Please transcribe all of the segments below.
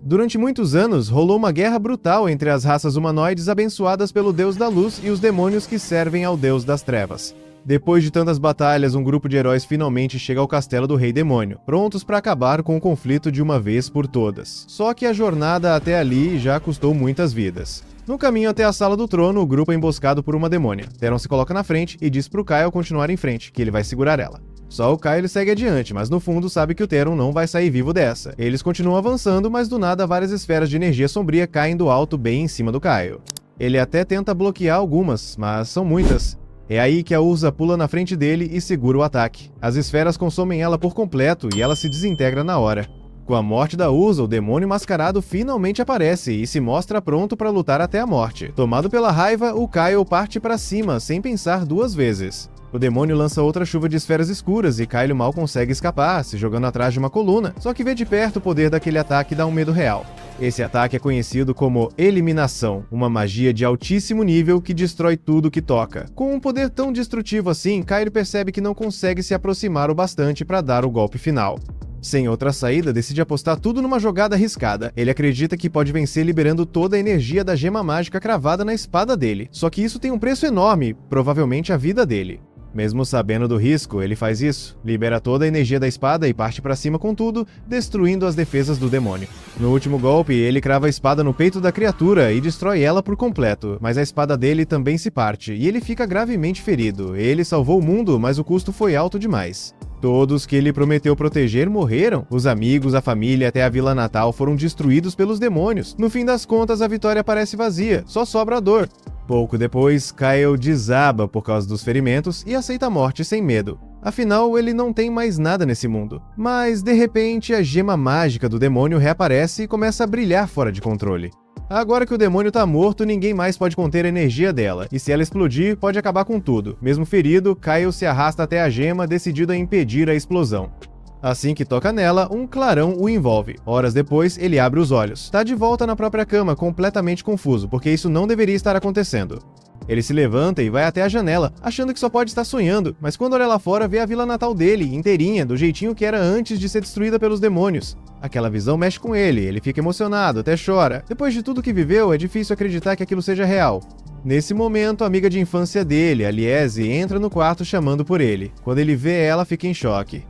Durante muitos anos, rolou uma guerra brutal entre as raças humanoides abençoadas pelo Deus da Luz e os demônios que servem ao Deus das Trevas. Depois de tantas batalhas, um grupo de heróis finalmente chega ao castelo do Rei Demônio, prontos para acabar com o conflito de uma vez por todas. Só que a jornada até ali já custou muitas vidas. No caminho até a Sala do Trono, o grupo é emboscado por uma demônia. Theron se coloca na frente e diz pro Kyle continuar em frente, que ele vai segurar ela. Só o Kyle segue adiante, mas no fundo sabe que o Theron não vai sair vivo dessa. Eles continuam avançando, mas do nada várias esferas de energia sombria caem do alto bem em cima do Kyle. Ele até tenta bloquear algumas, mas são muitas. É aí que a Urza pula na frente dele e segura o ataque. As esferas consomem ela por completo e ela se desintegra na hora. Com a morte da Urza, o demônio mascarado finalmente aparece e se mostra pronto para lutar até a morte. Tomado pela raiva, o Kyle parte para cima, sem pensar duas vezes. O demônio lança outra chuva de esferas escuras e Kyle mal consegue escapar, se jogando atrás de uma coluna, só que ver de perto o poder daquele ataque dá um medo real. Esse ataque é conhecido como Eliminação, uma magia de altíssimo nível que destrói tudo que toca. Com um poder tão destrutivo assim, Kyle percebe que não consegue se aproximar o bastante para dar o golpe final. Sem outra saída, decide apostar tudo numa jogada arriscada. Ele acredita que pode vencer liberando toda a energia da gema mágica cravada na espada dele. Só que isso tem um preço enorme, provavelmente a vida dele. Mesmo sabendo do risco, ele faz isso, libera toda a energia da espada e parte pra cima com tudo, destruindo as defesas do demônio. No último golpe, ele crava a espada no peito da criatura e destrói ela por completo, mas a espada dele também se parte, e ele fica gravemente ferido. Ele salvou o mundo, mas o custo foi alto demais. Todos que ele prometeu proteger morreram. Os amigos, a família até a Vila Natal foram destruídos pelos demônios. No fim das contas, a vitória parece vazia, só sobra a dor. Pouco depois, Kyle desaba por causa dos ferimentos e aceita a morte sem medo. Afinal, ele não tem mais nada nesse mundo. Mas, de repente, a gema mágica do demônio reaparece e começa a brilhar fora de controle. Agora que o demônio tá morto, ninguém mais pode conter a energia dela, e se ela explodir, pode acabar com tudo. Mesmo ferido, Kyle se arrasta até a gema, decidido a impedir a explosão. Assim que toca nela, um clarão o envolve. Horas depois, ele abre os olhos. Tá de volta na própria cama, completamente confuso, porque isso não deveria estar acontecendo. Ele se levanta e vai até a janela, achando que só pode estar sonhando, mas quando olha lá fora, vê a Vila Natal dele, inteirinha, do jeitinho que era antes de ser destruída pelos demônios. Aquela visão mexe com ele fica emocionado, até chora. Depois de tudo que viveu, é difícil acreditar que aquilo seja real. Nesse momento, a amiga de infância dele, a Liese, entra no quarto chamando por ele. Quando ele vê ela, fica em choque.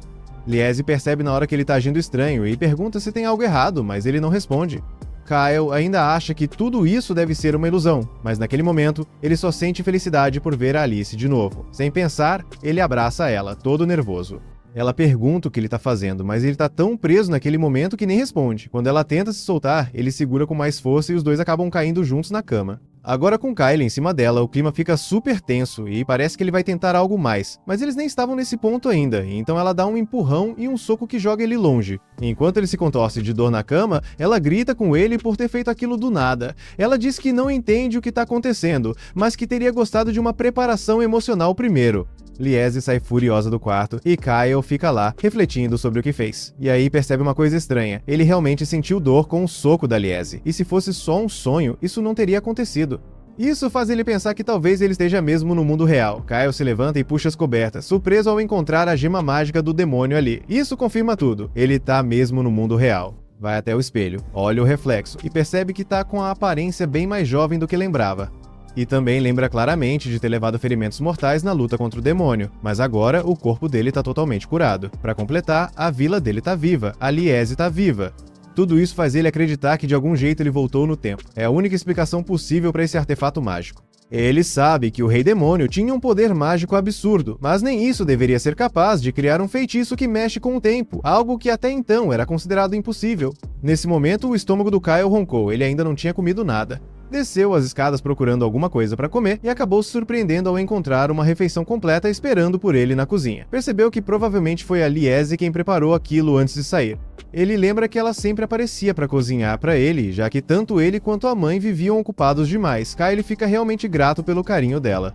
Liese percebe na hora que ele tá agindo estranho e pergunta se tem algo errado, mas ele não responde. Kyle ainda acha que tudo isso deve ser uma ilusão, mas naquele momento, ele só sente felicidade por ver a Alice de novo. Sem pensar, ele abraça ela, todo nervoso. Ela pergunta o que ele tá fazendo, mas ele tá tão preso naquele momento que nem responde. Quando ela tenta se soltar, ele segura com mais força e os dois acabam caindo juntos na cama. Agora com Kyle em cima dela, o clima fica super tenso e parece que ele vai tentar algo mais, mas eles nem estavam nesse ponto ainda, então ela dá um empurrão e um soco que joga ele longe. Enquanto ele se contorce de dor na cama, ela grita com ele por ter feito aquilo do nada. Ela diz que não entende o que tá acontecendo, mas que teria gostado de uma preparação emocional primeiro. Liese sai furiosa do quarto e Kyle fica lá, refletindo sobre o que fez. E aí percebe uma coisa estranha, ele realmente sentiu dor com o soco da Liese, e se fosse só um sonho, isso não teria acontecido. Isso faz ele pensar que talvez ele esteja mesmo no mundo real. Kyle se levanta e puxa as cobertas, surpreso ao encontrar a gema mágica do demônio ali. Isso confirma tudo, ele tá mesmo no mundo real. Vai até o espelho, olha o reflexo e percebe que tá com a aparência bem mais jovem do que lembrava. E também lembra claramente de ter levado ferimentos mortais na luta contra o demônio, mas agora o corpo dele tá totalmente curado. Para completar, a vila dele tá viva, a Liese tá viva. Tudo isso faz ele acreditar que de algum jeito ele voltou no tempo. É a única explicação possível para esse artefato mágico. Ele sabe que o Rei Demônio tinha um poder mágico absurdo, mas nem isso deveria ser capaz de criar um feitiço que mexe com o tempo, algo que até então era considerado impossível. Nesse momento, o estômago do Kyle roncou, ele ainda não tinha comido nada. Desceu as escadas procurando alguma coisa para comer e acabou se surpreendendo ao encontrar uma refeição completa esperando por ele na cozinha. Percebeu que provavelmente foi a Liese quem preparou aquilo antes de sair. Ele lembra que ela sempre aparecia para cozinhar para ele, já que tanto ele quanto a mãe viviam ocupados demais. Kyle fica realmente grato pelo carinho dela.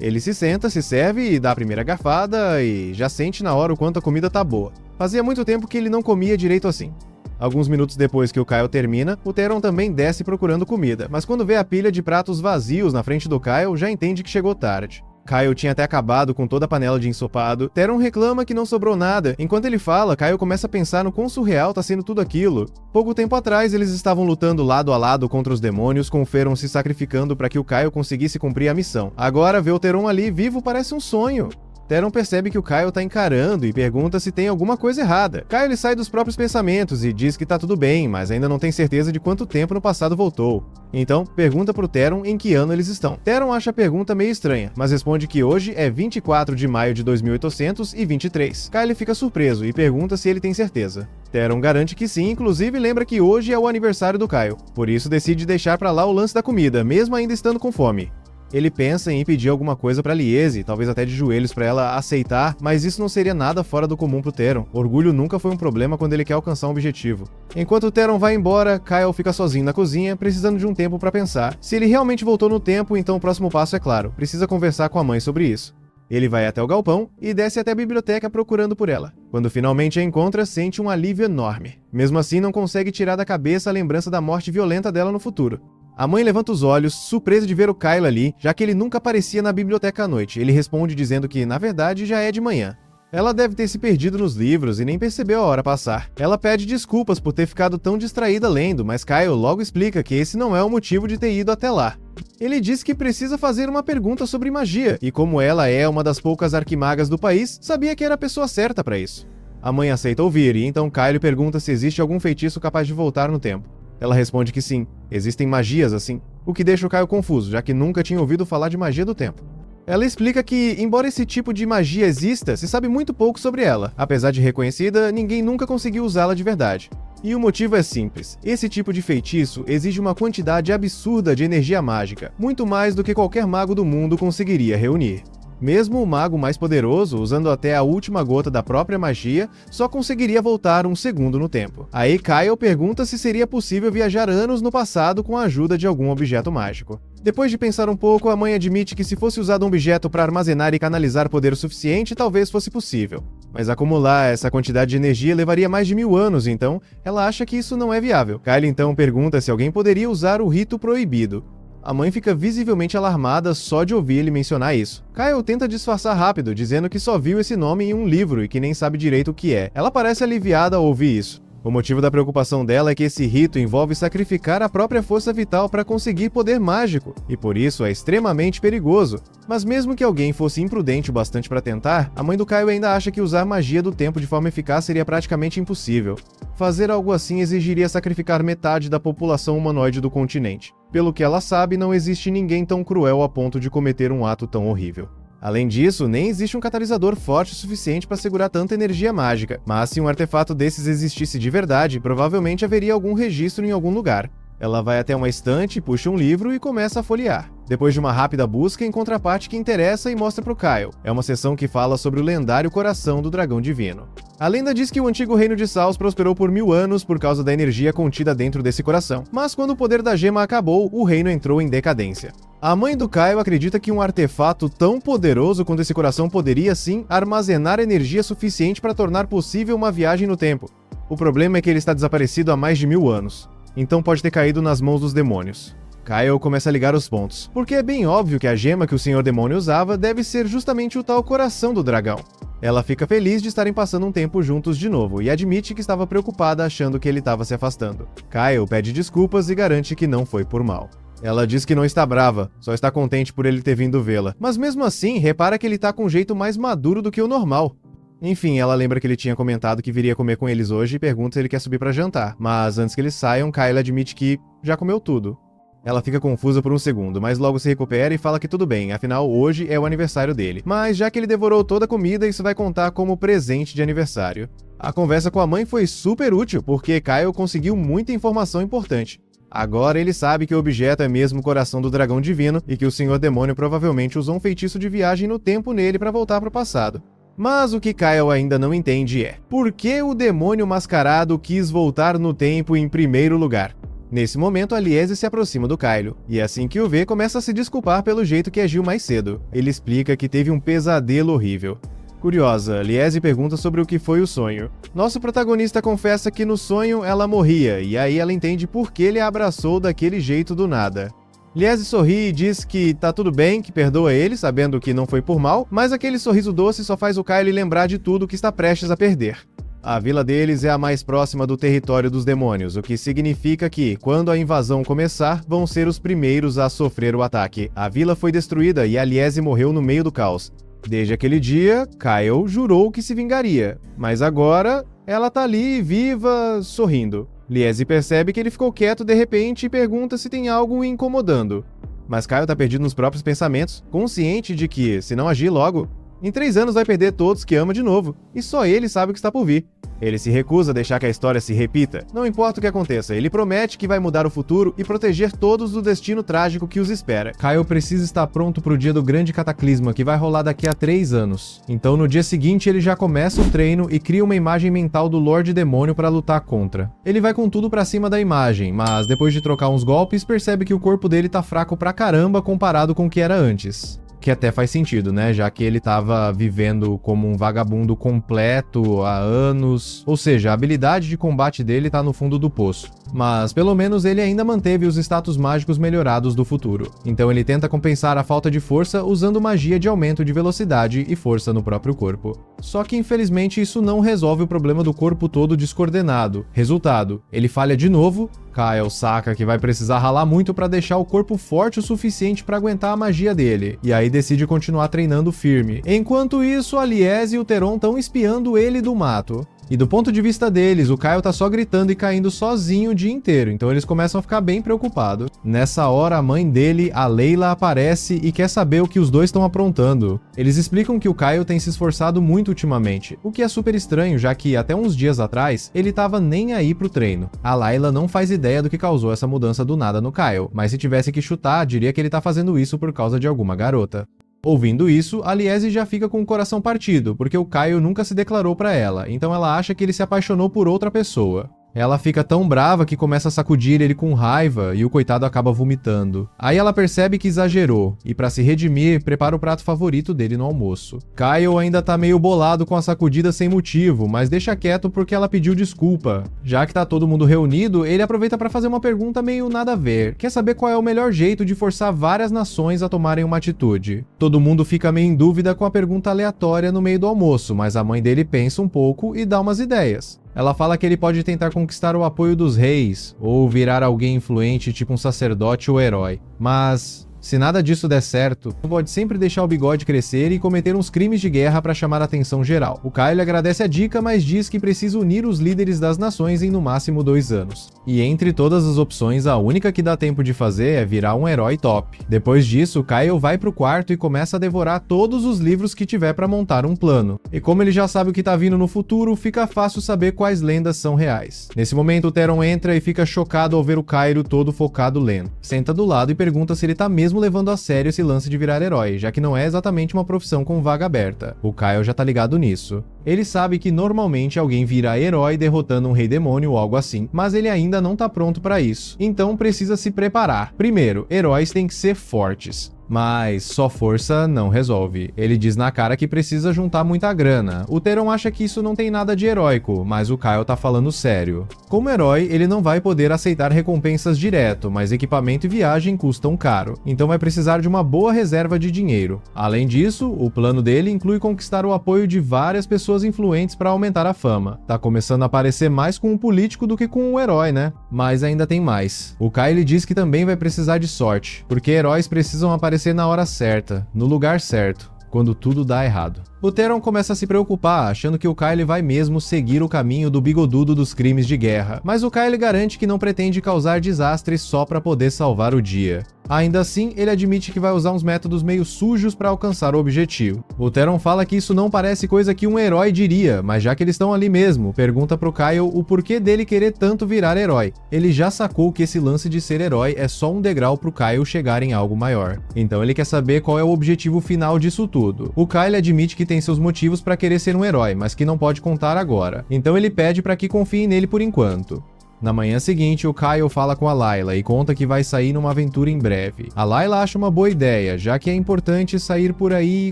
Ele se senta, se serve e dá a primeira garfada e já sente na hora o quanto a comida tá boa. Fazia muito tempo que ele não comia direito assim. Alguns minutos depois que o Kyle termina, o Theron também desce procurando comida, mas quando vê a pilha de pratos vazios na frente do Kyle, já entende que chegou tarde. Kyle tinha até acabado com toda a panela de ensopado. Theron reclama que não sobrou nada. Enquanto ele fala, Kyle começa a pensar no quão surreal tá sendo tudo aquilo. Pouco tempo atrás, eles estavam lutando lado a lado contra os demônios, com Theron se sacrificando para que o Kyle conseguisse cumprir a missão. Agora, ver o Theron ali vivo parece um sonho. Theron percebe que o Kyle tá encarando e pergunta se tem alguma coisa errada. Kyle sai dos próprios pensamentos e diz que tá tudo bem, mas ainda não tem certeza de quanto tempo no passado voltou. Então, pergunta pro Theron em que ano eles estão. Theron acha a pergunta meio estranha, mas responde que hoje é 24 de maio de 2823. Kyle fica surpreso e pergunta se ele tem certeza. Theron garante que sim, inclusive lembra que hoje é o aniversário do Kyle. Por isso decide deixar pra lá o lance da comida, mesmo ainda estando com fome. Ele pensa em pedir alguma coisa pra Liese, talvez até de joelhos pra ela aceitar, mas isso não seria nada fora do comum pro Theron. Orgulho nunca foi um problema quando ele quer alcançar um objetivo. Enquanto o Theron vai embora, Kyle fica sozinho na cozinha, precisando de um tempo pra pensar. Se ele realmente voltou no tempo, então o próximo passo é claro, precisa conversar com a mãe sobre isso. Ele vai até o galpão e desce até a biblioteca procurando por ela. Quando finalmente a encontra, sente um alívio enorme. Mesmo assim, não consegue tirar da cabeça a lembrança da morte violenta dela no futuro. A mãe levanta os olhos, surpresa de ver o Kyle ali, já que ele nunca aparecia na biblioteca à noite. Ele responde dizendo que, na verdade, já é de manhã. Ela deve ter se perdido nos livros e nem percebeu a hora passar. Ela pede desculpas por ter ficado tão distraída lendo, mas Kyle logo explica que esse não é o motivo de ter ido até lá. Ele diz que precisa fazer uma pergunta sobre magia, e como ela é uma das poucas arquimagas do país, sabia que era a pessoa certa para isso. A mãe aceita ouvir, e então Kyle pergunta se existe algum feitiço capaz de voltar no tempo. Ela responde que sim, existem magias assim, o que deixa o Kyle confuso, já que nunca tinha ouvido falar de magia do tempo. Ela explica que, embora esse tipo de magia exista, se sabe muito pouco sobre ela. Apesar de reconhecida, ninguém nunca conseguiu usá-la de verdade. E o motivo é simples. Esse tipo de feitiço exige uma quantidade absurda de energia mágica, muito mais do que qualquer mago do mundo conseguiria reunir. Mesmo o mago mais poderoso, usando até a última gota da própria magia, só conseguiria voltar um segundo no tempo. Aí Kyle pergunta se seria possível viajar anos no passado com a ajuda de algum objeto mágico. Depois de pensar um pouco, a mãe admite que se fosse usado um objeto para armazenar e canalizar poder o suficiente, talvez fosse possível. Mas acumular essa quantidade de energia levaria mais de 1000 anos, então ela acha que isso não é viável. Kyle então pergunta se alguém poderia usar o rito proibido. A mãe fica visivelmente alarmada só de ouvir ele mencionar isso. Kyle tenta disfarçar rápido, dizendo que só viu esse nome em um livro e que nem sabe direito o que é. Ela parece aliviada ao ouvir isso. O motivo da preocupação dela é que esse rito envolve sacrificar a própria força vital para conseguir poder mágico, e por isso é extremamente perigoso. Mas mesmo que alguém fosse imprudente o bastante para tentar, a mãe do Kyle ainda acha que usar magia do tempo de forma eficaz seria praticamente impossível. Fazer algo assim exigiria sacrificar metade da população humanoide do continente. Pelo que ela sabe, não existe ninguém tão cruel a ponto de cometer um ato tão horrível. Além disso, nem existe um catalisador forte o suficiente para segurar tanta energia mágica, mas se um artefato desses existisse de verdade, provavelmente haveria algum registro em algum lugar. Ela vai até uma estante, puxa um livro e começa a folhear. Depois de uma rápida busca, encontra a parte que interessa e mostra pro Kyle. É uma seção que fala sobre o lendário coração do dragão divino. A lenda diz que o antigo reino de Saus prosperou por 1000 anos por causa da energia contida dentro desse coração, mas quando o poder da gema acabou, o reino entrou em decadência. A mãe do Kyle acredita que um artefato tão poderoso quanto esse coração poderia, sim, armazenar energia suficiente para tornar possível uma viagem no tempo. O problema é que ele está desaparecido há mais de 1000 anos, então pode ter caído nas mãos dos demônios. Kyle começa a ligar os pontos, porque é bem óbvio que a gema que o Senhor Demônio usava deve ser justamente o tal coração do dragão. Ela fica feliz de estarem passando um tempo juntos de novo e admite que estava preocupada achando que ele estava se afastando. Kyle pede desculpas e garante que não foi por mal. Ela diz que não está brava, só está contente por ele ter vindo vê-la, mas mesmo assim repara que ele está com um jeito mais maduro do que o normal. Enfim, ela lembra que ele tinha comentado que viria comer com eles hoje e pergunta se ele quer subir para jantar, mas antes que eles saiam, Kyle admite que já comeu tudo. Ela fica confusa por um segundo, mas logo se recupera e fala que tudo bem, afinal hoje é o aniversário dele. Mas já que ele devorou toda a comida, isso vai contar como presente de aniversário. A conversa com a mãe foi super útil, porque Kyle conseguiu muita informação importante. Agora ele sabe que o objeto é mesmo o coração do dragão divino e que o Senhor Demônio provavelmente usou um feitiço de viagem no tempo nele para voltar para o passado. Mas o que Kyle ainda não entende é: por que o demônio mascarado quis voltar no tempo em primeiro lugar? Nesse momento, a Liese se aproxima do Kyle, e assim que o vê, começa a se desculpar pelo jeito que agiu mais cedo. Ele explica que teve um pesadelo horrível. Curiosa, Liese pergunta sobre o que foi o sonho. Nosso protagonista confessa que no sonho ela morria, e aí ela entende por que ele a abraçou daquele jeito do nada. Liese sorri e diz que tá tudo bem, que perdoa ele, sabendo que não foi por mal, mas aquele sorriso doce só faz o Kyle lembrar de tudo que está prestes a perder. A vila deles é a mais próxima do território dos demônios, o que significa que, quando a invasão começar, vão ser os primeiros a sofrer o ataque. A vila foi destruída e a Liese morreu no meio do caos. Desde aquele dia, Kyle jurou que se vingaria, mas agora ela tá ali, viva, sorrindo. Liese percebe que ele ficou quieto de repente e pergunta se tem algo o incomodando. Mas Kyle tá perdido nos próprios pensamentos, consciente de que, se não agir logo, em 3 anos vai perder todos que ama de novo, e só ele sabe o que está por vir. Ele se recusa a deixar que a história se repita. Não importa o que aconteça, ele promete que vai mudar o futuro e proteger todos do destino trágico que os espera. Kyle precisa estar pronto pro dia do grande cataclisma que vai rolar daqui a 3 anos. Então no dia seguinte ele já começa o treino e cria uma imagem mental do Lorde Demônio para lutar contra. Ele vai com tudo pra cima da imagem, mas depois de trocar uns golpes percebe que o corpo dele tá fraco pra caramba comparado com o que era antes. Que até faz sentido, né? Já que ele tava vivendo como um vagabundo completo há anos. Ou seja, a habilidade de combate dele tá no fundo do poço. Mas pelo menos ele ainda manteve os status mágicos melhorados do futuro. Então ele tenta compensar a falta de força usando magia de aumento de velocidade e força no próprio corpo. Só que infelizmente isso não resolve o problema do corpo todo descoordenado. Resultado, ele falha de novo. Kyle saca que vai precisar ralar muito para deixar o corpo forte o suficiente para aguentar a magia dele, e aí decide continuar treinando firme. Enquanto isso, a Liese e o Teron estão espiando ele do mato. E do ponto de vista deles, o Kyle tá só gritando e caindo sozinho o dia inteiro, então eles começam a ficar bem preocupados. Nessa hora, a mãe dele, a Layla, aparece e quer saber o que os dois estão aprontando. Eles explicam que o Kyle tem se esforçado muito ultimamente, o que é super estranho, já que até uns dias atrás, ele tava nem aí pro treino. A Layla não faz ideia do que causou essa mudança do nada no Kyle, mas se tivesse que chutar, diria que ele tá fazendo isso por causa de alguma garota. Ouvindo isso, a Liese já fica com o coração partido, porque o Kyle nunca se declarou pra ela, então ela acha que ele se apaixonou por outra pessoa. Ela fica tão brava que começa a sacudir ele com raiva e o coitado acaba vomitando. Aí ela percebe que exagerou e, pra se redimir, prepara o prato favorito dele no almoço. Kyle ainda tá meio bolado com a sacudida sem motivo, mas deixa quieto porque ela pediu desculpa. Já que tá todo mundo reunido, ele aproveita pra fazer uma pergunta meio nada a ver. Quer saber qual é o melhor jeito de forçar várias nações a tomarem uma atitude. Todo mundo fica meio em dúvida com a pergunta aleatória no meio do almoço, mas a mãe dele pensa um pouco e dá umas ideias. Ela fala que ele pode tentar conquistar o apoio dos reis, ou virar alguém influente tipo um sacerdote ou herói. Mas, se nada disso der certo, pode sempre deixar o bigode crescer e cometer uns crimes de guerra para chamar a atenção geral. O Kyle agradece a dica, mas diz que precisa unir os líderes das nações em no máximo 2 anos. E entre todas as opções, a única que dá tempo de fazer é virar um herói top. Depois disso, Kyle vai pro quarto e começa a devorar todos os livros que tiver para montar um plano. E como ele já sabe o que tá vindo no futuro, fica fácil saber quais lendas são reais. Nesse momento, o Teron entra e fica chocado ao ver o Kyle todo focado lendo. Senta do lado e pergunta se ele tá mesmo levando a sério esse lance de virar herói, já que não é exatamente uma profissão com vaga aberta. O Kyle já tá ligado nisso. Ele sabe que normalmente alguém vira herói derrotando um rei demônio ou algo assim, mas ele ainda não tá pronto pra isso. Então precisa se preparar. Primeiro, heróis têm que ser fortes. Mas só força não resolve. Ele diz na cara que precisa juntar muita grana. O Teron acha que isso não tem nada de heróico, mas o Kyle tá falando sério. Como herói, ele não vai poder aceitar recompensas direto, mas equipamento e viagem custam caro. Então vai precisar de uma boa reserva de dinheiro. Além disso, o plano dele inclui conquistar o apoio de várias pessoas influentes para aumentar a fama. Tá começando a parecer mais com um político do que com um herói, né? Mas ainda tem mais. O Kyle diz que também vai precisar de sorte, porque heróis precisam aparecer na hora certa, no lugar certo, quando tudo dá errado. O Teron começa a se preocupar, achando que o Kyle vai mesmo seguir o caminho do bigodudo dos crimes de guerra, mas o Kyle garante que não pretende causar desastres só para poder salvar o dia. Ainda assim, ele admite que vai usar uns métodos meio sujos para alcançar o objetivo. O Teron fala que isso não parece coisa que um herói diria, mas já que eles estão ali mesmo, pergunta pro Kyle o porquê dele querer tanto virar herói. Ele já sacou que esse lance de ser herói é só um degrau pro Kyle chegar em algo maior. Então ele quer saber qual é o objetivo final disso tudo. O Kyle admite que tem seus motivos para querer ser um herói, mas que não pode contar agora. Então ele pede para que confiem nele por enquanto. Na manhã seguinte, o Kyle fala com a Layla e conta que vai sair numa aventura em breve. A Layla acha uma boa ideia, já que é importante sair por aí e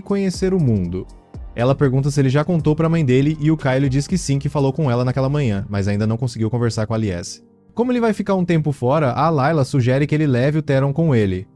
conhecer o mundo. Ela pergunta se ele já contou pra mãe dele e o Kyle diz que sim, que falou com ela naquela manhã, mas ainda não conseguiu conversar com a Liese. Como ele vai ficar um tempo fora, a Layla sugere que ele leve o Teron com ele.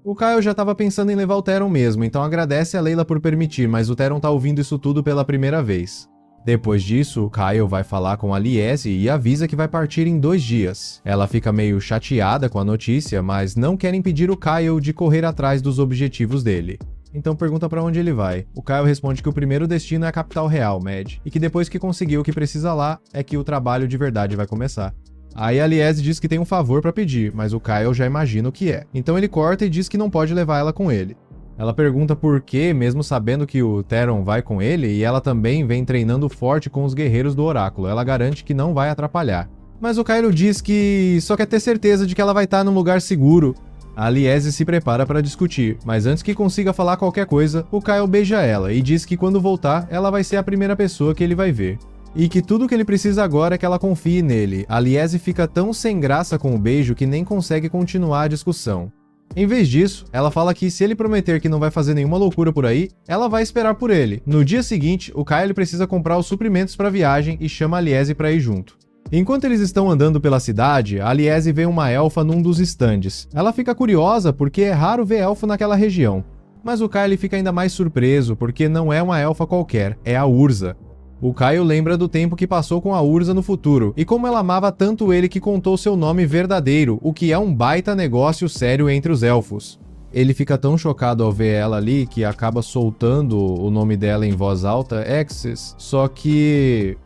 O Kyle já estava pensando em levar o Theron mesmo, então agradece a Layla por permitir, mas o Theron tá ouvindo isso tudo pela primeira vez. Depois disso, o Kyle vai falar com a Liese e avisa que vai partir em 2 dias. Ela fica meio chateada com a notícia, mas não quer impedir o Kyle de correr atrás dos objetivos dele. Então pergunta pra onde ele vai. O Kyle responde que o primeiro destino é a capital real, Mad, e que depois que conseguir o que precisa lá, é que o trabalho de verdade vai começar. Aí a Liese diz que tem um favor pra pedir, mas o Kyle já imagina o que é. Então ele corta e diz que não pode levar ela com ele. Ela pergunta por quê, mesmo sabendo que o Theron vai com ele, e ela também vem treinando forte com os guerreiros do oráculo. Ela garante que não vai atrapalhar. Mas o Kyle diz que só quer ter certeza de que ela vai estar num lugar seguro. A Liese se prepara para discutir, mas antes que consiga falar qualquer coisa, o Kyle beija ela e diz que quando voltar, ela vai ser a primeira pessoa que ele vai ver. E que tudo que ele precisa agora é que ela confie nele. A Liese fica tão sem graça com o beijo que nem consegue continuar a discussão. Em vez disso, ela fala que se ele prometer que não vai fazer nenhuma loucura por aí, ela vai esperar por ele. No dia seguinte, o Kyle precisa comprar os suprimentos para a viagem e chama a Liese para ir junto. Enquanto eles estão andando pela cidade, a Liese vê uma elfa num dos estandes. Ela fica curiosa porque é raro ver elfo naquela região. Mas o Kyle fica ainda mais surpreso porque não é uma elfa qualquer, é a Urza. O Kyle lembra do tempo que passou com a Urza no futuro, e como ela amava tanto ele que contou seu nome verdadeiro, o que é um baita negócio sério entre os elfos. Ele fica tão chocado ao ver ela ali que acaba soltando o nome dela em voz alta, Exes, só que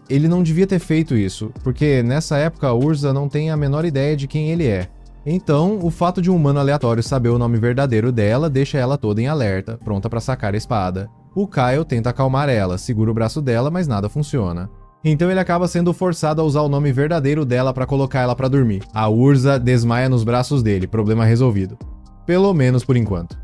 ele não devia ter feito isso, porque nessa época a Urza não tem a menor ideia de quem ele é. Então, o fato de um humano aleatório saber o nome verdadeiro dela deixa ela toda em alerta, pronta pra sacar a espada. O Kyle tenta acalmar ela, segura o braço dela, mas nada funciona. Então ele acaba sendo forçado a usar o nome verdadeiro dela pra colocar ela pra dormir. A Urza desmaia nos braços dele, problema resolvido. Pelo menos por enquanto.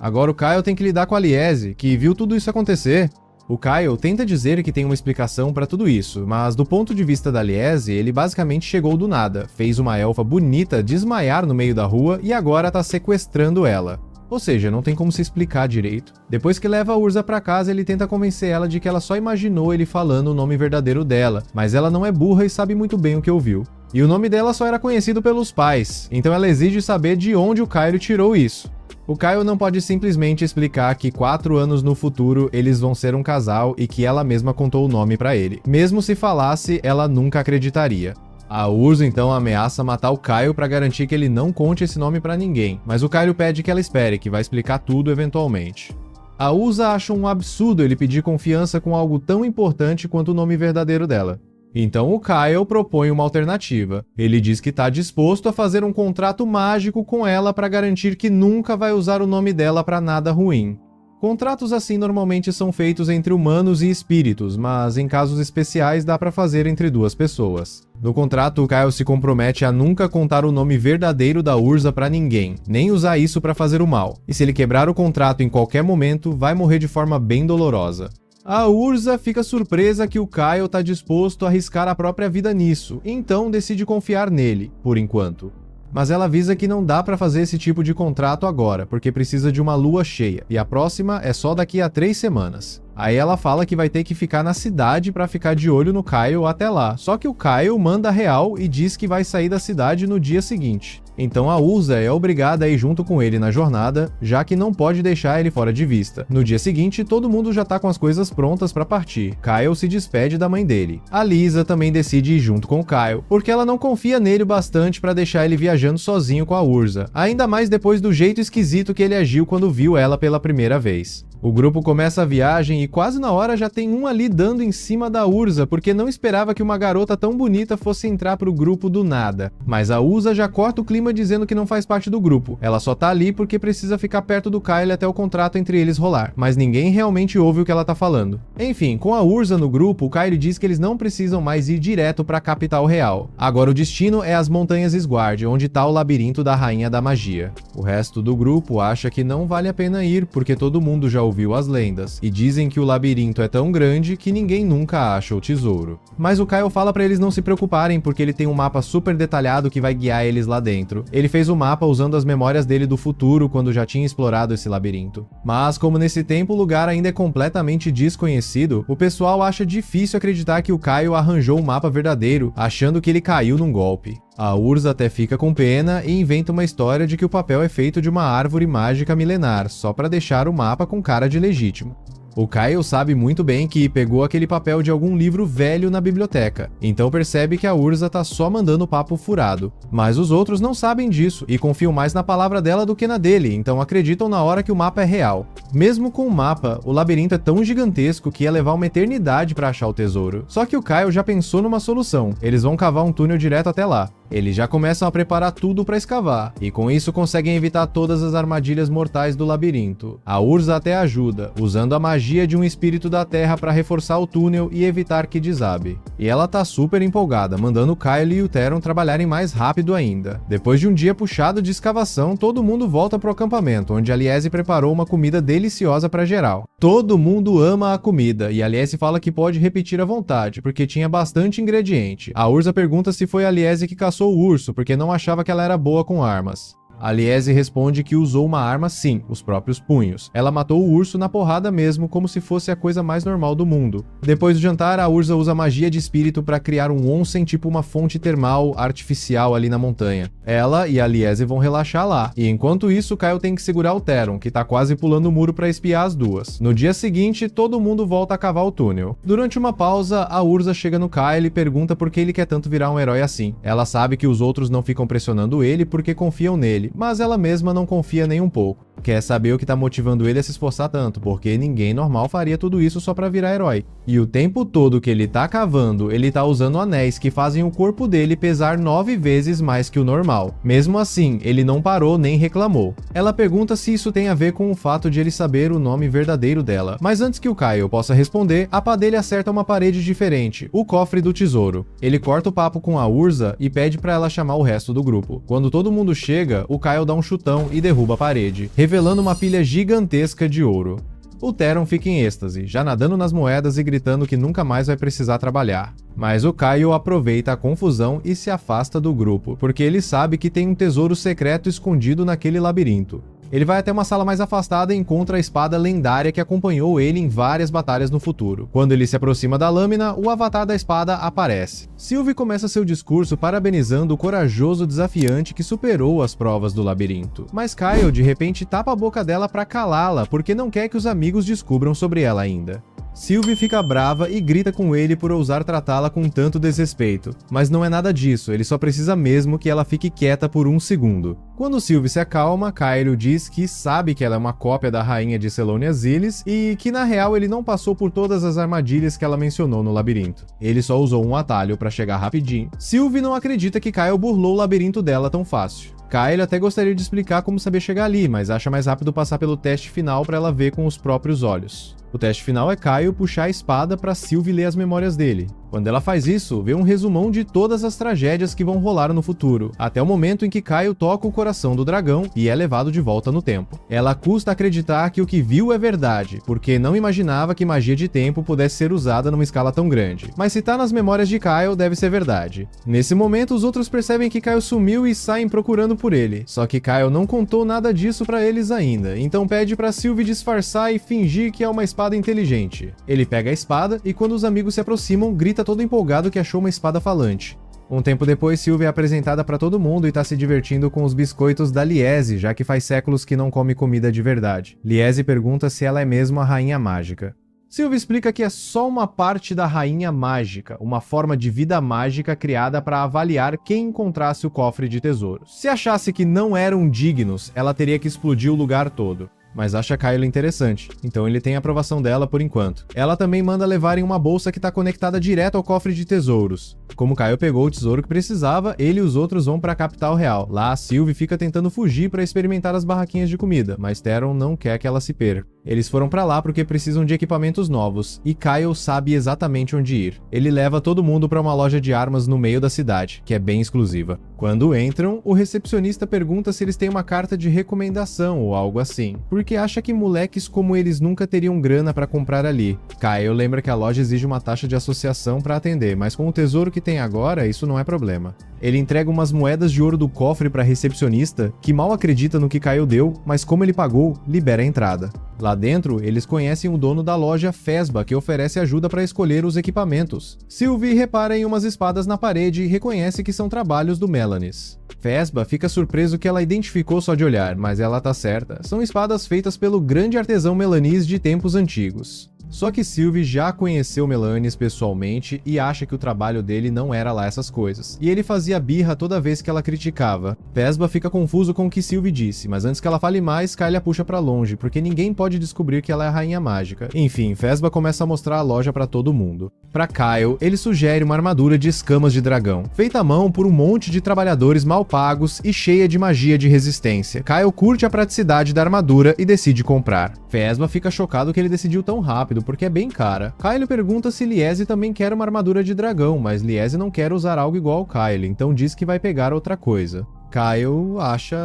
Agora o Kyle tem que lidar com a Liese, que viu tudo isso acontecer. O Kyle tenta dizer que tem uma explicação pra tudo isso, mas do ponto de vista da Liese, ele basicamente chegou do nada, fez uma elfa bonita desmaiar no meio da rua e agora tá sequestrando ela. Ou seja, não tem como se explicar direito. Depois que leva a Urza pra casa, ele tenta convencer ela de que ela só imaginou ele falando o nome verdadeiro dela, mas ela não é burra e sabe muito bem o que ouviu. E o nome dela só era conhecido pelos pais, então ela exige saber de onde o Kyle tirou isso. O Kyle não pode simplesmente explicar que 4 anos no futuro eles vão ser um casal e que ela mesma contou o nome pra ele. Mesmo se falasse, ela nunca acreditaria. A Urza então ameaça matar o Kyle pra garantir que ele não conte esse nome pra ninguém, mas o Kyle pede que ela espere, que vai explicar tudo eventualmente. A Urza acha um absurdo ele pedir confiança com algo tão importante quanto o nome verdadeiro dela. Então o Kyle propõe uma alternativa. Ele diz que está disposto a fazer um contrato mágico com ela para garantir que nunca vai usar o nome dela para nada ruim. Contratos assim normalmente são feitos entre humanos e espíritos, mas em casos especiais dá para fazer entre 2 pessoas. No contrato, o Kyle se compromete a nunca contar o nome verdadeiro da Urza para ninguém, nem usar isso para fazer o mal. E se ele quebrar o contrato em qualquer momento, vai morrer de forma bem dolorosa. A Urza fica surpresa que o Kyle está disposto a arriscar a própria vida nisso, então decide confiar nele, por enquanto. Mas ela avisa que não dá para fazer esse tipo de contrato agora, porque precisa de uma lua cheia, e a próxima é só daqui a 3 semanas. Aí ela fala que vai ter que ficar na cidade para ficar de olho no Kyle até lá, só que o Kyle manda real e diz que vai sair da cidade no dia seguinte. Então a Urza é obrigada a ir junto com ele na jornada, já que não pode deixar ele fora de vista. No dia seguinte, todo mundo já tá com as coisas prontas para partir. Kyle se despede da mãe dele. A Lisa também decide ir junto com o Kyle, porque ela não confia nele bastante para deixar ele viajando sozinho com a Urza, ainda mais depois do jeito esquisito que ele agiu quando viu ela pela primeira vez. O grupo começa a viagem e quase na hora já tem um ali dando em cima da Urza, porque não esperava que uma garota tão bonita fosse entrar pro grupo do nada. Mas a Urza já corta o clima dizendo que não faz parte do grupo, ela só tá ali porque precisa ficar perto do Kyle até o contrato entre eles rolar, mas ninguém realmente ouve o que ela tá falando. Enfim, com a Urza no grupo, o Kyle diz que eles não precisam mais ir direto pra capital real. Agora o destino é as Montanhas Isguard, onde tá o labirinto da Rainha da Magia. O resto do grupo acha que não vale a pena ir, porque todo mundo já ouviu as lendas, e dizem que o labirinto é tão grande que ninguém nunca acha o tesouro. Mas o Kyle fala pra eles não se preocuparem, porque ele tem um mapa super detalhado que vai guiar eles lá dentro. Ele fez o mapa usando as memórias dele do futuro, quando já tinha explorado esse labirinto. Mas como nesse tempo o lugar ainda é completamente desconhecido, o pessoal acha difícil acreditar que o Kyle arranjou um mapa verdadeiro, achando que ele caiu num golpe. A Urza até fica com pena e inventa uma história de que o papel é feito de uma árvore mágica milenar, só para deixar o mapa com cara de legítimo. O Kyle sabe muito bem que pegou aquele papel de algum livro velho na biblioteca, então percebe que a Urza tá só mandando papo furado. Mas os outros não sabem disso e confiam mais na palavra dela do que na dele, então acreditam na hora que o mapa é real. Mesmo com o mapa, o labirinto é tão gigantesco que ia levar uma eternidade para achar o tesouro. Só que o Kyle já pensou numa solução, eles vão cavar um túnel direto até lá. Eles já começam a preparar tudo para escavar, e com isso conseguem evitar todas as armadilhas mortais do labirinto. A Urza até ajuda, usando a magia de um espírito da terra para reforçar o túnel e evitar que desabe. E ela tá super empolgada, mandando o Kyle e o Theron trabalharem mais rápido ainda. Depois de um dia puxado de escavação, todo mundo volta pro acampamento, onde a Liese preparou uma comida deliciosa para geral. Todo mundo ama a comida, e a Liese fala que pode repetir à vontade, porque tinha bastante ingrediente. A Urza pergunta se foi a Liese que caçou o urso, porque não achava que ela era boa com armas. A Liese responde que usou uma arma sim, os próprios punhos. Ela matou o urso na porrada mesmo, como se fosse a coisa mais normal do mundo. Depois do jantar, a Urza usa magia de espírito para criar um onsen, tipo uma fonte termal artificial ali na montanha. Ela e a Liese vão relaxar lá, e enquanto isso, Kyle tem que segurar o Theron, que tá quase pulando o muro para espiar as duas. No dia seguinte, todo mundo volta a cavar o túnel. Durante uma pausa, a Urza chega no Kyle e pergunta por que ele quer tanto virar um herói assim. Ela sabe que os outros não ficam pressionando ele porque confiam nele, mas ela mesma não confia nem um pouco. Quer saber o que tá motivando ele a se esforçar tanto, porque ninguém normal faria tudo isso só pra virar herói. E o tempo todo que ele tá cavando, ele tá usando anéis que fazem o corpo dele pesar 9 vezes mais que o normal. Mesmo assim, ele não parou nem reclamou. Ela pergunta se isso tem a ver com o fato de ele saber o nome verdadeiro dela, mas antes que o Kyle possa responder, a pá dele acerta uma parede diferente, o cofre do tesouro. Ele corta o papo com a Urza e pede pra ela chamar o resto do grupo. Quando todo mundo chega, o Kyle dá um chutão e derruba a parede, revelando uma pilha gigantesca de ouro. O Theron fica em êxtase, já nadando nas moedas e gritando que nunca mais vai precisar trabalhar. Mas o Kyle aproveita a confusão e se afasta do grupo, porque ele sabe que tem um tesouro secreto escondido naquele labirinto. Ele vai até uma sala mais afastada e encontra a espada lendária que acompanhou ele em várias batalhas no futuro. Quando ele se aproxima da lâmina, o avatar da espada aparece. Sylvie começa seu discurso parabenizando o corajoso desafiante que superou as provas do labirinto. Mas Kyle de repente tapa a boca dela para calá-la, porque não quer que os amigos descubram sobre ela ainda. Sylvie fica brava e grita com ele por ousar tratá-la com tanto desrespeito. Mas não é nada disso, ele só precisa mesmo que ela fique quieta por um segundo. Quando Sylvie se acalma, Kyle diz que sabe que ela é uma cópia da rainha de Selonia Zilis e que na real ele não passou por todas as armadilhas que ela mencionou no labirinto. Ele só usou um atalho para chegar rapidinho. Sylvie não acredita que Kyle burlou o labirinto dela tão fácil. Kyle até gostaria de explicar como saber chegar ali, mas acha mais rápido passar pelo teste final para ela ver com os próprios olhos. O teste final é Kyle puxar a espada para Sylvie ler as memórias dele. Quando ela faz isso, vê um resumão de todas as tragédias que vão rolar no futuro, até o momento em que Kyle toca o coração do dragão e é levado de volta no tempo. Ela custa acreditar que o que viu é verdade, porque não imaginava que magia de tempo pudesse ser usada numa escala tão grande. Mas se tá nas memórias de Kyle, deve ser verdade. Nesse momento, os outros percebem que Kyle sumiu e saem procurando por ele. Só que Kyle não contou nada disso pra eles ainda, então pede pra Sylvie disfarçar e fingir que é uma espada inteligente. Ele pega a espada e quando os amigos se aproximam, grita todo empolgado que achou uma espada falante. Um tempo depois, Sylvie é apresentada pra todo mundo e tá se divertindo com os biscoitos da Liese, já que faz séculos que não come comida de verdade. Liese pergunta se ela é mesmo a rainha mágica. Sylvie explica que é só uma parte da rainha mágica, uma forma de vida mágica criada para avaliar quem encontrasse o cofre de tesouros. Se achasse que não eram dignos, ela teria que explodir o lugar todo. Mas acha Kyle interessante, então ele tem a aprovação dela por enquanto. Ela também manda levarem uma bolsa que está conectada direto ao cofre de tesouros. Como Kyle pegou o tesouro que precisava, ele e os outros vão para a capital real. Lá, a Sylvie fica tentando fugir para experimentar as barraquinhas de comida, mas Theron não quer que ela se perca. Eles foram para lá porque precisam de equipamentos novos, e Kyle sabe exatamente onde ir. Ele leva todo mundo para uma loja de armas no meio da cidade, que é bem exclusiva. Quando entram, o recepcionista pergunta se eles têm uma carta de recomendação ou algo assim, porque acha que moleques como eles nunca teriam grana para comprar ali. Kyle lembra que a loja exige uma taxa de associação para atender, mas com o tesouro que tem agora, isso não é problema. Ele entrega umas moedas de ouro do cofre para a recepcionista, que mal acredita no que Kyle deu, mas como ele pagou, libera a entrada. Lá dentro, eles conhecem o dono da loja Fesba, que oferece ajuda para escolher os equipamentos. Sylvie repara em umas espadas na parede e reconhece que são trabalhos do Melanis. Fesba fica surpreso que ela identificou só de olhar, mas ela tá certa. São espadas feitas pelo grande artesão Melanis de tempos antigos. Só que Sylvie já conheceu Melanis pessoalmente e acha que o trabalho dele não era lá essas coisas. E ele fazia birra toda vez que ela criticava. Fesba fica confuso com o que Sylvie disse, mas antes que ela fale mais, Kyle puxa pra longe, porque ninguém pode descobrir que ela é a rainha mágica. Enfim, Fesba começa a mostrar a loja pra todo mundo. Pra Kyle, ele sugere uma armadura de escamas de dragão, feita à mão por um monte de trabalhadores mal pagos e cheia de magia de resistência. Kyle curte a praticidade da armadura e decide comprar. Fesba fica chocado que ele decidiu tão rápido, porque é bem cara. Kyle pergunta se Liese também quer uma armadura de dragão, mas Liese não quer usar algo igual ao Kyle, então diz que vai pegar outra coisa. Kyle acha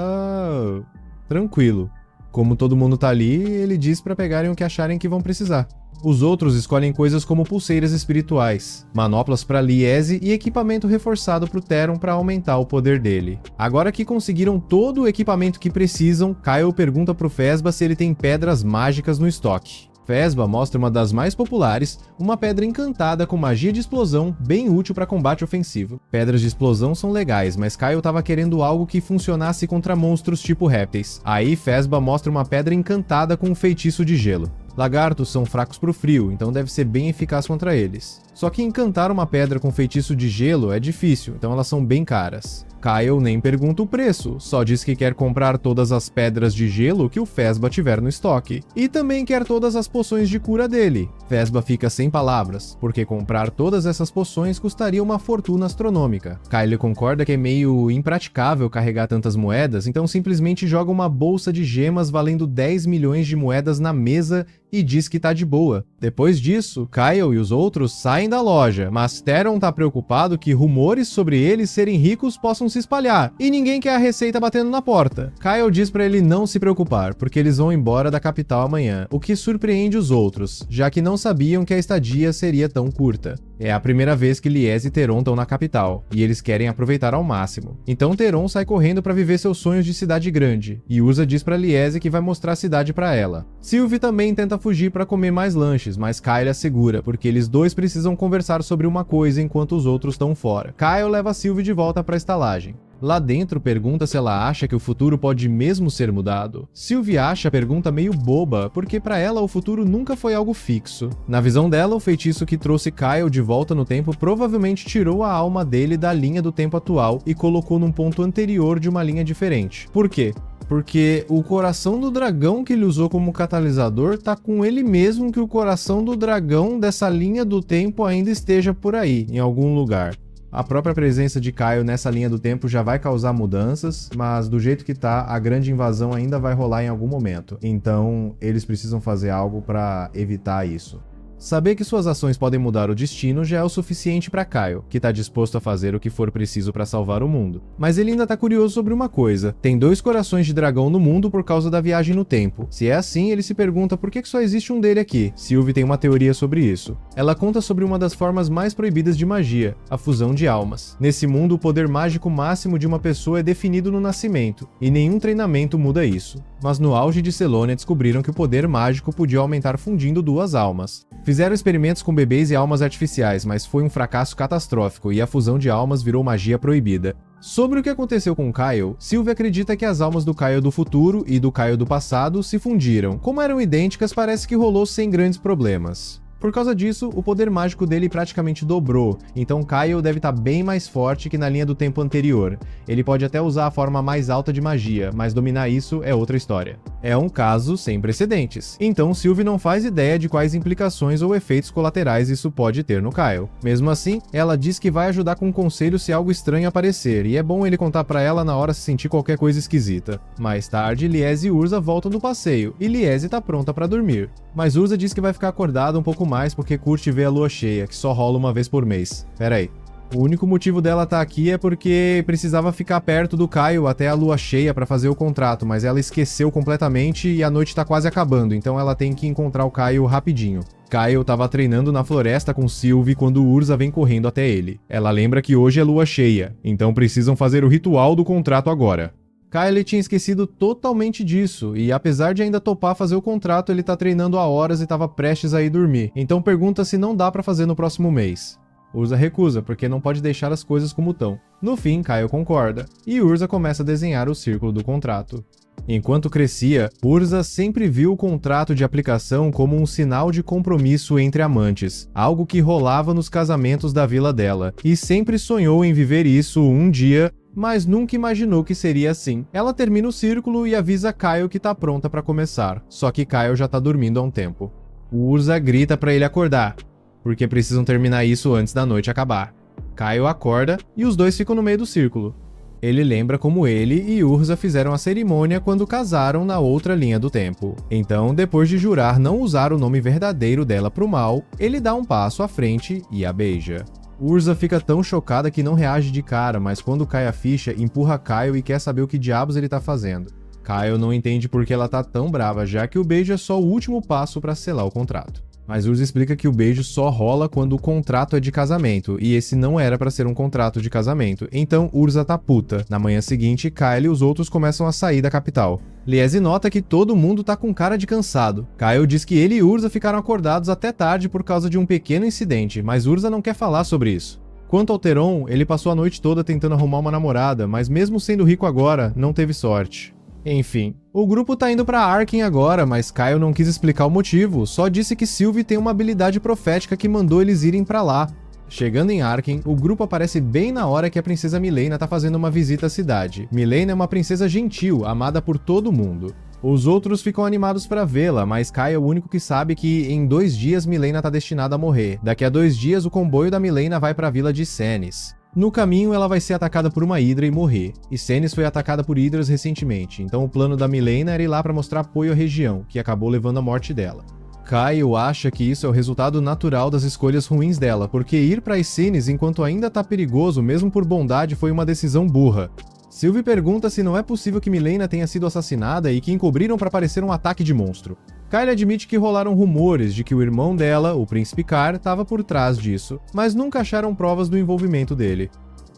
tranquilo. Como todo mundo tá ali, ele diz pra pegarem o que acharem que vão precisar. Os outros escolhem coisas como pulseiras espirituais, manoplas para Liese e equipamento reforçado pro Theron para aumentar o poder dele. Agora que conseguiram todo o equipamento que precisam, Kyle pergunta pro Fesba se ele tem pedras mágicas no estoque. Fesba mostra uma das mais populares, uma pedra encantada com magia de explosão, bem útil para combate ofensivo. Pedras de explosão são legais, mas Kyle tava querendo algo que funcionasse contra monstros tipo répteis. Aí Fesba mostra uma pedra encantada com um feitiço de gelo. Lagartos são fracos pro frio, então deve ser bem eficaz contra eles. Só que encantar uma pedra com feitiço de gelo é difícil, então elas são bem caras. Kyle nem pergunta o preço, só diz que quer comprar todas as pedras de gelo que o Fesba tiver no estoque. E também quer todas as poções de cura dele. Fesba fica sem palavras, porque comprar todas essas poções custaria uma fortuna astronômica. Kyle concorda que é meio impraticável carregar tantas moedas, então simplesmente joga uma bolsa de gemas valendo 10 milhões de moedas na mesa e diz que tá de boa. Depois disso, Kyle e os outros saem da loja, mas Theron tá preocupado que rumores sobre eles serem ricos possam se espalhar, e ninguém quer a receita batendo na porta. Kyle diz pra ele não se preocupar, porque eles vão embora da capital amanhã, o que surpreende os outros, já que não sabiam que a estadia seria tão curta. É a primeira vez que Liese e Theron estão na capital, e eles querem aproveitar ao máximo. Então Theron sai correndo para viver seus sonhos de cidade grande, e Urza diz pra Liese que vai mostrar a cidade pra ela. Sylvie também tenta fugir para comer mais lanches, mas Kyle a segura, porque eles dois precisam conversar sobre uma coisa enquanto os outros estão fora. Kyle leva Sylvie de volta pra estalagem. Lá dentro pergunta se ela acha que o futuro pode mesmo ser mudado. Sylvie acha a pergunta meio boba, porque pra ela o futuro nunca foi algo fixo. Na visão dela, o feitiço que trouxe Kyle de volta no tempo provavelmente tirou a alma dele da linha do tempo atual e colocou num ponto anterior de uma linha diferente. Por quê? Porque o coração do dragão que ele usou como catalisador tá com ele mesmo que o coração do dragão dessa linha do tempo ainda esteja por aí, em algum lugar. A própria presença de Kyle nessa linha do tempo já vai causar mudanças, mas do jeito que tá, a grande invasão ainda vai rolar em algum momento. Então, eles precisam fazer algo para evitar isso. Saber que suas ações podem mudar o destino já é o suficiente para Kyle, que tá disposto a fazer o que for preciso para salvar o mundo. Mas ele ainda tá curioso sobre uma coisa: tem 2 corações de dragão no mundo por causa da viagem no tempo. Se é assim, ele se pergunta por que só existe um dele aqui. Sylvie tem uma teoria sobre isso. Ela conta sobre uma das formas mais proibidas de magia, a fusão de almas. Nesse mundo, o poder mágico máximo de uma pessoa é definido no nascimento, e nenhum treinamento muda isso. Mas no auge de Selônia descobriram que o poder mágico podia aumentar fundindo 2 almas. Fizeram experimentos com bebês e almas artificiais, mas foi um fracasso catastrófico e a fusão de almas virou magia proibida. Sobre o que aconteceu com Kyle, Sylvie acredita que as almas do Kyle do futuro e do Kyle do passado se fundiram. Como eram idênticas, parece que rolou sem grandes problemas. Por causa disso, o poder mágico dele praticamente dobrou, então Kyle deve estar bem mais forte que na linha do tempo anterior. Ele pode até usar a forma mais alta de magia, mas dominar isso é outra história. É um caso sem precedentes. Então Sylvie não faz ideia de quais implicações ou efeitos colaterais isso pode ter no Kyle. Mesmo assim, ela diz que vai ajudar com um conselho se algo estranho aparecer, e é bom ele contar pra ela na hora se sentir qualquer coisa esquisita. Mais tarde, Liese e Urza voltam do passeio, e Liese tá pronta pra dormir. Mas Urza diz que vai ficar acordada um pouco mais porque curte ver a lua cheia, que só rola uma vez por mês. Pera aí. O único motivo dela estar aqui é porque precisava ficar perto do Kyle até a lua cheia para fazer o contrato, mas ela esqueceu completamente e a noite tá quase acabando, então ela tem que encontrar o Kyle rapidinho. Kyle tava treinando na floresta com Sylvie quando Urza vem correndo até ele. Ela lembra que hoje é lua cheia, então precisam fazer o ritual do contrato agora. Kyle tinha esquecido totalmente disso, e apesar de ainda topar fazer o contrato, ele tá treinando há horas e tava prestes a ir dormir, então pergunta se não dá pra fazer no próximo mês. Urza recusa, porque não pode deixar as coisas como estão. No fim, Kyle concorda, e Urza começa a desenhar o círculo do contrato. Enquanto crescia, Urza sempre viu o contrato de aplicação como um sinal de compromisso entre amantes, algo que rolava nos casamentos da vila dela, e sempre sonhou em viver isso um dia, mas nunca imaginou que seria assim. Ela termina o círculo e avisa Kyle que tá pronta pra começar, só que Kyle já tá dormindo há um tempo. Urza grita pra ele acordar, porque precisam terminar isso antes da noite acabar. Kyle acorda e os dois ficam no meio do círculo. Ele lembra como ele e Urza fizeram a cerimônia quando casaram na outra linha do tempo. Então, depois de jurar não usar o nome verdadeiro dela pro mal, ele dá um passo à frente e a beija. Urza fica tão chocada que não reage de cara, mas quando cai a ficha, empurra Kyle e quer saber o que diabos ele tá fazendo. Kyle não entende por que ela tá tão brava, já que o beijo é só o último passo pra selar o contrato. Mas Urza explica que o beijo só rola quando o contrato é de casamento, e esse não era pra ser um contrato de casamento, então Urza tá puta. Na manhã seguinte, Kyle e os outros começam a sair da capital. Liese nota que todo mundo tá com cara de cansado. Kyle diz que ele e Urza ficaram acordados até tarde por causa de um pequeno incidente, mas Urza não quer falar sobre isso. Quanto ao Theron, ele passou a noite toda tentando arrumar uma namorada, mas mesmo sendo rico agora, não teve sorte. Enfim, o grupo tá indo pra Arken agora, mas Kyle não quis explicar o motivo, só disse que Sylvie tem uma habilidade profética que mandou eles irem pra lá. Chegando em Arken, o grupo aparece bem na hora que a princesa Mileena tá fazendo uma visita à cidade. Mileena é uma princesa gentil, amada por todo mundo. Os outros ficam animados pra vê-la, mas Kyle é o único que sabe que em 2 dias Mileena tá destinada a morrer. Daqui a 2 dias o comboio da Mileena vai pra vila de Cennis. No caminho, ela vai ser atacada por uma hidra e morrer, e Cennis foi atacada por hidras recentemente, então o plano da Mileena era ir lá pra mostrar apoio à região, que acabou levando à morte dela. Kyle acha que isso é o resultado natural das escolhas ruins dela, porque ir pra Cennis enquanto ainda tá perigoso, mesmo por bondade, foi uma decisão burra. Sylvie pergunta se não é possível que Mileena tenha sido assassinada e que encobriram para parecer um ataque de monstro. Kyle admite que rolaram rumores de que o irmão dela, o Príncipe Car, estava por trás disso, mas nunca acharam provas do envolvimento dele.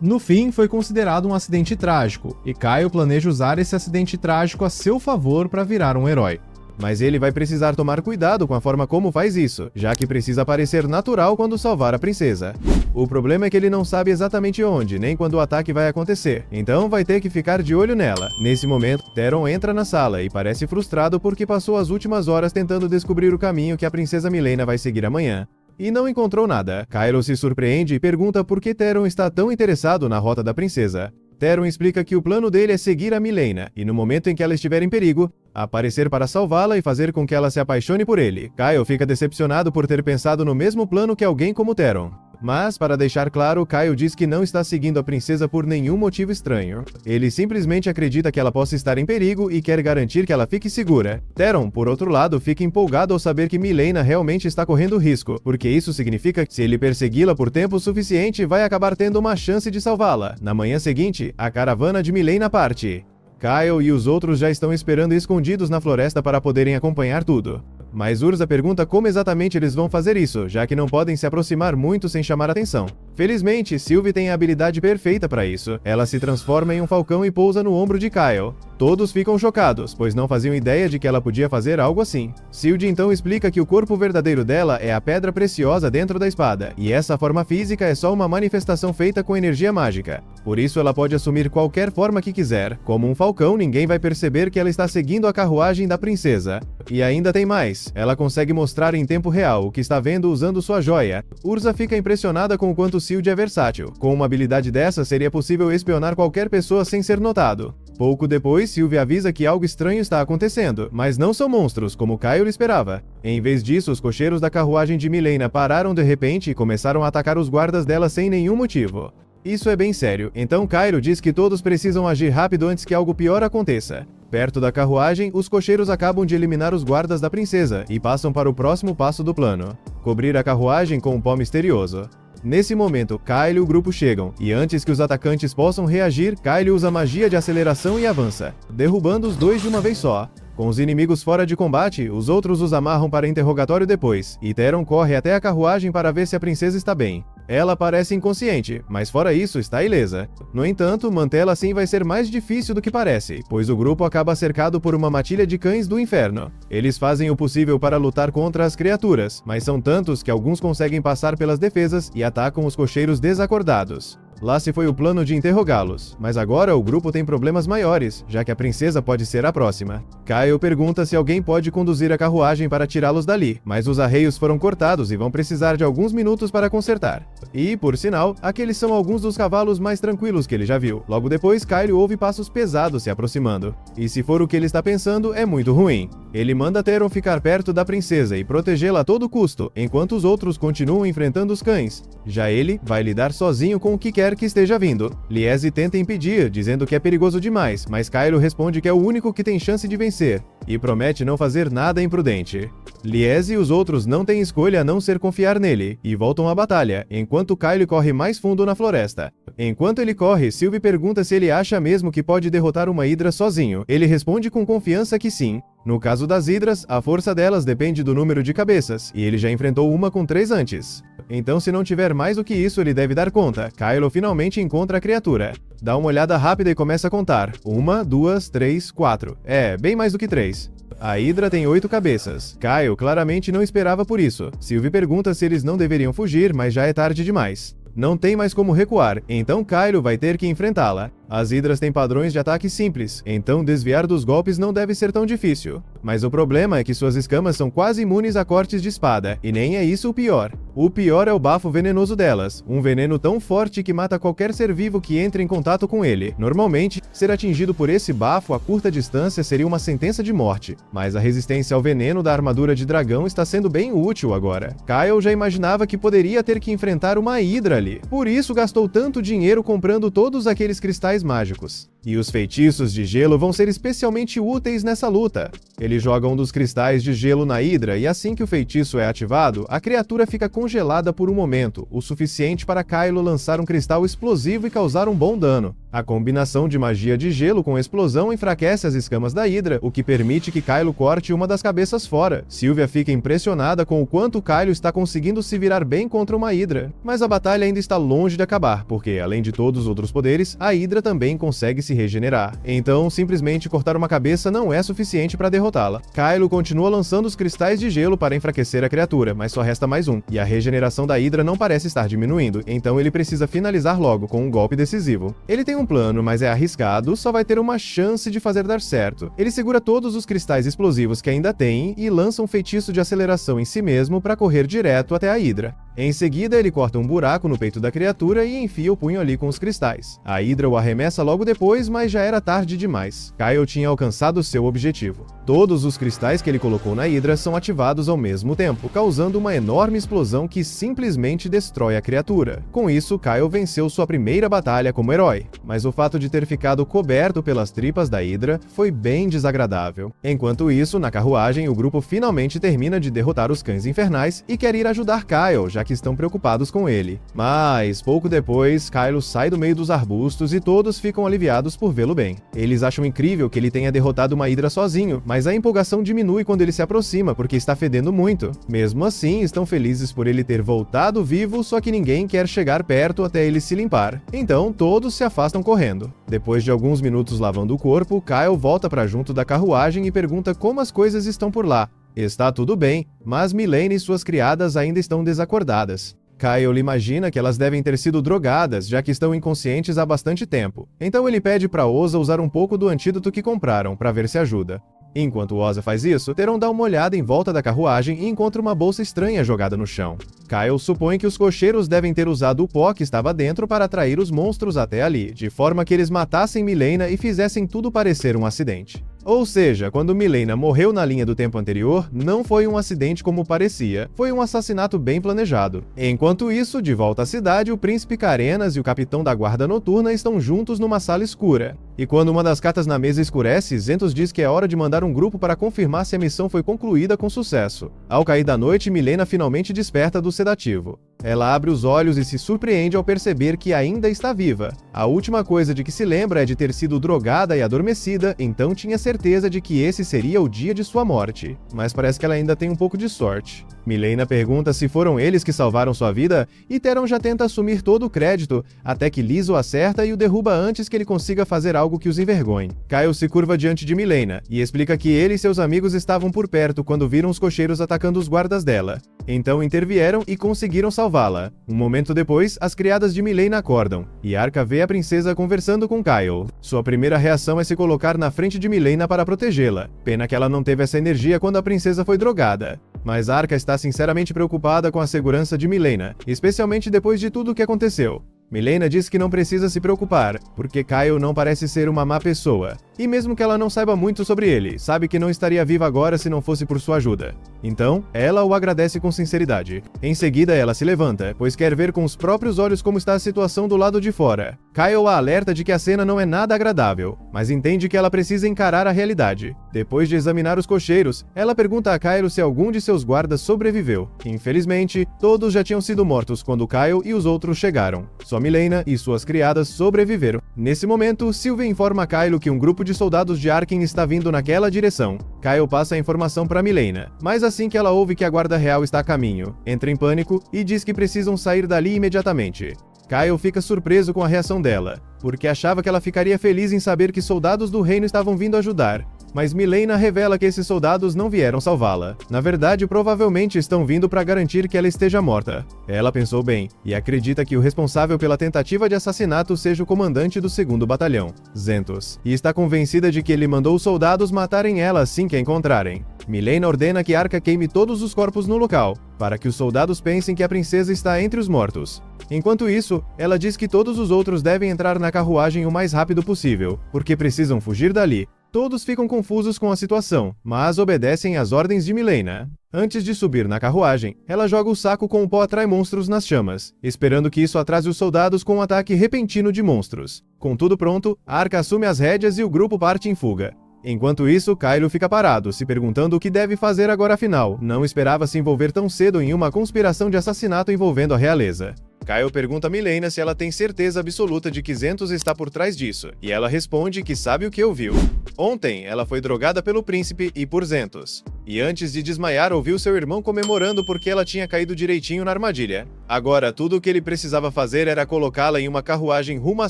No fim, foi considerado um acidente trágico, e Kyle planeja usar esse acidente trágico a seu favor para virar um herói. Mas ele vai precisar tomar cuidado com a forma como faz isso, já que precisa parecer natural quando salvar a princesa. O problema é que ele não sabe exatamente onde, nem quando o ataque vai acontecer, então vai ter que ficar de olho nela. Nesse momento, Theron entra na sala e parece frustrado porque passou as últimas horas tentando descobrir o caminho que a princesa Mileena vai seguir amanhã. E não encontrou nada. Kylo se surpreende e pergunta por que Theron está tão interessado na rota da princesa. Theron explica que o plano dele é seguir a Mileena, e no momento em que ela estiver em perigo, aparecer para salvá-la e fazer com que ela se apaixone por ele. Kyle fica decepcionado por ter pensado no mesmo plano que alguém como Theron. Mas, para deixar claro, Kyle diz que não está seguindo a princesa por nenhum motivo estranho. Ele simplesmente acredita que ela possa estar em perigo e quer garantir que ela fique segura. Theron, por outro lado, fica empolgado ao saber que Mileena realmente está correndo risco, porque isso significa que se ele persegui-la por tempo suficiente, vai acabar tendo uma chance de salvá-la. Na manhã seguinte, a caravana de Mileena parte. Kyle e os outros já estão esperando escondidos na floresta para poderem acompanhar tudo. Mas Urza pergunta como exatamente eles vão fazer isso, já que não podem se aproximar muito sem chamar atenção. Felizmente, Sylvie tem a habilidade perfeita para isso. Ela se transforma em um falcão e pousa no ombro de Kyle. Todos ficam chocados, pois não faziam ideia de que ela podia fazer algo assim. Sylvie então explica que o corpo verdadeiro dela é a pedra preciosa dentro da espada, e essa forma física é só uma manifestação feita com energia mágica. Por isso ela pode assumir qualquer forma que quiser. Como um falcão, ninguém vai perceber que ela está seguindo a carruagem da princesa. E ainda tem mais. Ela consegue mostrar em tempo real o que está vendo usando sua joia. Urza fica impressionada com o quanto Sylvie é versátil. Com uma habilidade dessa, seria possível espionar qualquer pessoa sem ser notado. Pouco depois, Sylvie avisa que algo estranho está acontecendo, mas não são monstros, como Kyle esperava. Em vez disso, os cocheiros da carruagem de Mileena pararam de repente e começaram a atacar os guardas dela sem nenhum motivo. Isso é bem sério, então Kyle diz que todos precisam agir rápido antes que algo pior aconteça. Perto da carruagem, os cocheiros acabam de eliminar os guardas da princesa e passam para o próximo passo do plano: cobrir a carruagem com um pó misterioso. Nesse momento, Kyle e o grupo chegam, e antes que os atacantes possam reagir, Kyle usa magia de aceleração e avança, derrubando os dois de uma vez só. Com os inimigos fora de combate, os outros os amarram para interrogatório depois, e Theron corre até a carruagem para ver se a princesa está bem. Ela parece inconsciente, mas fora isso está ilesa. No entanto, mantê-la assim vai ser mais difícil do que parece, pois o grupo acaba cercado por uma matilha de cães do inferno. Eles fazem o possível para lutar contra as criaturas, mas são tantos que alguns conseguem passar pelas defesas e atacam os cocheiros desacordados. Lá se foi o plano de interrogá-los, mas agora o grupo tem problemas maiores, já que a princesa pode ser a próxima. Kyle pergunta se alguém pode conduzir a carruagem para tirá-los dali, mas os arreios foram cortados e vão precisar de alguns minutos para consertar. E, por sinal, aqueles são alguns dos cavalos mais tranquilos que ele já viu. Logo depois, Kyle ouve passos pesados se aproximando. E se for o que ele está pensando, é muito ruim. Ele manda Theron ficar perto da princesa e protegê-la a todo custo, enquanto os outros continuam enfrentando os cães. Já ele vai lidar sozinho com o que quer que esteja vindo. Liese tenta impedir, dizendo que é perigoso demais, mas Kylo responde que é o único que tem chance de vencer, e promete não fazer nada imprudente. Liese e os outros não têm escolha a não ser confiar nele, e voltam à batalha, enquanto Kylo corre mais fundo na floresta. Enquanto ele corre, Sylvie pergunta se ele acha mesmo que pode derrotar uma hidra sozinho. Ele responde com confiança que sim. No caso das hidras, a força delas depende do número de cabeças, e ele já enfrentou uma com 3 antes. Então, se não tiver mais do que isso, ele deve dar conta. Kylo finalmente encontra a criatura. Dá uma olhada rápida e começa a contar. 1, 2, 3, 4. É, bem mais do que 3. A hidra tem 8 cabeças. Kyle claramente não esperava por isso. Sylvie pergunta se eles não deveriam fugir, mas já é tarde demais. Não tem mais como recuar, então Kylo vai ter que enfrentá-la. As hidras têm padrões de ataque simples, então desviar dos golpes não deve ser tão difícil. Mas o problema é que suas escamas são quase imunes a cortes de espada, e nem é isso o pior. O pior é o bafo venenoso delas, um veneno tão forte que mata qualquer ser vivo que entre em contato com ele. Normalmente, ser atingido por esse bafo a curta distância seria uma sentença de morte, mas a resistência ao veneno da armadura de dragão está sendo bem útil agora. Kyle já imaginava que poderia ter que enfrentar uma hidra ali, por isso gastou tanto dinheiro comprando todos aqueles cristais mágicos. E os feitiços de gelo vão ser especialmente úteis nessa luta. Ele joga um dos cristais de gelo na hidra e assim que o feitiço é ativado, a criatura fica congelada por um momento, o suficiente para Kylo lançar um cristal explosivo e causar um bom dano. A combinação de magia de gelo com explosão enfraquece as escamas da hidra, o que permite que Kylo corte uma das cabeças fora. Sylvia fica impressionada com o quanto Kylo está conseguindo se virar bem contra uma hidra. Mas a batalha ainda está longe de acabar, porque, além de todos os outros poderes, a hidra também consegue se regenerar. Então, simplesmente cortar uma cabeça não é suficiente para derrotá-la. Kylo continua lançando os cristais de gelo para enfraquecer a criatura, mas só resta mais um, e a regeneração da hidra não parece estar diminuindo, então ele precisa finalizar logo com um golpe decisivo. Ele tem um plano, mas é arriscado, só vai ter uma chance de fazer dar certo. Ele segura todos os cristais explosivos que ainda tem e lança um feitiço de aceleração em si mesmo para correr direto até a hidra. Em seguida, ele corta um buraco no peito da criatura e enfia o punho ali com os cristais. A hidra o arremessa logo depois, mas já era tarde demais. Kyle tinha alcançado seu objetivo. Todos os cristais que ele colocou na hidra são ativados ao mesmo tempo, causando uma enorme explosão que simplesmente destrói a criatura. Com isso, Kyle venceu sua primeira batalha como herói, mas o fato de ter ficado coberto pelas tripas da hidra foi bem desagradável. Enquanto isso, na carruagem, o grupo finalmente termina de derrotar os cães infernais e quer ir ajudar Kyle, já que estão preocupados com ele. Mas, pouco depois, Kylo sai do meio dos arbustos e todos ficam aliviados por vê-lo bem. Eles acham incrível que ele tenha derrotado uma hidra sozinho, mas a empolgação diminui quando ele se aproxima, porque está fedendo muito. Mesmo assim, estão felizes por ele ter voltado vivo, só que ninguém quer chegar perto até ele se limpar. Então, todos se afastam correndo. Depois de alguns minutos lavando o corpo, Kyle volta para junto da carruagem e pergunta como as coisas estão por lá. Está tudo bem, mas Mylene e suas criadas ainda estão desacordadas. Kyle imagina que elas devem ter sido drogadas, já que estão inconscientes há bastante tempo. Então ele pede para Oza usar um pouco do antídoto que compraram, para ver se ajuda. Enquanto Oza faz isso, Theron dá uma olhada em volta da carruagem e encontra uma bolsa estranha jogada no chão. Kyle supõe que os cocheiros devem ter usado o pó que estava dentro para atrair os monstros até ali, de forma que eles matassem Mileena e fizessem tudo parecer um acidente. Ou seja, quando Mileena morreu na linha do tempo anterior, não foi um acidente como parecia, foi um assassinato bem planejado. Enquanto isso, de volta à cidade, o príncipe Carenas e o capitão da guarda noturna estão juntos numa sala escura. E quando uma das cartas na mesa escurece, Zentos diz que é hora de mandar um grupo para confirmar se a missão foi concluída com sucesso. Ao cair da noite, Mileena finalmente desperta do sedativo. Ela abre os olhos e se surpreende ao perceber que ainda está viva. A última coisa de que se lembra é de ter sido drogada e adormecida, então tinha certeza de que esse seria o dia de sua morte. Mas parece que ela ainda tem um pouco de sorte. Milena pergunta se foram eles que salvaram sua vida, e Theron já tenta assumir todo o crédito, até que Liz o acerta e o derruba antes que ele consiga fazer algo que os envergonhe. Kyle se curva diante de Milena, e explica que ele e seus amigos estavam por perto quando viram os cocheiros atacando os guardas dela. Então intervieram e conseguiram salvá-la. Um momento depois, as criadas de Milena acordam, e Arca vê a princesa conversando com Kyle. Sua primeira reação é se colocar na frente de Milena para protegê-la. Pena que ela não teve essa energia quando a princesa foi drogada. Mas Arca está sinceramente preocupada com a segurança de Milena, especialmente depois de tudo o que aconteceu. Milena diz que não precisa se preocupar, porque Kyle não parece ser uma má pessoa. E mesmo que ela não saiba muito sobre ele, sabe que não estaria viva agora se não fosse por sua ajuda. Então, ela o agradece com sinceridade. Em seguida, ela se levanta, pois quer ver com os próprios olhos como está a situação do lado de fora. Kyle a alerta de que a cena não é nada agradável, mas entende que ela precisa encarar a realidade. Depois de examinar os cocheiros, ela pergunta a Kyle se algum de seus guardas sobreviveu. Infelizmente, todos já tinham sido mortos quando Kyle e os outros chegaram. Só Milena e suas criadas sobreviveram. Nesse momento, Sylvie informa a Kyle que um grupo de soldados de Arken está vindo naquela direção. Kyle passa a informação para Milena, mas assim que ela ouve que a guarda real está a caminho, entra em pânico e diz que precisam sair dali imediatamente. Kyle fica surpreso com a reação dela, porque achava que ela ficaria feliz em saber que soldados do reino estavam vindo ajudar. Mas Milena revela que esses soldados não vieram salvá-la. Na verdade, provavelmente estão vindo para garantir que ela esteja morta. Ela pensou bem, e acredita que o responsável pela tentativa de assassinato seja o comandante do 2º Batalhão, Zentos, e está convencida de que ele mandou os soldados matarem ela assim que a encontrarem. Milena ordena que Arca queime todos os corpos no local, para que os soldados pensem que a princesa está entre os mortos. Enquanto isso, ela diz que todos os outros devem entrar na carruagem o mais rápido possível, porque precisam fugir dali. Todos ficam confusos com a situação, mas obedecem às ordens de Milena. Antes de subir na carruagem, ela joga o saco com o pó atrai-monstros nas chamas, esperando que isso atrase os soldados com um ataque repentino de monstros. Com tudo pronto, Arca assume as rédeas e o grupo parte em fuga. Enquanto isso, Kylo fica parado, se perguntando o que deve fazer agora afinal. Não esperava se envolver tão cedo em uma conspiração de assassinato envolvendo a realeza. Kyle pergunta a Milena se ela tem certeza absoluta de que Zentos está por trás disso, e ela responde que sabe o que ouviu. Ontem, ela foi drogada pelo príncipe e por Zentos. E antes de desmaiar, ouviu seu irmão comemorando porque ela tinha caído direitinho na armadilha. Agora, tudo o que ele precisava fazer era colocá-la em uma carruagem rumo a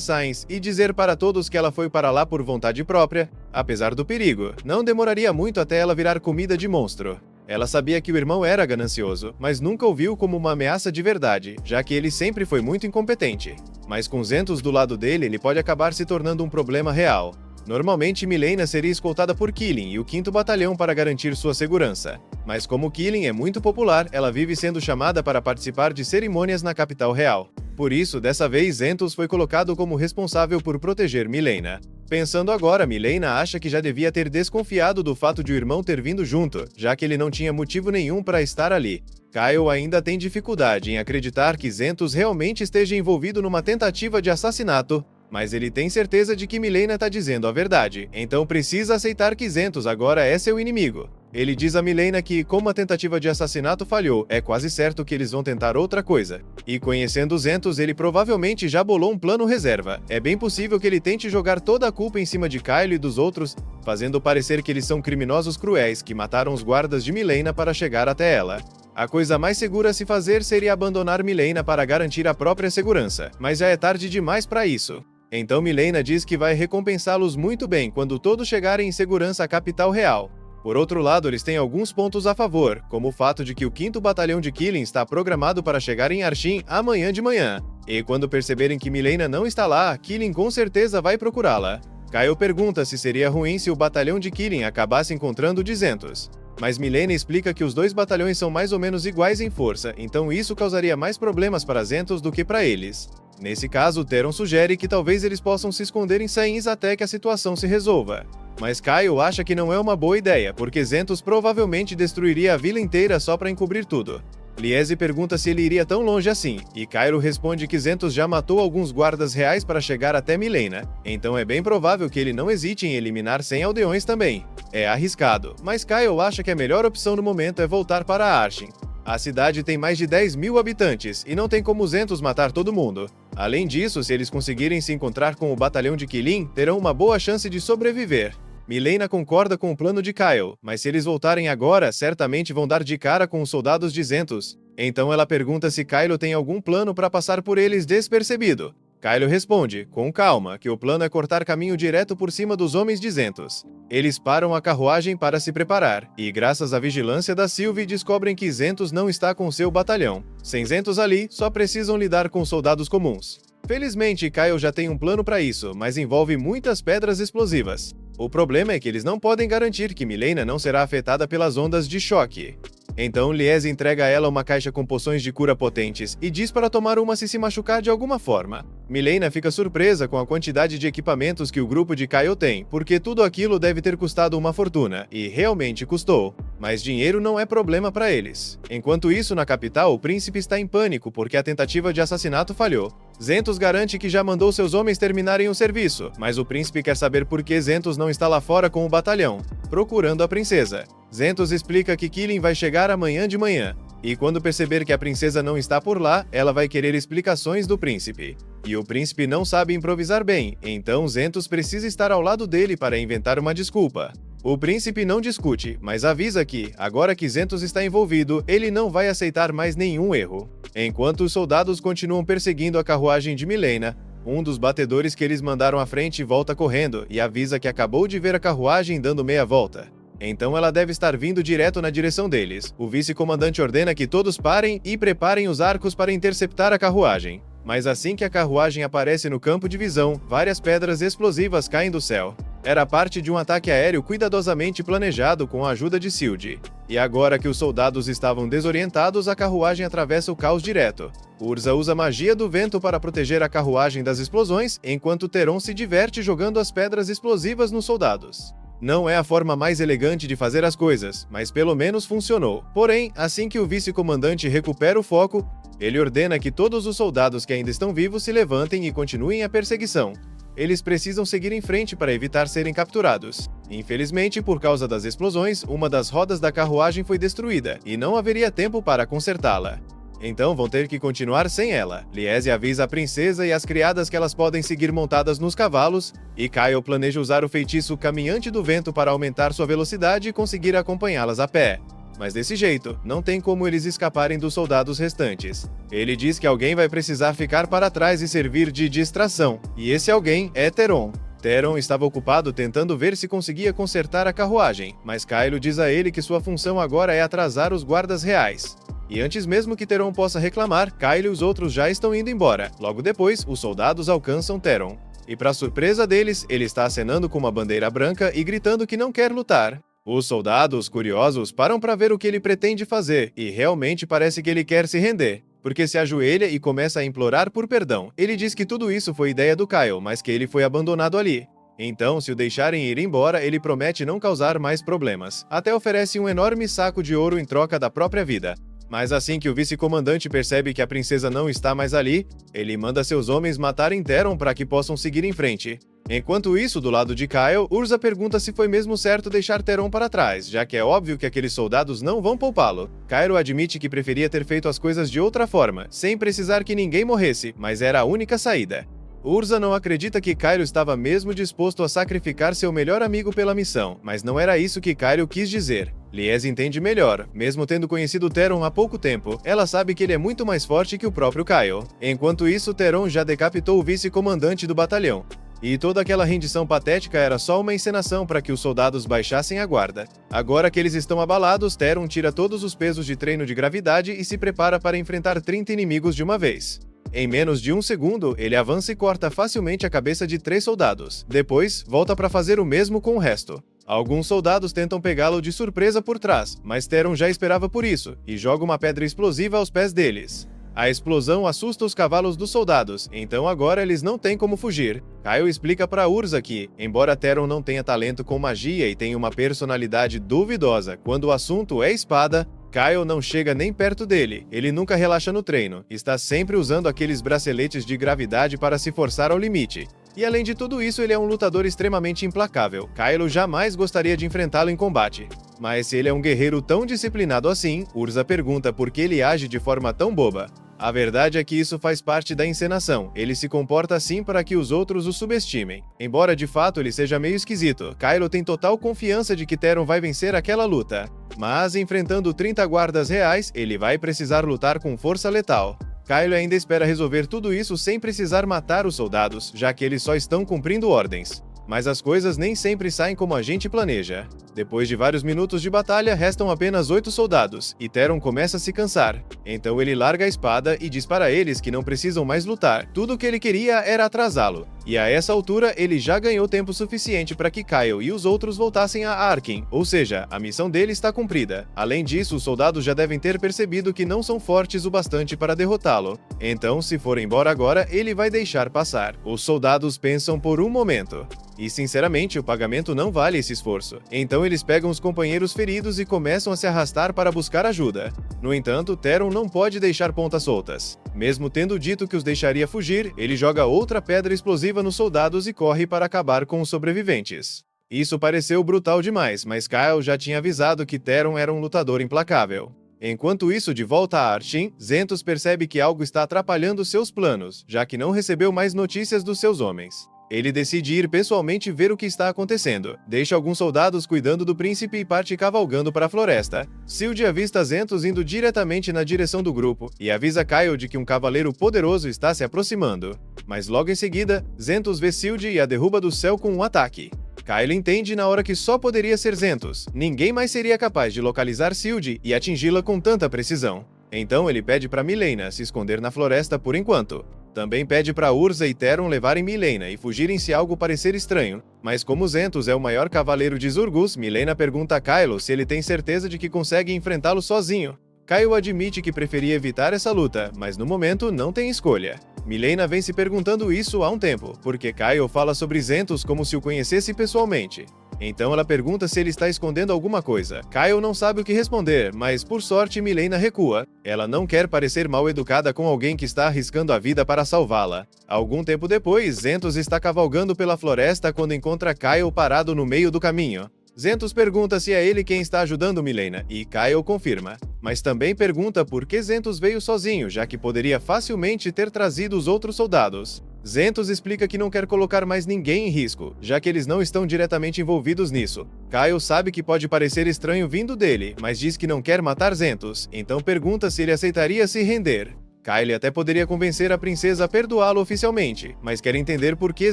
Sainz e dizer para todos que ela foi para lá por vontade própria, apesar do perigo. Não demoraria muito até ela virar comida de monstro. Ela sabia que o irmão era ganancioso, mas nunca o viu como uma ameaça de verdade, já que ele sempre foi muito incompetente. Mas com Zentos do lado dele, ele pode acabar se tornando um problema real. Normalmente, Milena seria escoltada por Killing e o 5º Batalhão para garantir sua segurança. Mas como Killing é muito popular, ela vive sendo chamada para participar de cerimônias na capital real. Por isso, dessa vez, Zentos foi colocado como responsável por proteger Milena. Pensando agora, Milena acha que já devia ter desconfiado do fato de o irmão ter vindo junto, já que ele não tinha motivo nenhum para estar ali. Kyle ainda tem dificuldade em acreditar que Zentos realmente esteja envolvido numa tentativa de assassinato, mas ele tem certeza de que Milena está dizendo a verdade, então precisa aceitar que Zentos agora é seu inimigo. Ele diz a Milena que, como a tentativa de assassinato falhou, é quase certo que eles vão tentar outra coisa. E conhecendo Zentos, ele provavelmente já bolou um plano reserva. É bem possível que ele tente jogar toda a culpa em cima de Kyle e dos outros, fazendo parecer que eles são criminosos cruéis que mataram os guardas de Milena para chegar até ela. A coisa mais segura a se fazer seria abandonar Milena para garantir a própria segurança, mas já é tarde demais para isso. Então Milena diz que vai recompensá-los muito bem quando todos chegarem em segurança à capital real. Por outro lado, eles têm alguns pontos a favor, como o fato de que o 5º Batalhão de Killing está programado para chegar em Arshin amanhã de manhã. E quando perceberem que Milena não está lá, Killing com certeza vai procurá-la. Kyle pergunta se seria ruim se o Batalhão de Killing acabasse encontrando Zentos. Mas Milena explica que os dois batalhões são mais ou menos iguais em força, então isso causaria mais problemas para Zentos do que para eles. Nesse caso, Theron sugere que talvez eles possam se esconder em Sainz até que a situação se resolva. Mas Kyle acha que não é uma boa ideia, porque Zentos provavelmente destruiria a vila inteira só para encobrir tudo. Liese pergunta se ele iria tão longe assim, e Kyle responde que Zentos já matou alguns guardas reais para chegar até Milena, então é bem provável que ele não hesite em eliminar 100 aldeões também. É arriscado, mas Kyle acha que a melhor opção no momento é voltar para Arshin. A cidade tem mais de 10 mil habitantes e não tem como Zentos matar todo mundo. Além disso, se eles conseguirem se encontrar com o batalhão de Qilin, terão uma boa chance de sobreviver. Mileena concorda com o plano de Kyle, mas se eles voltarem agora, certamente vão dar de cara com os soldados de Zentos. Então ela pergunta se Kylo tem algum plano para passar por eles despercebido. Kylo responde, com calma, que o plano é cortar caminho direto por cima dos homens de Zentos. Eles param a carruagem para se preparar, e graças à vigilância da Sylvie descobrem que Zentos não está com seu batalhão. Sem Zentos ali, só precisam lidar com soldados comuns. Felizmente, Kyle já tem um plano para isso, mas envolve muitas pedras explosivas. O problema é que eles não podem garantir que Mileena não será afetada pelas ondas de choque. Então, Lies entrega a ela uma caixa com poções de cura potentes e diz para tomar uma se machucar de alguma forma. Mileena fica surpresa com a quantidade de equipamentos que o grupo de Kyle tem, porque tudo aquilo deve ter custado uma fortuna, e realmente custou. Mas dinheiro não é problema para eles. Enquanto isso, na capital, o príncipe está em pânico porque a tentativa de assassinato falhou. Zentos garante que já mandou seus homens terminarem o serviço, mas o príncipe quer saber por que Zentos não está lá fora com o batalhão, procurando a princesa. Zentos explica que Qilin vai chegar amanhã de manhã, e quando perceber que a princesa não está por lá, ela vai querer explicações do príncipe. E o príncipe não sabe improvisar bem, então Zentos precisa estar ao lado dele para inventar uma desculpa. O príncipe não discute, mas avisa que, agora que Zentos está envolvido, ele não vai aceitar mais nenhum erro. Enquanto os soldados continuam perseguindo a carruagem de Mileena, um dos batedores que eles mandaram à frente volta correndo e avisa que acabou de ver a carruagem dando meia volta. Então ela deve estar vindo direto na direção deles. O vice-comandante ordena que todos parem e preparem os arcos para interceptar a carruagem. Mas assim que a carruagem aparece no campo de visão, várias pedras explosivas caem do céu. Era parte de um ataque aéreo cuidadosamente planejado com a ajuda de Sylvie. E agora que os soldados estavam desorientados, a carruagem atravessa o caos direto. Urza usa magia do vento para proteger a carruagem das explosões, enquanto Theron se diverte jogando as pedras explosivas nos soldados. Não é a forma mais elegante de fazer as coisas, mas pelo menos funcionou. Porém, assim que o vice-comandante recupera o foco, ele ordena que todos os soldados que ainda estão vivos se levantem e continuem a perseguição. Eles precisam seguir em frente para evitar serem capturados. Infelizmente, por causa das explosões, uma das rodas da carruagem foi destruída, e não haveria tempo para consertá-la. Então vão ter que continuar sem ela. Liese avisa a princesa e as criadas que elas podem seguir montadas nos cavalos, e Kyle planeja usar o feitiço Caminhante do Vento para aumentar sua velocidade e conseguir acompanhá-las a pé. Mas desse jeito, não tem como eles escaparem dos soldados restantes. Ele diz que alguém vai precisar ficar para trás e servir de distração, e esse alguém é Theron. Theron estava ocupado tentando ver se conseguia consertar a carruagem, mas Kylo diz a ele que sua função agora é atrasar os guardas reais. E antes mesmo que Theron possa reclamar, Kylo e os outros já estão indo embora. Logo depois, os soldados alcançam Theron. E para surpresa deles, ele está acenando com uma bandeira branca e gritando que não quer lutar. Os soldados, curiosos, param para ver o que ele pretende fazer, e realmente parece que ele quer se render, porque se ajoelha e começa a implorar por perdão. Ele diz que tudo isso foi ideia do Kyle, mas que ele foi abandonado ali. Então, se o deixarem ir embora, ele promete não causar mais problemas. Até oferece um enorme saco de ouro em troca da própria vida. Mas assim que o vice-comandante percebe que a princesa não está mais ali, ele manda seus homens matarem Theron para que possam seguir em frente. Enquanto isso, do lado de Kyle, Urza pergunta se foi mesmo certo deixar Theron para trás, já que é óbvio que aqueles soldados não vão poupá-lo. Kylo admite que preferia ter feito as coisas de outra forma, sem precisar que ninguém morresse, mas era a única saída. Urza não acredita que Kylo estava mesmo disposto a sacrificar seu melhor amigo pela missão, mas não era isso que Kylo quis dizer. Liese entende melhor. Mesmo tendo conhecido Theron há pouco tempo, ela sabe que ele é muito mais forte que o próprio Kyle. Enquanto isso, Theron já decapitou o vice-comandante do batalhão. E toda aquela rendição patética era só uma encenação para que os soldados baixassem a guarda. Agora que eles estão abalados, Theron tira todos os pesos de treino de gravidade e se prepara para enfrentar 30 inimigos de uma vez. Em menos de um segundo, ele avança e corta facilmente a cabeça de 3 soldados. Depois, volta para fazer o mesmo com o resto. Alguns soldados tentam pegá-lo de surpresa por trás, mas Theron já esperava por isso, e joga uma pedra explosiva aos pés deles. A explosão assusta os cavalos dos soldados, então agora eles não têm como fugir. Kyle explica para Urza que, embora Theron não tenha talento com magia e tenha uma personalidade duvidosa quando o assunto é espada, Kyle não chega nem perto dele. Ele nunca relaxa no treino, está sempre usando aqueles braceletes de gravidade para se forçar ao limite. E além de tudo isso, ele é um lutador extremamente implacável. Kylo jamais gostaria de enfrentá-lo em combate. Mas se ele é um guerreiro tão disciplinado assim, Urza pergunta por que ele age de forma tão boba. A verdade é que isso faz parte da encenação, ele se comporta assim para que os outros o subestimem. Embora de fato ele seja meio esquisito, Kylo tem total confiança de que Theron vai vencer aquela luta. Mas enfrentando 30 guardas reais, ele vai precisar lutar com força letal. Kylo ainda espera resolver tudo isso sem precisar matar os soldados, já que eles só estão cumprindo ordens. Mas as coisas nem sempre saem como a gente planeja. Depois de vários minutos de batalha, restam apenas 8 soldados, e Theron começa a se cansar. Então ele larga a espada e diz para eles que não precisam mais lutar. Tudo o que ele queria era atrasá-lo. E a essa altura, ele já ganhou tempo suficiente para que Kylo e os outros voltassem a Arkin, ou seja, a missão dele está cumprida. Além disso, os soldados já devem ter percebido que não são fortes o bastante para derrotá-lo. Então, se for embora agora, ele vai deixar passar. Os soldados pensam por um momento. E sinceramente, o pagamento não vale esse esforço. Então eles pegam os companheiros feridos e começam a se arrastar para buscar ajuda. No entanto, Theron não pode deixar pontas soltas. Mesmo tendo dito que os deixaria fugir, ele joga outra pedra explosiva nos soldados e corre para acabar com os sobreviventes. Isso pareceu brutal demais, mas Kyle já tinha avisado que Theron era um lutador implacável. Enquanto isso, de volta a Archin, Zentos percebe que algo está atrapalhando seus planos, já que não recebeu mais notícias dos seus homens. Ele decide ir pessoalmente ver o que está acontecendo, deixa alguns soldados cuidando do príncipe e parte cavalgando para a floresta. Silde avista Zentos indo diretamente na direção do grupo e avisa Kyle de que um cavaleiro poderoso está se aproximando. Mas logo em seguida, Zentos vê Silde e a derruba do céu com um ataque. Kyle entende na hora que só poderia ser Zentos. Ninguém mais seria capaz de localizar Silde e atingi-la com tanta precisão. Então ele pede para Mileena se esconder na floresta por enquanto. Também pede para Urza e Theron levarem Mileena e fugirem se algo parecer estranho. Mas como Zentos é o maior cavaleiro de Zurgus, Mileena pergunta a Kylo se ele tem certeza de que consegue enfrentá-lo sozinho. Kylo admite que preferia evitar essa luta, mas no momento não tem escolha. Mileena vem se perguntando isso há um tempo, porque Kylo fala sobre Zentos como se o conhecesse pessoalmente. Então ela pergunta se ele está escondendo alguma coisa. Kylo não sabe o que responder, mas por sorte Mileena recua. Ela não quer parecer mal educada com alguém que está arriscando a vida para salvá-la. Algum tempo depois, Zentos está cavalgando pela floresta quando encontra Kylo parado no meio do caminho. Zentos pergunta se é ele quem está ajudando Mileena, e Kylo confirma. Mas também pergunta por que Zentos veio sozinho, já que poderia facilmente ter trazido os outros soldados. Zentos explica que não quer colocar mais ninguém em risco, já que eles não estão diretamente envolvidos nisso. Kylo sabe que pode parecer estranho vindo dele, mas diz que não quer matar Zentos, então pergunta se ele aceitaria se render. Kylo até poderia convencer a princesa a perdoá-lo oficialmente, mas quer entender por que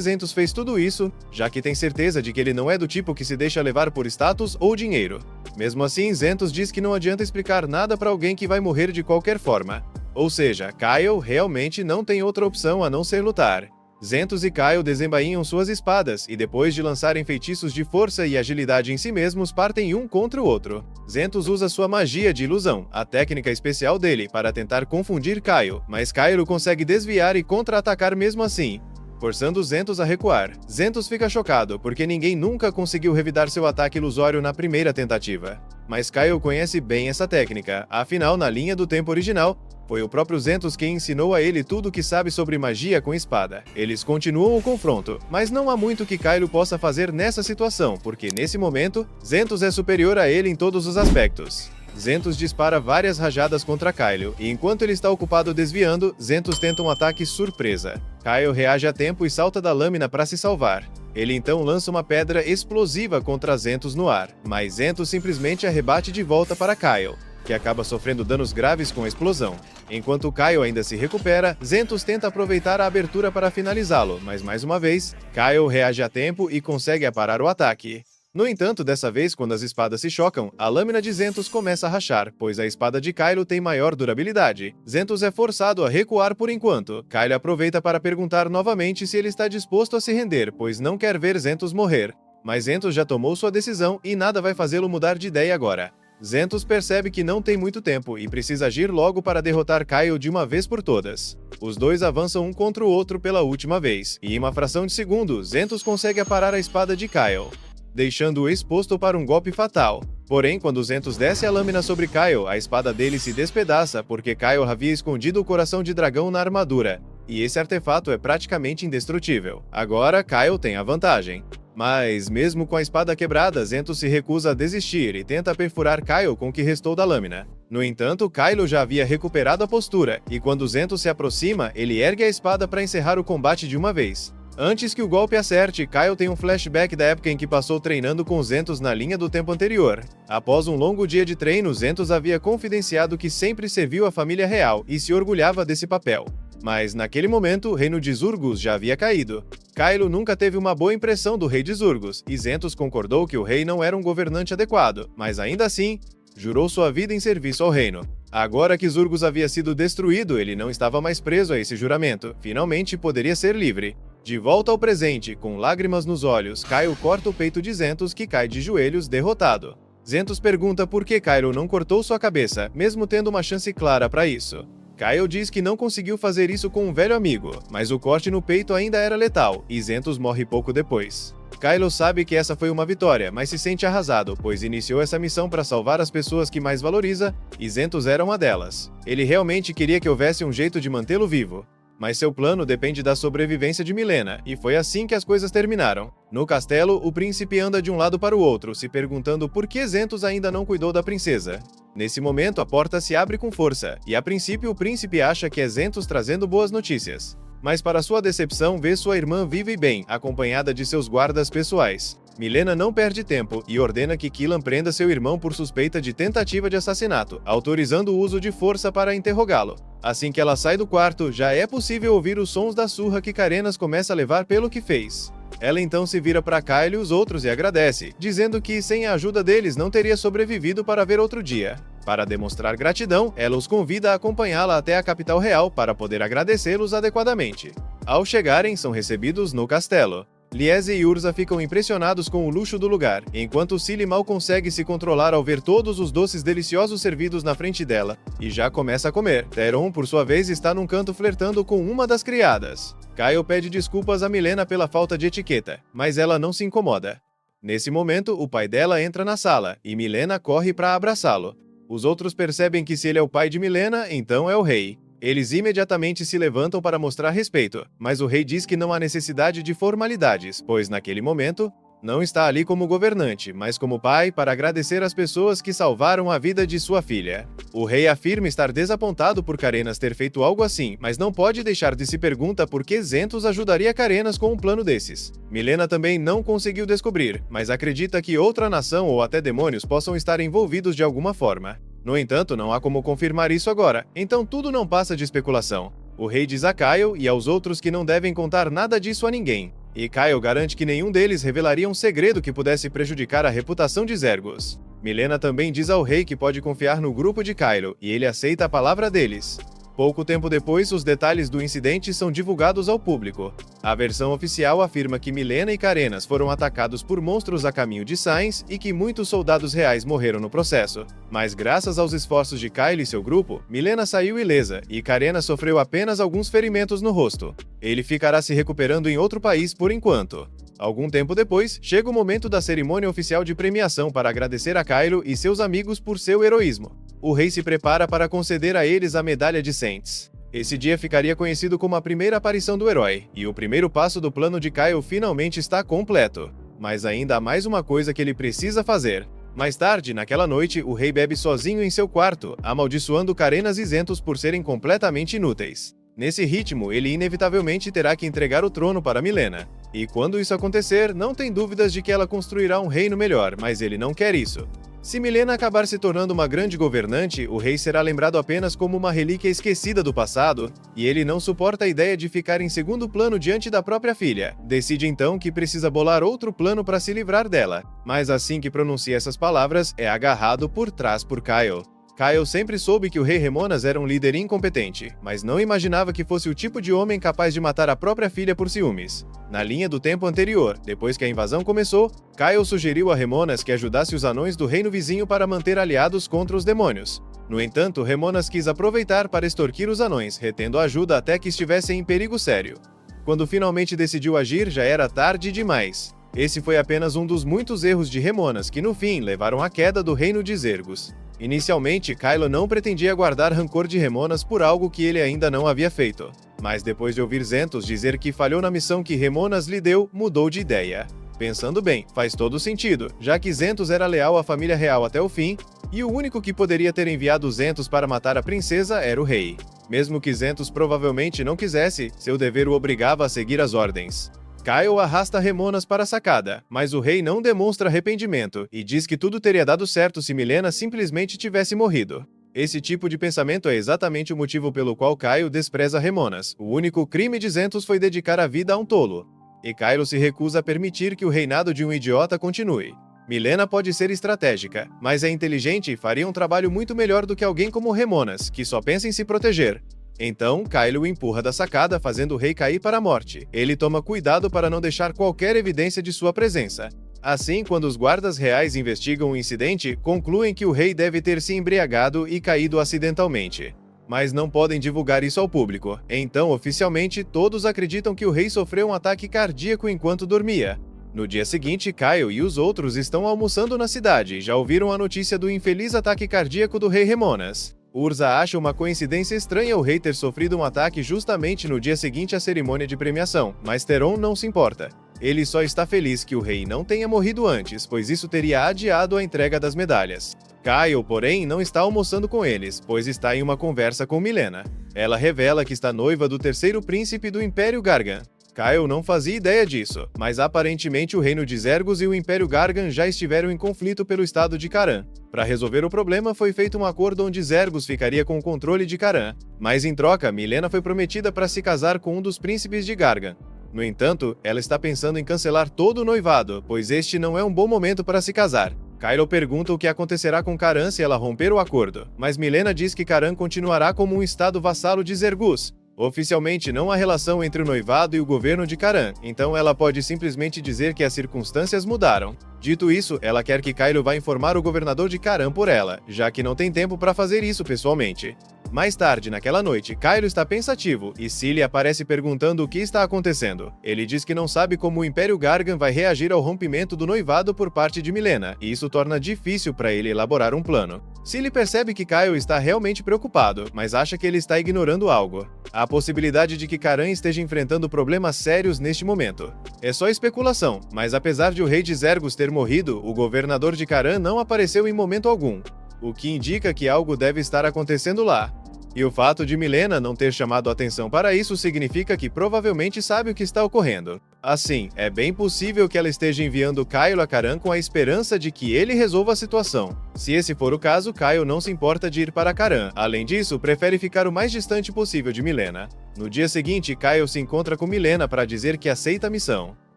Zentos fez tudo isso, já que tem certeza de que ele não é do tipo que se deixa levar por status ou dinheiro. Mesmo assim, Zentos diz que não adianta explicar nada para alguém que vai morrer de qualquer forma. Ou seja, Kylo realmente não tem outra opção a não ser lutar. Zentos e Kylo desembainham suas espadas e depois de lançarem feitiços de força e agilidade em si mesmos, partem um contra o outro. Zentos usa sua magia de ilusão, a técnica especial dele, para tentar confundir Kylo, mas Kylo consegue desviar e contra-atacar mesmo assim, forçando Zentos a recuar. Zentos fica chocado, porque ninguém nunca conseguiu revidar seu ataque ilusório na primeira tentativa. Mas Kylo conhece bem essa técnica, afinal, na linha do tempo original, foi o próprio Zentos quem ensinou a ele tudo o que sabe sobre magia com espada. Eles continuam o confronto, mas não há muito que Kylo possa fazer nessa situação, porque nesse momento, Zentos é superior a ele em todos os aspectos. Zentos dispara várias rajadas contra Kylo, e enquanto ele está ocupado desviando, Zentos tenta um ataque surpresa. Kylo reage a tempo e salta da lâmina para se salvar. Ele então lança uma pedra explosiva contra Zentos no ar, mas Zentos simplesmente a rebate de volta para Kylo, que acaba sofrendo danos graves com a explosão. Enquanto Kylo ainda se recupera, Zentos tenta aproveitar a abertura para finalizá-lo, mas mais uma vez, Kylo reage a tempo e consegue parar o ataque. No entanto, dessa vez, quando as espadas se chocam, a lâmina de Zentos começa a rachar, pois a espada de Kylo tem maior durabilidade. Zentos é forçado a recuar por enquanto. Kylo aproveita para perguntar novamente se ele está disposto a se render, pois não quer ver Zentos morrer. Mas Zentos já tomou sua decisão e nada vai fazê-lo mudar de ideia agora. Zentos percebe que não tem muito tempo e precisa agir logo para derrotar Kylo de uma vez por todas. Os dois avançam um contra o outro pela última vez, e em uma fração de segundo, Zentos consegue aparar a espada de Kylo, deixando-o exposto para um golpe fatal. Porém, quando Zentos desce a lâmina sobre Kylo, a espada dele se despedaça porque Kylo havia escondido o coração de dragão na armadura. e esse artefato é praticamente indestrutível. Agora, Kyle tem a vantagem. Mas, mesmo com a espada quebrada, Zentos se recusa a desistir e tenta perfurar Kyle com o que restou da lâmina. No entanto, Kylo já havia recuperado a postura, e quando Zentos se aproxima, ele ergue a espada para encerrar o combate de uma vez. Antes que o golpe acerte, Kyle tem um flashback da época em que passou treinando com Zentos na linha do tempo anterior. Após um longo dia de treino, Zentos havia confidenciado que sempre serviu a família real e se orgulhava desse papel. Mas, naquele momento, o reino de Zurgos já havia caído. Kylo nunca teve uma boa impressão do rei de Zurgos, e Zentos concordou que o rei não era um governante adequado, mas ainda assim, jurou sua vida em serviço ao reino. Agora que Zurgos havia sido destruído, ele não estava mais preso a esse juramento. Finalmente poderia ser livre. De volta ao presente, com lágrimas nos olhos, Kyle corta o peito de Zentos, que cai de joelhos, derrotado. Zentos pergunta por que Kylo não cortou sua cabeça, mesmo tendo uma chance clara para isso. Kyle diz que não conseguiu fazer isso com um velho amigo, mas o corte no peito ainda era letal, e Zentos morre pouco depois. Kylo sabe que essa foi uma vitória, mas se sente arrasado, pois iniciou essa missão para salvar as pessoas que mais valoriza, e Zentos era uma delas. Ele realmente queria que houvesse um jeito de mantê-lo vivo. Mas seu plano depende da sobrevivência de Milena, e foi assim que as coisas terminaram. No castelo, o príncipe anda de um lado para o outro, se perguntando por que Zentos ainda não cuidou da princesa. Nesse momento, a porta se abre com força, e a princípio o príncipe acha que é Zentos trazendo boas notícias. Mas para sua decepção, vê sua irmã viva e bem, acompanhada de seus guardas pessoais. Milena não perde tempo e ordena que Killan prenda seu irmão por suspeita de tentativa de assassinato, autorizando o uso de força para interrogá-lo. Assim que ela sai do quarto, já é possível ouvir os sons da surra que Carenas começa a levar pelo que fez. Ela então se vira para Kyle e os outros e agradece, dizendo que sem a ajuda deles não teria sobrevivido para ver outro dia. Para demonstrar gratidão, ela os convida a acompanhá-la até a capital real para poder agradecê-los adequadamente. Ao chegarem, são recebidos no castelo. Liese e Urza ficam impressionados com o luxo do lugar, enquanto Cilly mal consegue se controlar ao ver todos os doces deliciosos servidos na frente dela, e já começa a comer. Theron, por sua vez, está num canto flertando com uma das criadas. Kyle pede desculpas a Milena pela falta de etiqueta, mas ela não se incomoda. Nesse momento, o pai dela entra na sala, e Milena corre para abraçá-lo. Os outros percebem que se ele é o pai de Milena, então é o rei. Eles imediatamente se levantam para mostrar respeito, mas o rei diz que não há necessidade de formalidades, pois naquele momento, não está ali como governante, mas como pai para agradecer às pessoas que salvaram a vida de sua filha. O rei afirma estar desapontado por Carenas ter feito algo assim, mas não pode deixar de se perguntar por que Zentos ajudaria Carenas com um plano desses. Milena também não conseguiu descobrir, mas acredita que outra nação ou até demônios possam estar envolvidos de alguma forma. No entanto, não há como confirmar isso agora, então tudo não passa de especulação. O rei diz a Kyle e aos outros que não devem contar nada disso a ninguém, e Kyle garante que nenhum deles revelaria um segredo que pudesse prejudicar a reputação de Zergos. Milena também diz ao rei que pode confiar no grupo de Kylo, e ele aceita a palavra deles. Pouco tempo depois, os detalhes do incidente são divulgados ao público. A versão oficial afirma que Milena e Carenas foram atacados por monstros a caminho de Sainz e que muitos soldados reais morreram no processo. Mas graças aos esforços de Kyle e seu grupo, Milena saiu ilesa e Carenas sofreu apenas alguns ferimentos no rosto. Ele ficará se recuperando em outro país por enquanto. Algum tempo depois, chega o momento da cerimônia oficial de premiação para agradecer a Kylo e seus amigos por seu heroísmo. O rei se prepara para conceder a eles a Medalha de Saints. Esse dia ficaria conhecido como a primeira aparição do herói, e o primeiro passo do plano de Kyle finalmente está completo. Mas ainda há mais uma coisa que ele precisa fazer. Mais tarde, naquela noite, o rei bebe sozinho em seu quarto, amaldiçoando Carenas e Zentos por serem completamente inúteis. Nesse ritmo, ele inevitavelmente terá que entregar o trono para Milena. E quando isso acontecer, não tem dúvidas de que ela construirá um reino melhor, mas ele não quer isso. Se Milena acabar se tornando uma grande governante, o rei será lembrado apenas como uma relíquia esquecida do passado, e ele não suporta a ideia de ficar em segundo plano diante da própria filha. Decide então que precisa bolar outro plano para se livrar dela, mas assim que pronuncia essas palavras, é agarrado por trás por Kyle. Kyle sempre soube que o rei Remonas era um líder incompetente, mas não imaginava que fosse o tipo de homem capaz de matar a própria filha por ciúmes. Na linha do tempo anterior, depois que a invasão começou, Kyle sugeriu a Remonas que ajudasse os anões do reino vizinho para manter aliados contra os demônios. No entanto, Remonas quis aproveitar para extorquir os anões, retendo a ajuda até que estivessem em perigo sério. Quando finalmente decidiu agir, já era tarde demais. Esse foi apenas um dos muitos erros de Remonas que, no fim, levaram à queda do reino de Zergos. Inicialmente, Kylo não pretendia guardar rancor de Remonas por algo que ele ainda não havia feito. mas depois de ouvir Zentos dizer que falhou na missão que Remonas lhe deu, mudou de ideia. Pensando bem, faz todo sentido, já que Zentos era leal à família real até o fim, e o único que poderia ter enviado Zentos para matar a princesa era o rei. Mesmo que Zentos provavelmente não quisesse, seu dever o obrigava a seguir as ordens. Kyle arrasta Remonas para a sacada, mas o rei não demonstra arrependimento e diz que tudo teria dado certo se Milena simplesmente tivesse morrido. Esse tipo de pensamento é exatamente o motivo pelo qual Kyle despreza Remonas. O único crime de Zentos foi dedicar a vida a um tolo. E Kyle se recusa a permitir que o reinado de um idiota continue. Milena pode ser estratégica, mas é inteligente e faria um trabalho muito melhor do que alguém como Remonas, que só pensa em se proteger. Então, Kyle o empurra da sacada, fazendo o rei cair para a morte. Ele toma cuidado para não deixar qualquer evidência de sua presença. Assim, quando os guardas reais investigam o incidente, concluem que o rei deve ter se embriagado e caído acidentalmente. Mas não podem divulgar isso ao público. Então, oficialmente, todos acreditam que o rei sofreu um ataque cardíaco enquanto dormia. No dia seguinte, Kyle e os outros estão almoçando na cidade e já ouviram a notícia do infeliz ataque cardíaco do rei Remonas. Urza acha uma coincidência estranha o rei ter sofrido um ataque justamente no dia seguinte à cerimônia de premiação, mas Theron não se importa. Ele só está feliz que o rei não tenha morrido antes, pois isso teria adiado a entrega das medalhas. Kyle, porém, não está almoçando com eles, pois está em uma conversa com Milena. Ela revela que está noiva do terceiro príncipe do Império Gargan. Kyle não fazia ideia disso, mas aparentemente o reino de Zergos e o Império Gargan já estiveram em conflito pelo estado de Caran. Para resolver o problema, foi feito um acordo onde Zergos ficaria com o controle de Caran, mas em troca, Milena foi prometida para se casar com um dos príncipes de Gargan. No entanto, ela está pensando em cancelar todo o noivado, pois este não é um bom momento para se casar. Kyle pergunta o que acontecerá com Caran se ela romper o acordo, mas Milena diz que Caran continuará como um estado vassalo de Zergus. Oficialmente não há relação entre o noivado e o governo de Caran, então ela pode simplesmente dizer que as circunstâncias mudaram. Dito isso, ela quer que Kyle vá informar o governador de Caran por ela, já que não tem tempo para fazer isso pessoalmente. Mais tarde, naquela noite, Kyle está pensativo e Cilly aparece perguntando o que está acontecendo. Ele diz que não sabe como o Império Gargan vai reagir ao rompimento do noivado por parte de Milena, e isso torna difícil para ele elaborar um plano. Cilly percebe que Kyle está realmente preocupado, mas acha que ele está ignorando algo. Há a possibilidade de que Caran esteja enfrentando problemas sérios neste momento. É só especulação, mas apesar de o rei de Zergos ter morrido, o governador de Caran não apareceu em momento algum, o que indica que algo deve estar acontecendo lá. E o fato de Milena não ter chamado atenção para isso significa que provavelmente sabe o que está ocorrendo. Assim, é bem possível que ela esteja enviando Kyle a Caran com a esperança de que ele resolva a situação. Se esse for o caso, Kyle não se importa de ir para Caran. Além disso, prefere ficar o mais distante possível de Milena. No dia seguinte, Kyle se encontra com Milena para dizer que aceita a missão.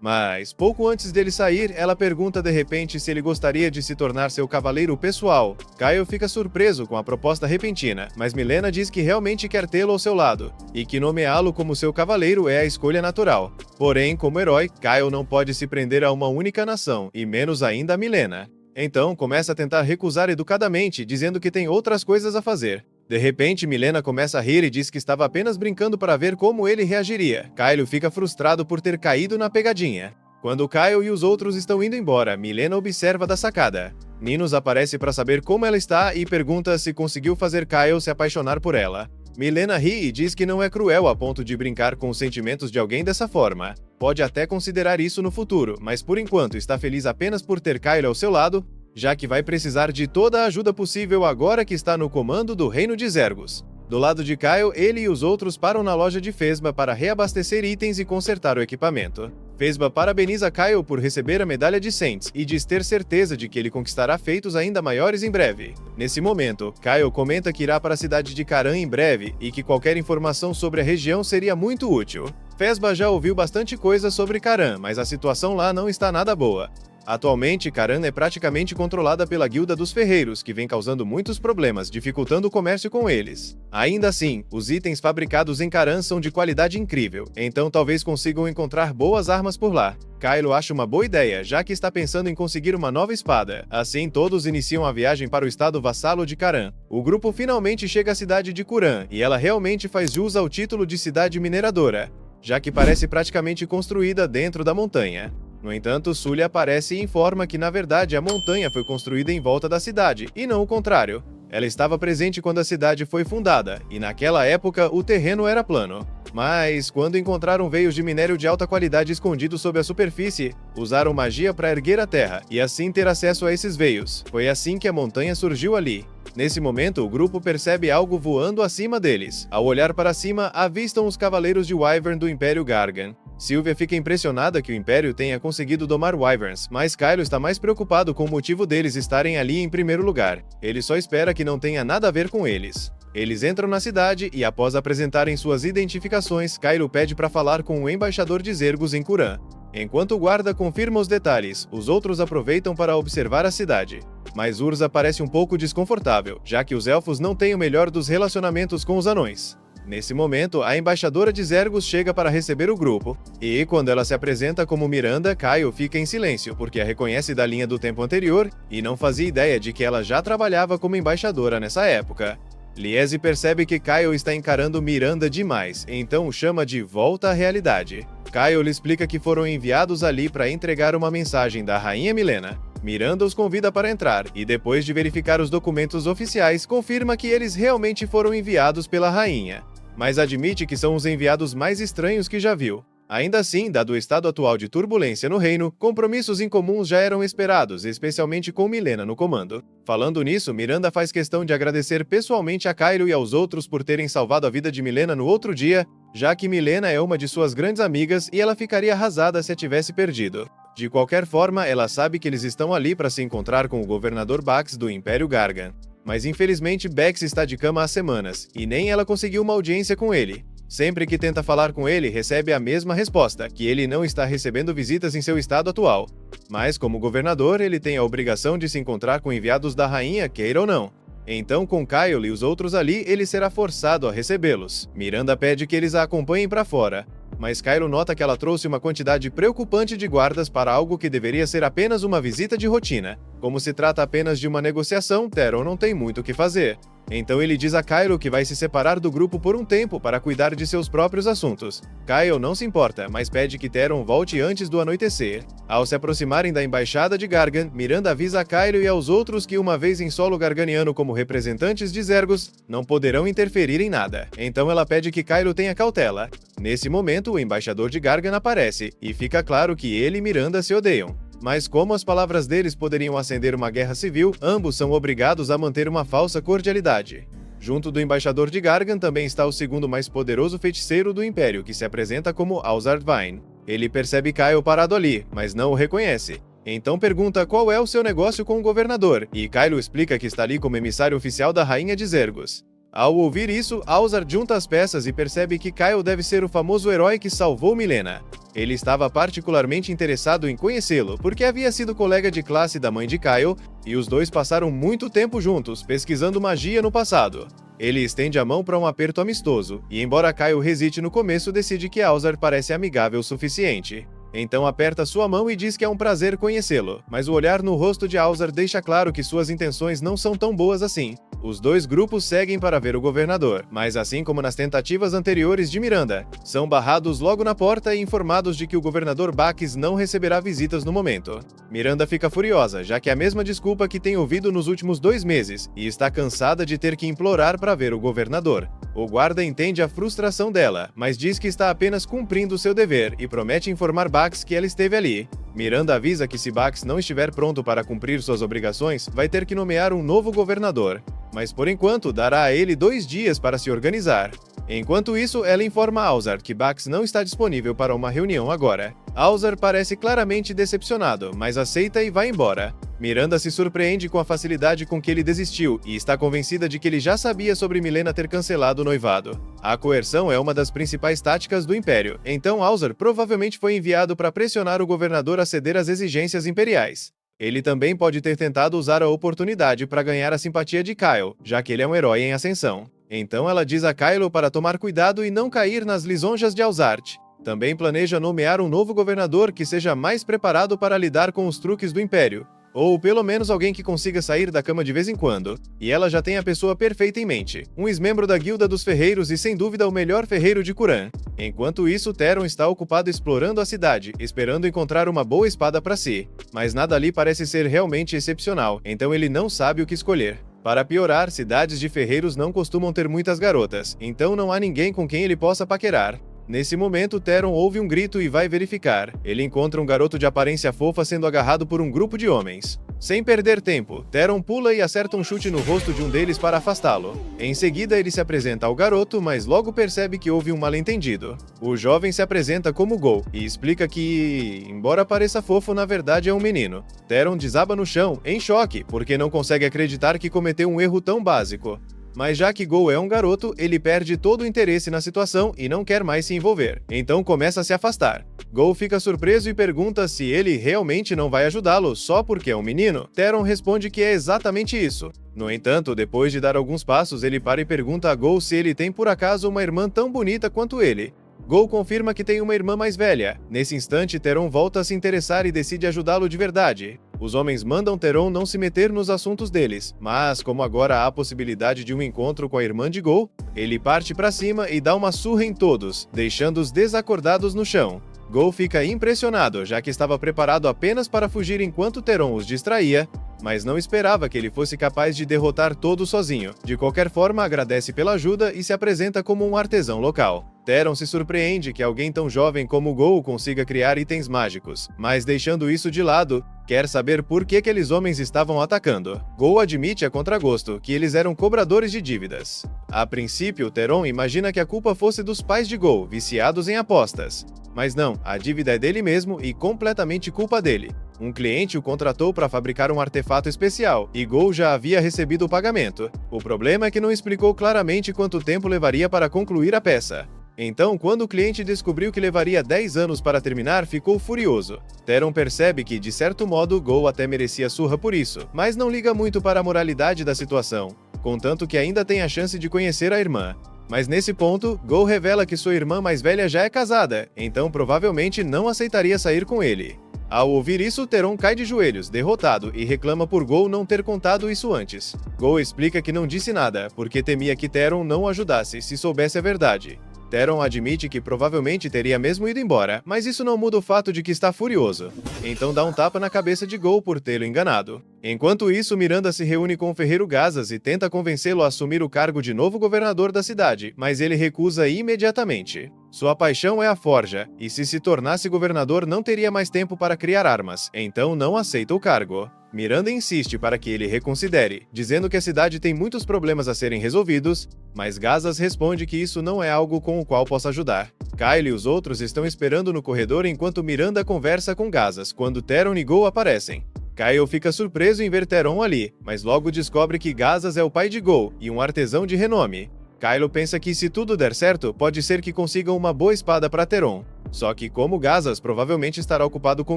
Mas, pouco antes dele sair, ela pergunta de repente se ele gostaria de se tornar seu cavaleiro pessoal. Kyle fica surpreso com a proposta repentina, mas Milena diz que realmente quer tê-lo ao seu lado, e que nomeá-lo como seu cavaleiro é a escolha natural. Porém, como herói, Kyle não pode se prender a uma única nação, e menos ainda a Milena. Então, começa a tentar recusar educadamente, dizendo que tem outras coisas a fazer. De repente, Milena começa a rir e diz que estava apenas brincando para ver como ele reagiria. Kyle fica frustrado por ter caído na pegadinha. Quando Kyle e os outros estão indo embora, Milena observa da sacada. Ninos aparece para saber como ela está e pergunta se conseguiu fazer Kyle se apaixonar por ela. Milena ri e diz que não é cruel a ponto de brincar com os sentimentos de alguém dessa forma. Pode até considerar isso no futuro, mas por enquanto está feliz apenas por ter Kyle ao seu lado, já que vai precisar de toda a ajuda possível agora que está no comando do Reino de Zergos. Do lado de Kyle, ele e os outros param na loja de Fesba para reabastecer itens e consertar o equipamento. Fesba parabeniza Kyle por receber a medalha de Saints e diz ter certeza de que ele conquistará feitos ainda maiores em breve. Nesse momento, Kyle comenta que irá para a cidade de Caran em breve e que qualquer informação sobre a região seria muito útil. Fesba já ouviu bastante coisa sobre Caran, mas a situação lá não está nada boa. Atualmente, Caran é praticamente controlada pela Guilda dos Ferreiros, que vem causando muitos problemas, dificultando o comércio com eles. Ainda assim, os itens fabricados em Caran são de qualidade incrível, então talvez consigam encontrar boas armas por lá. Kylo acha uma boa ideia, já que está pensando em conseguir uma nova espada. Assim, todos iniciam a viagem para o estado vassalo de Caran. O grupo finalmente chega à cidade de Curan, e ela realmente faz jus ao título de cidade mineradora, já que parece praticamente construída dentro da montanha. No entanto, Sully aparece e informa que, na verdade, a montanha foi construída em volta da cidade, e não o contrário. Ela estava presente quando a cidade foi fundada, e naquela época o terreno era plano. Mas, quando encontraram veios de minério de alta qualidade escondidos sob a superfície, usaram magia para erguer a terra e assim ter acesso a esses veios. Foi assim que a montanha surgiu ali. Nesse momento, o grupo percebe algo voando acima deles. Ao olhar para cima, avistam os Cavaleiros de Wyvern do Império Gargan. Sylvia fica impressionada que o Império tenha conseguido domar Wyverns, mas Kylo está mais preocupado com o motivo deles estarem ali em primeiro lugar. Ele só espera que não tenha nada a ver com eles. Eles entram na cidade e, após apresentarem suas identificações, Kylo pede para falar com o embaixador de Zergos em Kuran. Enquanto o guarda confirma os detalhes, os outros aproveitam para observar a cidade. Mas Urza parece um pouco desconfortável, já que os elfos não têm o melhor dos relacionamentos com os anões. Nesse momento, a embaixadora de Zergos chega para receber o grupo, e quando ela se apresenta como Miranda, Kylo fica em silêncio, porque a reconhece da linha do tempo anterior e não fazia ideia de que ela já trabalhava como embaixadora nessa época. Liese percebe que Kylo está encarando Miranda demais, então o chama de volta à realidade. Kylo lhe explica que foram enviados ali para entregar uma mensagem da Rainha Milena. Miranda os convida para entrar e, depois de verificar os documentos oficiais, confirma que eles realmente foram enviados pela Rainha, mas admite que são os enviados mais estranhos que já viu. Ainda assim, dado o estado atual de turbulência no reino, compromissos incomuns já eram esperados, especialmente com Milena no comando. Falando nisso, Miranda faz questão de agradecer pessoalmente a Kylo e aos outros por terem salvado a vida de Milena no outro dia, já que Milena é uma de suas grandes amigas e ela ficaria arrasada se a tivesse perdido. De qualquer forma, ela sabe que eles estão ali para se encontrar com o governador Bax do Império Gargan. Mas infelizmente Bex está de cama há semanas, e nem ela conseguiu uma audiência com ele. Sempre que tenta falar com ele, recebe a mesma resposta, que ele não está recebendo visitas em seu estado atual. Mas, como governador, ele tem a obrigação de se encontrar com enviados da rainha, queira ou não. Então, com Kylo e os outros ali, ele será forçado a recebê-los. Miranda pede que eles a acompanhem para fora, mas Kylo nota que ela trouxe uma quantidade preocupante de guardas para algo que deveria ser apenas uma visita de rotina. Como se trata apenas de uma negociação, Theron não tem muito o que fazer. Então ele diz a Kylo que vai se separar do grupo por um tempo para cuidar de seus próprios assuntos. Kylo não se importa, mas pede que Theron volte antes do anoitecer. Ao se aproximarem da embaixada de Gargan, Miranda avisa a Kylo e aos outros que, uma vez em solo garganiano como representantes de Zergos, não poderão interferir em nada. Então ela pede que Kylo tenha cautela. Nesse momento, o embaixador de Gargan aparece, e fica claro que ele e Miranda se odeiam. Mas como as palavras deles poderiam acender uma guerra civil, ambos são obrigados a manter uma falsa cordialidade. Junto do embaixador de Gargan também está o segundo mais poderoso feiticeiro do Império, que se apresenta como Alzard Vine. Ele percebe Kylo parado ali, mas não o reconhece. Então pergunta qual é o seu negócio com o governador, e Kylo explica que está ali como emissário oficial da Rainha de Zergos. Ao ouvir isso, Alzard junta as peças e percebe que Kylo deve ser o famoso herói que salvou Milena. Ele estava particularmente interessado em conhecê-lo, porque havia sido colega de classe da mãe de Kylo, e os dois passaram muito tempo juntos, pesquisando magia no passado. Ele estende a mão para um aperto amistoso, e embora Kylo hesite no começo, decide que Alzard parece amigável o suficiente. Então aperta sua mão e diz que é um prazer conhecê-lo, mas o olhar no rosto de Alzard deixa claro que suas intenções não são tão boas assim. Os dois grupos seguem para ver o governador, mas assim como nas tentativas anteriores de Miranda, são barrados logo na porta e informados de que o governador Bax não receberá visitas no momento. Miranda fica furiosa, já que é a mesma desculpa que tem ouvido nos últimos 2 meses, e está cansada de ter que implorar para ver o governador. O guarda entende a frustração dela, mas diz que está apenas cumprindo seu dever e promete informar Bax que ela esteve ali. Miranda avisa que se Bax não estiver pronto para cumprir suas obrigações, vai ter que nomear um novo governador. Mas por enquanto dará a ele 2 dias para se organizar. Enquanto isso, ela informa Alzard que Bax não está disponível para uma reunião agora. Alzard parece claramente decepcionado, mas aceita e vai embora. Miranda se surpreende com a facilidade com que ele desistiu e está convencida de que ele já sabia sobre Milena ter cancelado o noivado. A coerção é uma das principais táticas do Império, então Alzard provavelmente foi enviado para pressionar o governador a ceder às exigências imperiais. Ele também pode ter tentado usar a oportunidade para ganhar a simpatia de Kylo, já que ele é um herói em ascensão. Então ela diz a Kylo para tomar cuidado e não cair nas lisonjas de Alzard. Também planeja nomear um novo governador que seja mais preparado para lidar com os truques do Império, ou pelo menos alguém que consiga sair da cama de vez em quando. E ela já tem a pessoa perfeita em mente, um ex-membro da Guilda dos Ferreiros e sem dúvida o melhor ferreiro de Kuran. Enquanto isso, Theron está ocupado explorando a cidade, esperando encontrar uma boa espada para si. Mas nada ali parece ser realmente excepcional, então ele não sabe o que escolher. Para piorar, cidades de ferreiros não costumam ter muitas garotas, então não há ninguém com quem ele possa paquerar. Nesse momento, Theron ouve um grito e vai verificar. Ele encontra um garoto de aparência fofa sendo agarrado por um grupo de homens. Sem perder tempo, Theron pula e acerta um chute no rosto de um deles para afastá-lo. Em seguida, ele se apresenta ao garoto, mas logo percebe que houve um mal-entendido. O jovem se apresenta como Go e explica que, embora pareça fofo, na verdade é um menino. Theron desaba no chão, em choque, porque não consegue acreditar que cometeu um erro tão básico. Mas já que Go é um garoto, ele perde todo o interesse na situação e não quer mais se envolver. Então começa a se afastar. Go fica surpreso e pergunta se ele realmente não vai ajudá-lo só porque é um menino. Theron responde que é exatamente isso. No entanto, depois de dar alguns passos, ele para e pergunta a Go se ele tem por acaso uma irmã tão bonita quanto ele. Go confirma que tem uma irmã mais velha. Nesse instante, Theron volta a se interessar e decide ajudá-lo de verdade. Os homens mandam Theron não se meter nos assuntos deles, mas como agora há a possibilidade de um encontro com a irmã de Go, ele parte para cima e dá uma surra em todos, deixando-os desacordados no chão. Go fica impressionado, já que estava preparado apenas para fugir enquanto Theron os distraía, mas não esperava que ele fosse capaz de derrotar todos sozinho. De qualquer forma, agradece pela ajuda e se apresenta como um artesão local. Theron se surpreende que alguém tão jovem como Go consiga criar itens mágicos, mas deixando isso de lado, quer saber por que aqueles homens estavam atacando. Go admite a contragosto que eles eram cobradores de dívidas. A princípio, Theron imagina que a culpa fosse dos pais de Go, viciados em apostas. Mas não, a dívida é dele mesmo e completamente culpa dele. Um cliente o contratou para fabricar um artefato especial, e Go já havia recebido o pagamento. O problema é que não explicou claramente quanto tempo levaria para concluir a peça. Então, quando o cliente descobriu que levaria 10 anos para terminar, ficou furioso. Theron percebe que, de certo modo, Go até merecia surra por isso, mas não liga muito para a moralidade da situação, contanto que ainda tem a chance de conhecer a irmã. Mas nesse ponto, Go revela que sua irmã mais velha já é casada, então provavelmente não aceitaria sair com ele. Ao ouvir isso, Theron cai de joelhos, derrotado, e reclama por Go não ter contado isso antes. Go explica que não disse nada, porque temia que Theron não o ajudasse se soubesse a verdade. Theron admite que provavelmente teria mesmo ido embora, mas isso não muda o fato de que está furioso. Então dá um tapa na cabeça de Go por tê-lo enganado. Enquanto isso, Miranda se reúne com o ferreiro Gazas e tenta convencê-lo a assumir o cargo de novo governador da cidade, mas ele recusa imediatamente. Sua paixão é a forja, e se tornasse governador não teria mais tempo para criar armas, então não aceita o cargo. Miranda insiste para que ele reconsidere, dizendo que a cidade tem muitos problemas a serem resolvidos, mas Gazas responde que isso não é algo com o qual possa ajudar. Kyle e os outros estão esperando no corredor enquanto Miranda conversa com Gazas, quando Theron e Go aparecem. Kyle fica surpreso em ver Theron ali, mas logo descobre que Gazas é o pai de Go e um artesão de renome. Kyle pensa que se tudo der certo, pode ser que consigam uma boa espada para Theron. Só que como Gazas provavelmente estará ocupado com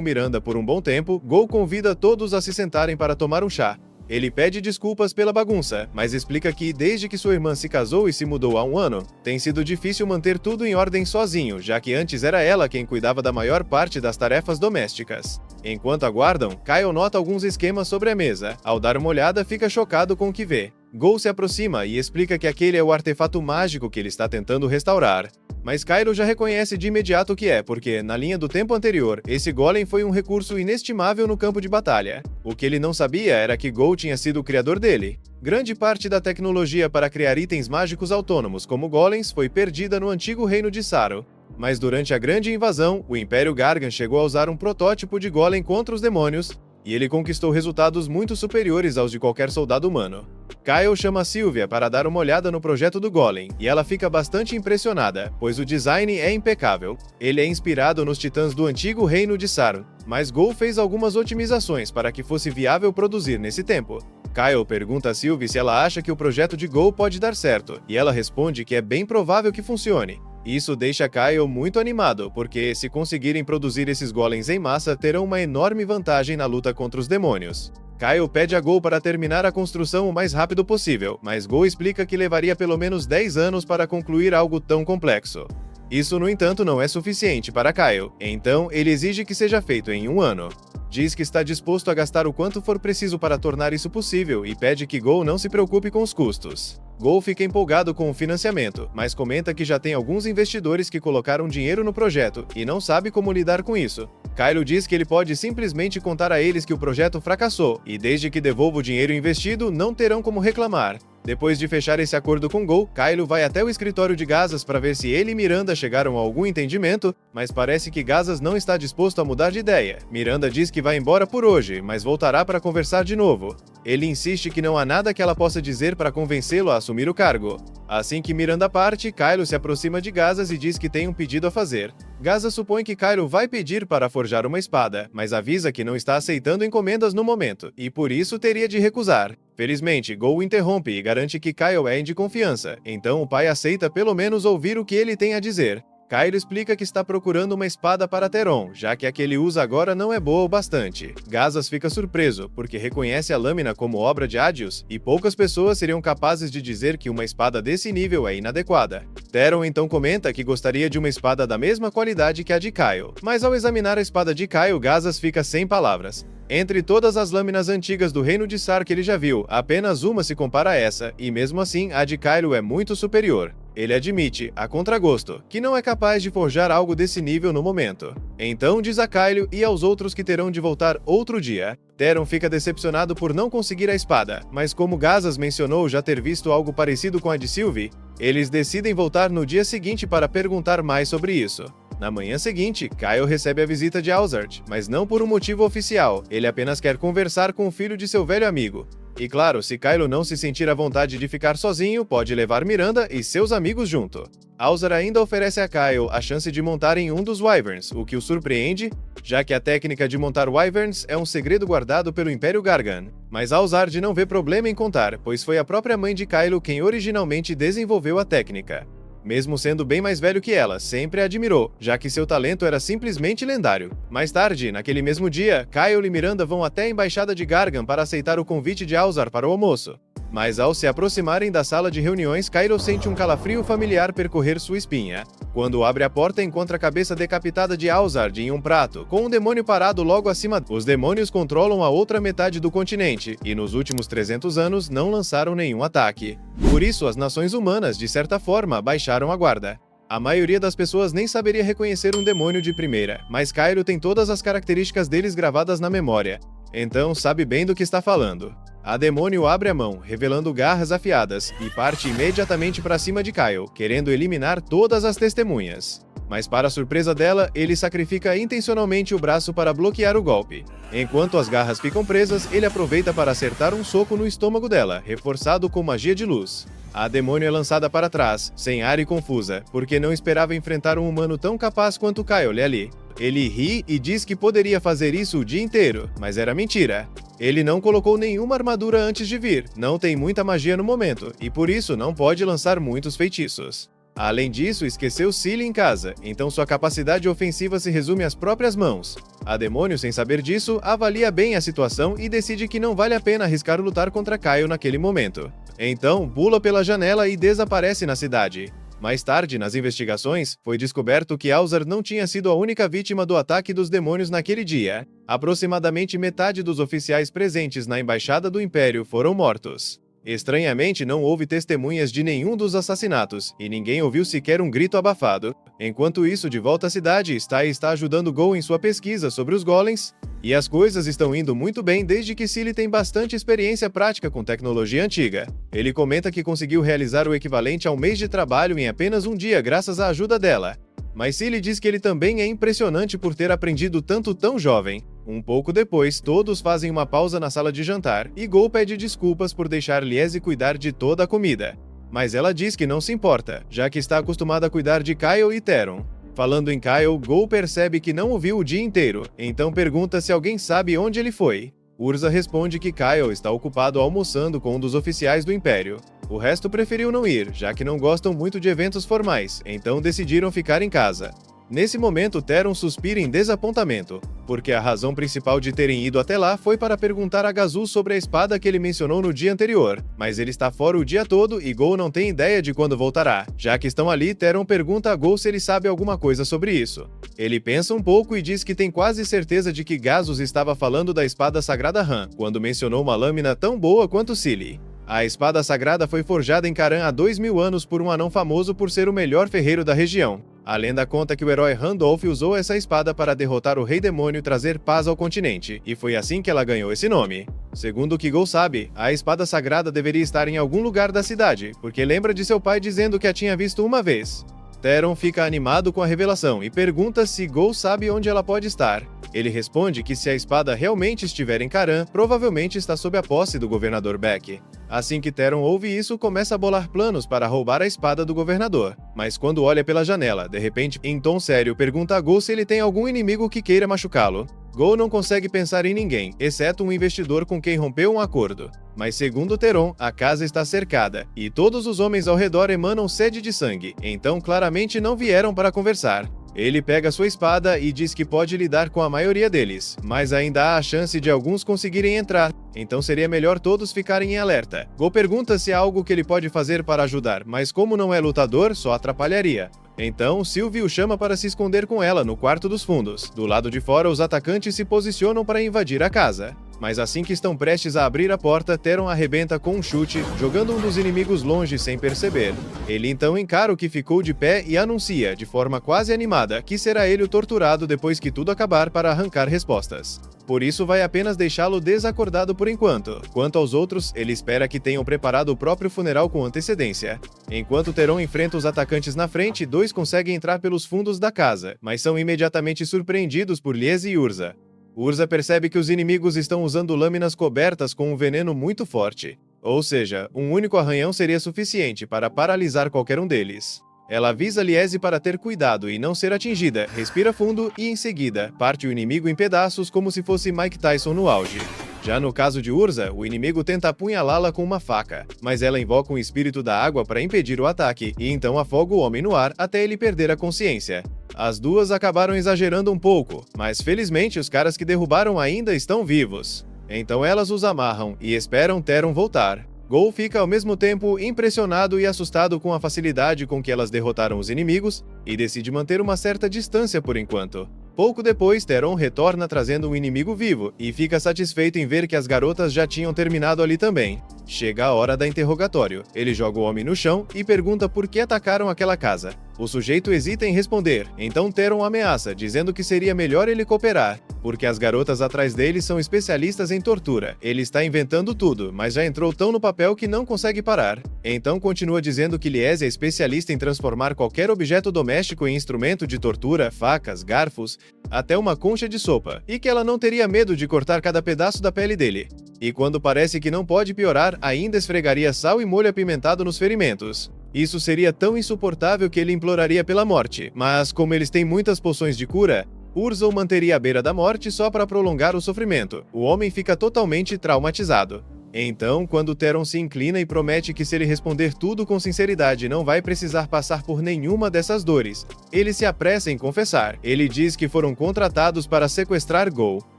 Miranda por um bom tempo, Go convida todos a se sentarem para tomar um chá. Ele pede desculpas pela bagunça, mas explica que desde que sua irmã se casou e se mudou há um ano, tem sido difícil manter tudo em ordem sozinho, já que antes era ela quem cuidava da maior parte das tarefas domésticas. Enquanto aguardam, Kyle nota alguns esquemas sobre a mesa. Ao dar uma olhada, fica chocado com o que vê. Go se aproxima e explica que aquele é o artefato mágico que ele está tentando restaurar. Mas Kyle já reconhece de imediato o que é, porque, na linha do tempo anterior, esse golem foi um recurso inestimável no campo de batalha. O que ele não sabia era que Go tinha sido o criador dele. Grande parte da tecnologia para criar itens mágicos autônomos como golems foi perdida no antigo reino de Saro. Mas durante a grande invasão, o Império Gargan chegou a usar um protótipo de golem contra os demônios, e ele conquistou resultados muito superiores aos de qualquer soldado humano. Kyle chama Sylvia para dar uma olhada no projeto do Golem, e ela fica bastante impressionada, pois o design é impecável. Ele é inspirado nos titãs do antigo reino de Saru, mas Go fez algumas otimizações para que fosse viável produzir nesse tempo. Kyle pergunta a Sylvie se ela acha que o projeto de Go pode dar certo, e ela responde que é bem provável que funcione. Isso deixa Kyle muito animado, porque se conseguirem produzir esses golems em massa, terão uma enorme vantagem na luta contra os demônios. Kyle pede a Go para terminar a construção o mais rápido possível, mas Go explica que levaria pelo menos 10 anos para concluir algo tão complexo. Isso, no entanto, não é suficiente para Kyle, então ele exige que seja feito em um ano. Diz que está disposto a gastar o quanto for preciso para tornar isso possível e pede que Go não se preocupe com os custos. Go fica empolgado com o financiamento, mas comenta que já tem alguns investidores que colocaram dinheiro no projeto e não sabe como lidar com isso. Kylo diz que ele pode simplesmente contar a eles que o projeto fracassou, e desde que devolva o dinheiro investido, não terão como reclamar. Depois de fechar esse acordo com Go, Kylo vai até o escritório de Gazas para ver se ele e Miranda chegaram a algum entendimento, mas parece que Gazas não está disposto a mudar de ideia. Miranda diz que vai embora por hoje, mas voltará para conversar de novo. Ele insiste que não há nada que ela possa dizer para convencê-lo a assumir o cargo. Assim que Miranda parte, Kylo se aproxima de Gazas e diz que tem um pedido a fazer. Gazas supõe que Kylo vai pedir para forjar uma espada, mas avisa que não está aceitando encomendas no momento, e por isso teria de recusar. Felizmente, Go o interrompe e garante que Kylo é de confiança, então o pai aceita pelo menos ouvir o que ele tem a dizer. Kylo explica que está procurando uma espada para Theron, já que a que ele usa agora não é boa o bastante. Gazas fica surpreso, porque reconhece a lâmina como obra de Adius, e poucas pessoas seriam capazes de dizer que uma espada desse nível é inadequada. Theron então comenta que gostaria de uma espada da mesma qualidade que a de Kylo, mas ao examinar a espada de Kylo, Gazas fica sem palavras. Entre todas as lâminas antigas do reino de Sar que ele já viu, apenas uma se compara a essa, e mesmo assim a de Kylo é muito superior. Ele admite, a contragosto, que não é capaz de forjar algo desse nível no momento. Então diz a Kylo e aos outros que terão de voltar outro dia. Theron fica decepcionado por não conseguir a espada, mas como Gazas mencionou já ter visto algo parecido com a de Sylvie, eles decidem voltar no dia seguinte para perguntar mais sobre isso. Na manhã seguinte, Kylo recebe a visita de Alzard, mas não por um motivo oficial, ele apenas quer conversar com o filho de seu velho amigo. E claro, se Kylo não se sentir à vontade de ficar sozinho, pode levar Miranda e seus amigos junto. Alzard ainda oferece a Kylo a chance de montar em um dos Wyverns, o que o surpreende, já que a técnica de montar Wyverns é um segredo guardado pelo Império Gargan. Mas Alzard não vê problema em contar, pois foi a própria mãe de Kylo quem originalmente desenvolveu a técnica. Mesmo sendo bem mais velho que ela, sempre a admirou, já que seu talento era simplesmente lendário. Mais tarde, naquele mesmo dia, Kylo e Miranda vão até a embaixada de Gargan para aceitar o convite de Alzard para o almoço. Mas ao se aproximarem da sala de reuniões, Kylo sente um calafrio familiar percorrer sua espinha. Quando abre a porta, encontra a cabeça decapitada de Alzard em um prato, com um demônio parado logo acima. Os demônios controlam a outra metade do continente, e nos últimos 300 anos não lançaram nenhum ataque. Por isso, as nações humanas, de certa forma, baixaram a guarda. A maioria das pessoas nem saberia reconhecer um demônio de primeira, mas Kylo tem todas as características deles gravadas na memória. Então sabe bem do que está falando. A demônio abre a mão, revelando garras afiadas, e parte imediatamente para cima de Kylo, querendo eliminar todas as testemunhas. Mas para surpresa dela, ele sacrifica intencionalmente o braço para bloquear o golpe. Enquanto as garras ficam presas, ele aproveita para acertar um soco no estômago dela, reforçado com magia de luz. A demônio é lançada para trás, sem ar e confusa, porque não esperava enfrentar um humano tão capaz quanto Kylo ali. Ele ri e diz que poderia fazer isso o dia inteiro, mas era mentira. Ele não colocou nenhuma armadura antes de vir, não tem muita magia no momento, e por isso não pode lançar muitos feitiços. Além disso, esqueceu Cilly em casa, então sua capacidade ofensiva se resume às próprias mãos. A demônio, sem saber disso, avalia bem a situação e decide que não vale a pena arriscar lutar contra Kylo naquele momento. Então, pula pela janela e desaparece na cidade. Mais tarde, nas investigações, foi descoberto que Alzard não tinha sido a única vítima do ataque dos demônios naquele dia. Aproximadamente metade dos oficiais presentes na embaixada do Império foram mortos. Estranhamente, não houve testemunhas de nenhum dos assassinatos, e ninguém ouviu sequer um grito abafado. Enquanto isso, de volta à cidade, Sty está ajudando Go em sua pesquisa sobre os golems, e as coisas estão indo muito bem desde que Cilly tem bastante experiência prática com tecnologia antiga. Ele comenta que conseguiu realizar o equivalente a um mês de trabalho em apenas um dia graças à ajuda dela. Mas Cilly diz que ele também é impressionante por ter aprendido tanto tão jovem. Um pouco depois, todos fazem uma pausa na sala de jantar, e Go pede desculpas por deixar Liese cuidar de toda a comida. Mas ela diz que não se importa, já que está acostumada a cuidar de Kylo e Theron. Falando em Kylo, Go percebe que não o viu o dia inteiro, então pergunta se alguém sabe onde ele foi. Urza responde que Kylo está ocupado almoçando com um dos oficiais do Império. O resto preferiu não ir, já que não gostam muito de eventos formais, então decidiram ficar em casa. Nesse momento, Theron suspira em desapontamento, porque a razão principal de terem ido até lá foi para perguntar a Gazul sobre a espada que ele mencionou no dia anterior, mas ele está fora o dia todo e Go não tem ideia de quando voltará. Já que estão ali, Theron pergunta a Go se ele sabe alguma coisa sobre isso. Ele pensa um pouco e diz que tem quase certeza de que Gazuz estava falando da espada sagrada Han, quando mencionou uma lâmina tão boa quanto Cilly. A espada sagrada foi forjada em Karan há 2000 anos por um anão famoso por ser o melhor ferreiro da região. A lenda conta que o herói Randolph usou essa espada para derrotar o Rei Demônio e trazer paz ao continente, e foi assim que ela ganhou esse nome. Segundo o que Gol sabe, a espada sagrada deveria estar em algum lugar da cidade, porque lembra de seu pai dizendo que a tinha visto uma vez. Theron fica animado com a revelação e pergunta se Gol sabe onde ela pode estar. Ele responde que se a espada realmente estiver em Caran, provavelmente está sob a posse do governador Beck. Assim que Theron ouve isso, começa a bolar planos para roubar a espada do governador. Mas quando olha pela janela, de repente, em tom sério, pergunta a Gol se ele tem algum inimigo que queira machucá-lo. Gol não consegue pensar em ninguém, exceto um investidor com quem rompeu um acordo. Mas segundo Theron, a casa está cercada, e todos os homens ao redor emanam sede de sangue, então claramente não vieram para conversar. Ele pega sua espada e diz que pode lidar com a maioria deles, mas ainda há a chance de alguns conseguirem entrar, então seria melhor todos ficarem em alerta. Gol pergunta se há algo que ele pode fazer para ajudar, mas como não é lutador, só atrapalharia. Então, Sylvie o chama para se esconder com ela no quarto dos fundos. Do lado de fora, os atacantes se posicionam para invadir a casa. Mas assim que estão prestes a abrir a porta, Theron arrebenta com um chute, jogando um dos inimigos longe sem perceber. Ele então encara o que ficou de pé e anuncia, de forma quase animada, que será ele o torturado depois que tudo acabar para arrancar respostas. Por isso vai apenas deixá-lo desacordado por enquanto. Quanto aos outros, ele espera que tenham preparado o próprio funeral com antecedência. Enquanto Theron enfrenta os atacantes na frente, dois conseguem entrar pelos fundos da casa, mas são imediatamente surpreendidos por Liese e Urza. Urza percebe que os inimigos estão usando lâminas cobertas com um veneno muito forte. Ou seja, um único arranhão seria suficiente para paralisar qualquer um deles. Ela avisa Liese para ter cuidado e não ser atingida, respira fundo e, em seguida, parte o inimigo em pedaços como se fosse Mike Tyson no auge. Já no caso de Urza, o inimigo tenta apunhalá-la com uma faca, mas ela invoca um espírito da água para impedir o ataque e então afoga o homem no ar até ele perder a consciência. As duas acabaram exagerando um pouco, mas felizmente os caras que derrubaram ainda estão vivos. Então elas os amarram e esperam Theron voltar. Gol fica ao mesmo tempo impressionado e assustado com a facilidade com que elas derrotaram os inimigos e decide manter uma certa distância por enquanto. Pouco depois, Theron retorna trazendo um inimigo vivo e fica satisfeito em ver que as garotas já tinham terminado ali também. Chega a hora da interrogatório. Ele joga o homem no chão e pergunta por que atacaram aquela casa. O sujeito hesita em responder, então Theron ameaça, dizendo que seria melhor ele cooperar, porque as garotas atrás dele são especialistas em tortura. Ele está inventando tudo, mas já entrou tão no papel que não consegue parar. Então continua dizendo que Liese é especialista em transformar qualquer objeto doméstico em instrumento de tortura, facas, garfos, até uma concha de sopa, e que ela não teria medo de cortar cada pedaço da pele dele. E quando parece que não pode piorar, ainda esfregaria sal e molho apimentado nos ferimentos. Isso seria tão insuportável que ele imploraria pela morte, mas como eles têm muitas poções de cura, Urza o manteria à beira da morte só para prolongar o sofrimento. O homem fica totalmente traumatizado. Então, quando Theron se inclina e promete que se ele responder tudo com sinceridade não vai precisar passar por nenhuma dessas dores, ele se apressa em confessar. Ele diz que foram contratados para sequestrar Gol.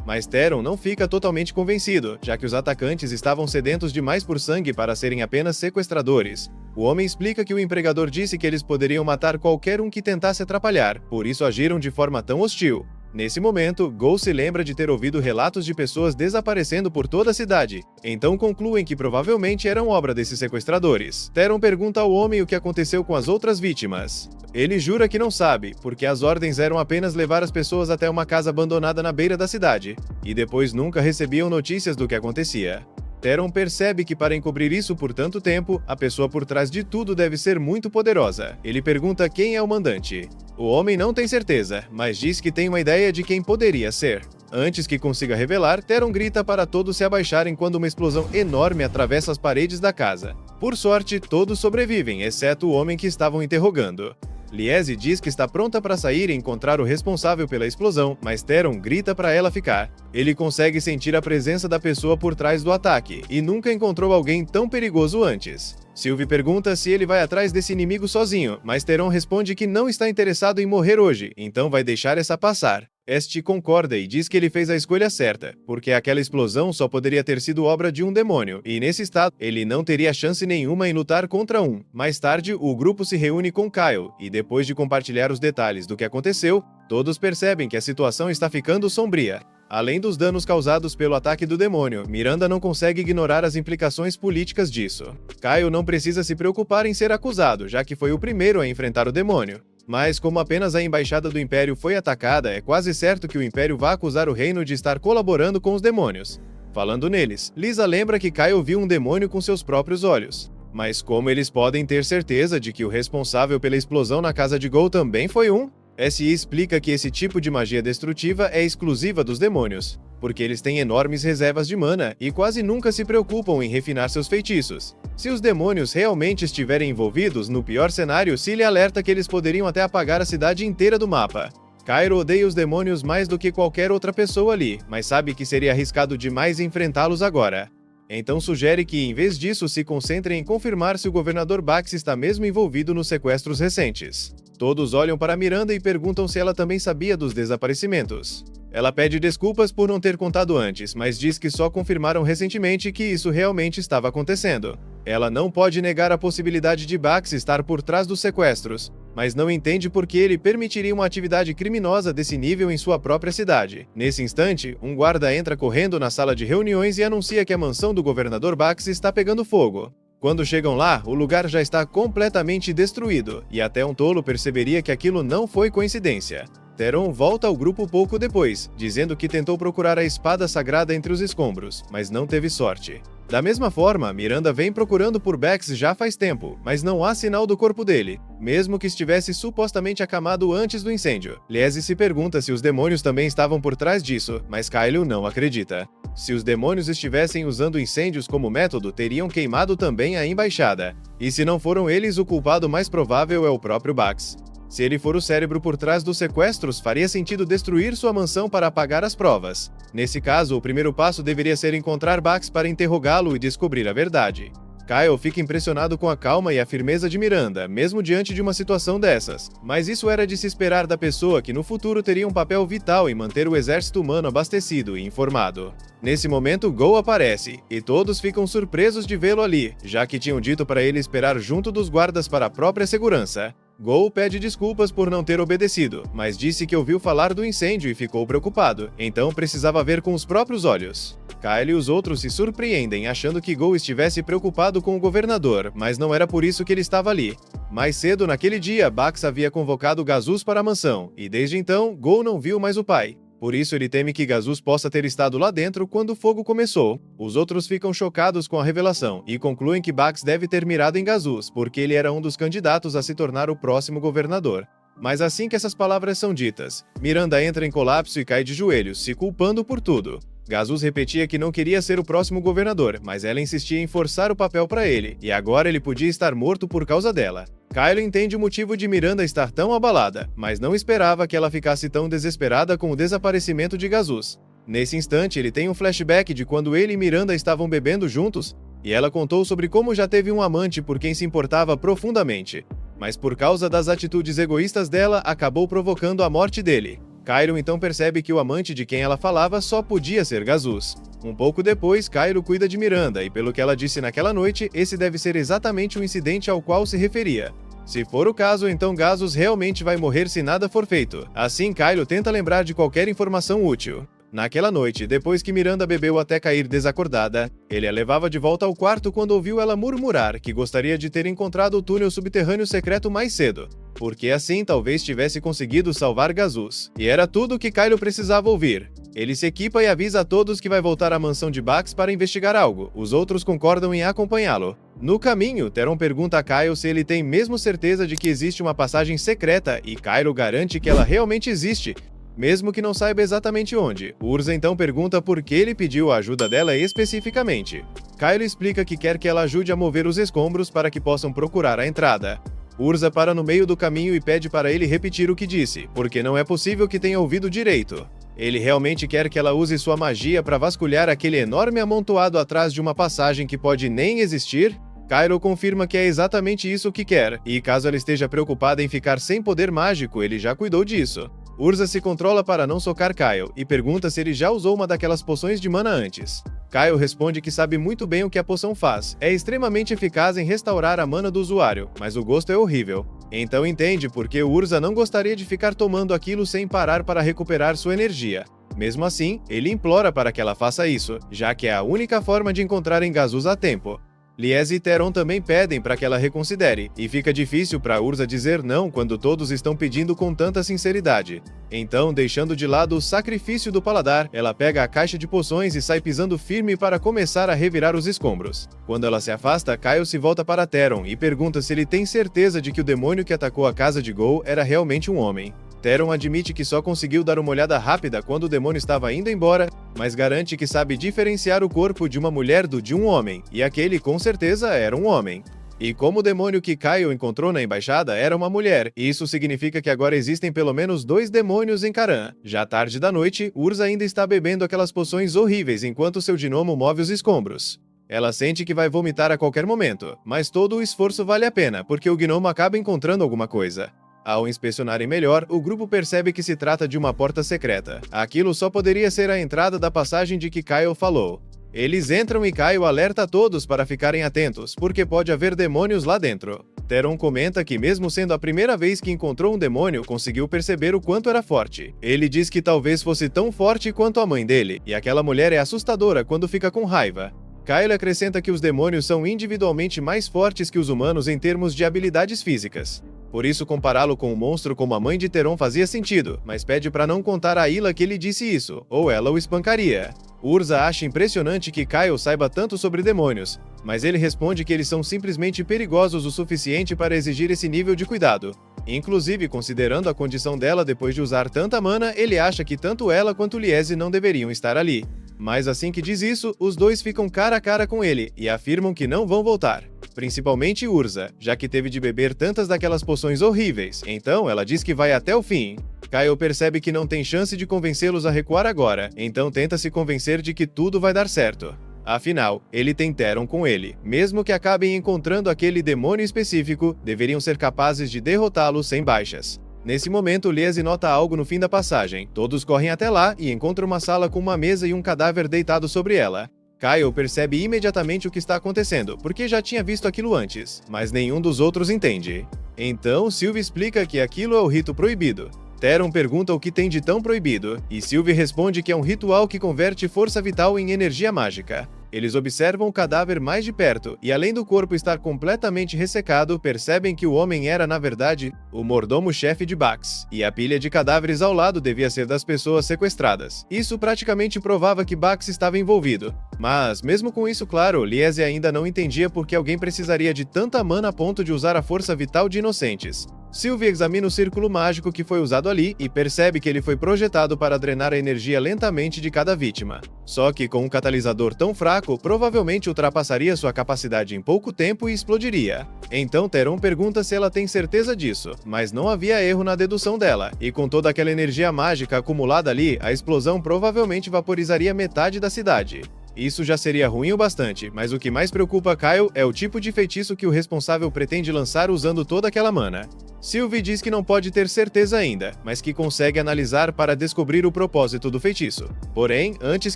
Mas Theron não fica totalmente convencido, já que os atacantes estavam sedentos demais por sangue para serem apenas sequestradores. O homem explica que o empregador disse que eles poderiam matar qualquer um que tentasse atrapalhar, por isso agiram de forma tão hostil. Nesse momento, Gol se lembra de ter ouvido relatos de pessoas desaparecendo por toda a cidade, então concluem que provavelmente eram obra desses sequestradores. Theron pergunta ao homem o que aconteceu com as outras vítimas. Ele jura que não sabe, porque as ordens eram apenas levar as pessoas até uma casa abandonada na beira da cidade, e depois nunca recebiam notícias do que acontecia. Theron percebe que para encobrir isso por tanto tempo, a pessoa por trás de tudo deve ser muito poderosa. Ele pergunta quem é o mandante. O homem não tem certeza, mas diz que tem uma ideia de quem poderia ser. Antes que consiga revelar, Theron grita para todos se abaixarem quando uma explosão enorme atravessa as paredes da casa. Por sorte, todos sobrevivem, exceto o homem que estavam interrogando. Liese diz que está pronta para sair e encontrar o responsável pela explosão, mas Theron grita para ela ficar. Ele consegue sentir a presença da pessoa por trás do ataque, e nunca encontrou alguém tão perigoso antes. Sylvie pergunta se ele vai atrás desse inimigo sozinho, mas Theron responde que não está interessado em morrer hoje, então vai deixar essa passar. Este concorda e diz que ele fez a escolha certa, porque aquela explosão só poderia ter sido obra de um demônio, e nesse estado, ele não teria chance nenhuma em lutar contra um. Mais tarde, o grupo se reúne com Kyle, e depois de compartilhar os detalhes do que aconteceu, todos percebem que a situação está ficando sombria. Além dos danos causados pelo ataque do demônio, Miranda não consegue ignorar as implicações políticas disso. Kyle não precisa se preocupar em ser acusado, já que foi o primeiro a enfrentar o demônio. Mas como apenas a embaixada do Império foi atacada, é quase certo que o Império vai acusar o reino de estar colaborando com os demônios. Falando neles, Lisa lembra que Kyle viu um demônio com seus próprios olhos. Mas como eles podem ter certeza de que o responsável pela explosão na casa de Gol também foi um? SI explica que esse tipo de magia destrutiva é exclusiva dos demônios, porque eles têm enormes reservas de mana e quase nunca se preocupam em refinar seus feitiços. Se os demônios realmente estiverem envolvidos, no pior cenário, Cilly alerta que eles poderiam até apagar a cidade inteira do mapa. Cairo odeia os demônios mais do que qualquer outra pessoa ali, mas sabe que seria arriscado demais enfrentá-los agora. Então sugere que, em vez disso, se concentrem em confirmar se o governador Bax está mesmo envolvido nos sequestros recentes. Todos olham para Miranda e perguntam se ela também sabia dos desaparecimentos. Ela pede desculpas por não ter contado antes, mas diz que só confirmaram recentemente que isso realmente estava acontecendo. Ela não pode negar a possibilidade de Bax estar por trás dos sequestros, mas não entende por que ele permitiria uma atividade criminosa desse nível em sua própria cidade. Nesse instante, um guarda entra correndo na sala de reuniões e anuncia que a mansão do governador Bax está pegando fogo. Quando chegam lá, o lugar já está completamente destruído, e até um tolo perceberia que aquilo não foi coincidência. Theron volta ao grupo pouco depois, dizendo que tentou procurar a espada sagrada entre os escombros, mas não teve sorte. Da mesma forma, Miranda vem procurando por Bax já faz tempo, mas não há sinal do corpo dele, mesmo que estivesse supostamente acamado antes do incêndio. Liese se pergunta se os demônios também estavam por trás disso, mas Kyle não acredita. Se os demônios estivessem usando incêndios como método, teriam queimado também a embaixada. E se não foram eles, o culpado mais provável é o próprio Bax. Se ele for o cérebro por trás dos sequestros, faria sentido destruir sua mansão para apagar as provas. Nesse caso, o primeiro passo deveria ser encontrar Bax para interrogá-lo e descobrir a verdade. Kyle fica impressionado com a calma e a firmeza de Miranda, mesmo diante de uma situação dessas. Mas isso era de se esperar da pessoa que no futuro teria um papel vital em manter o exército humano abastecido e informado. Nesse momento, Gol aparece, e todos ficam surpresos de vê-lo ali, já que tinham dito para ele esperar junto dos guardas para a própria segurança. Gol pede desculpas por não ter obedecido, mas disse que ouviu falar do incêndio e ficou preocupado, então precisava ver com os próprios olhos. Kyle e os outros se surpreendem, achando que Gol estivesse preocupado com o governador, mas não era por isso que ele estava ali. Mais cedo naquele dia, Bax havia convocado Gazus para a mansão, e desde então, Gol não viu mais o pai. Por isso ele teme que Gazus possa ter estado lá dentro quando o fogo começou. Os outros ficam chocados com a revelação e concluem que Bax deve ter mirado em Gazus, porque ele era um dos candidatos a se tornar o próximo governador. Mas assim que essas palavras são ditas, Miranda entra em colapso e cai de joelhos, se culpando por tudo. Gazus repetia que não queria ser o próximo governador, mas ela insistia em forçar o papel para ele, e agora ele podia estar morto por causa dela. Kyle entende o motivo de Miranda estar tão abalada, mas não esperava que ela ficasse tão desesperada com o desaparecimento de Gazus. Nesse instante, ele tem um flashback de quando ele e Miranda estavam bebendo juntos, e ela contou sobre como já teve um amante por quem se importava profundamente, mas por causa das atitudes egoístas dela, acabou provocando a morte dele. Cairo então percebe que o amante de quem ela falava só podia ser Gazus. Um pouco depois, Cairo cuida de Miranda, e pelo que ela disse naquela noite, esse deve ser exatamente o incidente ao qual se referia. Se for o caso, então Gazus realmente vai morrer se nada for feito. Assim, Cairo tenta lembrar de qualquer informação útil. Naquela noite, depois que Miranda bebeu até cair desacordada, ele a levava de volta ao quarto quando ouviu ela murmurar que gostaria de ter encontrado o túnel subterrâneo secreto mais cedo, porque assim talvez tivesse conseguido salvar Gazus. E era tudo o que Kylo precisava ouvir. Ele se equipa e avisa a todos que vai voltar à mansão de Bax para investigar algo. Os outros concordam em acompanhá-lo. No caminho, Theron pergunta a Kyle se ele tem mesmo certeza de que existe uma passagem secreta, e Kylo garante que ela realmente existe, mesmo que não saiba exatamente onde. Urza então pergunta por que ele pediu a ajuda dela especificamente. Kylo explica que quer que ela ajude a mover os escombros para que possam procurar a entrada. Urza para no meio do caminho e pede para ele repetir o que disse, porque não é possível que tenha ouvido direito. Ele realmente quer que ela use sua magia para vasculhar aquele enorme amontoado atrás de uma passagem que pode nem existir? Kylo confirma que é exatamente isso que quer, e caso ela esteja preocupada em ficar sem poder mágico, ele já cuidou disso. Urza se controla para não socar Kyle e pergunta se ele já usou uma daquelas poções de mana antes. Kyle responde que sabe muito bem o que a poção faz, é extremamente eficaz em restaurar a mana do usuário, mas o gosto é horrível. Então entende por que Urza não gostaria de ficar tomando aquilo sem parar para recuperar sua energia. Mesmo assim, ele implora para que ela faça isso, já que é a única forma de encontrar Gazus a tempo. Liese e Theron também pedem para que ela reconsidere, e fica difícil para Urza dizer não quando todos estão pedindo com tanta sinceridade. Então, deixando de lado o sacrifício do paladar, ela pega a caixa de poções e sai pisando firme para começar a revirar os escombros. Quando ela se afasta, Kyle se volta para Theron e pergunta se ele tem certeza de que o demônio que atacou a casa de Gol era realmente um homem. Theron admite que só conseguiu dar uma olhada rápida quando o demônio estava indo embora, mas garante que sabe diferenciar o corpo de uma mulher do de um homem, e aquele com certeza era um homem. E como o demônio que Kyle encontrou na embaixada era uma mulher, isso significa que agora existem pelo menos 2 demônios em Karan. Já tarde da noite, Urza ainda está bebendo aquelas poções horríveis enquanto seu gnomo move os escombros. Ela sente que vai vomitar a qualquer momento, mas todo o esforço vale a pena, porque o gnomo acaba encontrando alguma coisa. Ao inspecionarem melhor, o grupo percebe que se trata de uma porta secreta. Aquilo só poderia ser a entrada da passagem de que Kyle falou. Eles entram e Kyle alerta a todos para ficarem atentos, porque pode haver demônios lá dentro. Theron comenta que mesmo sendo a primeira vez que encontrou um demônio, conseguiu perceber o quanto era forte. Ele diz que talvez fosse tão forte quanto a mãe dele, e aquela mulher é assustadora quando fica com raiva. Kyle acrescenta que os demônios são individualmente mais fortes que os humanos em termos de habilidades físicas. Por isso, compará-lo com um monstro como a mãe de Theron fazia sentido, mas pede para não contar a Ila que ele disse isso, ou ela o espancaria. Urza acha impressionante que Kyle saiba tanto sobre demônios, mas ele responde que eles são simplesmente perigosos o suficiente para exigir esse nível de cuidado. Inclusive, considerando a condição dela depois de usar tanta mana, ele acha que tanto ela quanto Liese não deveriam estar ali. Mas assim que diz isso, os dois ficam cara a cara com ele e afirmam que não vão voltar. Principalmente Urza, já que teve de beber tantas daquelas poções horríveis, então ela diz que vai até o fim. Kyle percebe que não tem chance de convencê-los a recuar agora, então tenta se convencer de que tudo vai dar certo. Afinal, ele tem Theron com ele. Mesmo que acabem encontrando aquele demônio específico, deveriam ser capazes de derrotá-lo sem baixas. Nesse momento, Liese nota algo no fim da passagem. Todos correm até lá e encontram uma sala com uma mesa e um cadáver deitado sobre ela. Kyle percebe imediatamente o que está acontecendo, porque já tinha visto aquilo antes, mas nenhum dos outros entende. Então, Sylvie explica que aquilo é o rito proibido. Theron pergunta o que tem de tão proibido, e Sylvie responde que é um ritual que converte força vital em energia mágica. Eles observam o cadáver mais de perto, e além do corpo estar completamente ressecado, percebem que o homem era, na verdade, o mordomo-chefe de Bax, e a pilha de cadáveres ao lado devia ser das pessoas sequestradas. Isso praticamente provava que Bax estava envolvido. Mas, mesmo com isso claro, Liese ainda não entendia por que alguém precisaria de tanta mana a ponto de usar a força vital de inocentes. Sylvie examina o círculo mágico que foi usado ali e percebe que ele foi projetado para drenar a energia lentamente de cada vítima. Só que com um catalisador tão fraco, provavelmente ultrapassaria sua capacidade em pouco tempo e explodiria. Então Theron pergunta se ela tem certeza disso, mas não havia erro na dedução dela, e com toda aquela energia mágica acumulada ali, a explosão provavelmente vaporizaria metade da cidade. Isso já seria ruim o bastante, mas o que mais preocupa Kyle é o tipo de feitiço que o responsável pretende lançar usando toda aquela mana. Sylvie diz que não pode ter certeza ainda, mas que consegue analisar para descobrir o propósito do feitiço. Porém, antes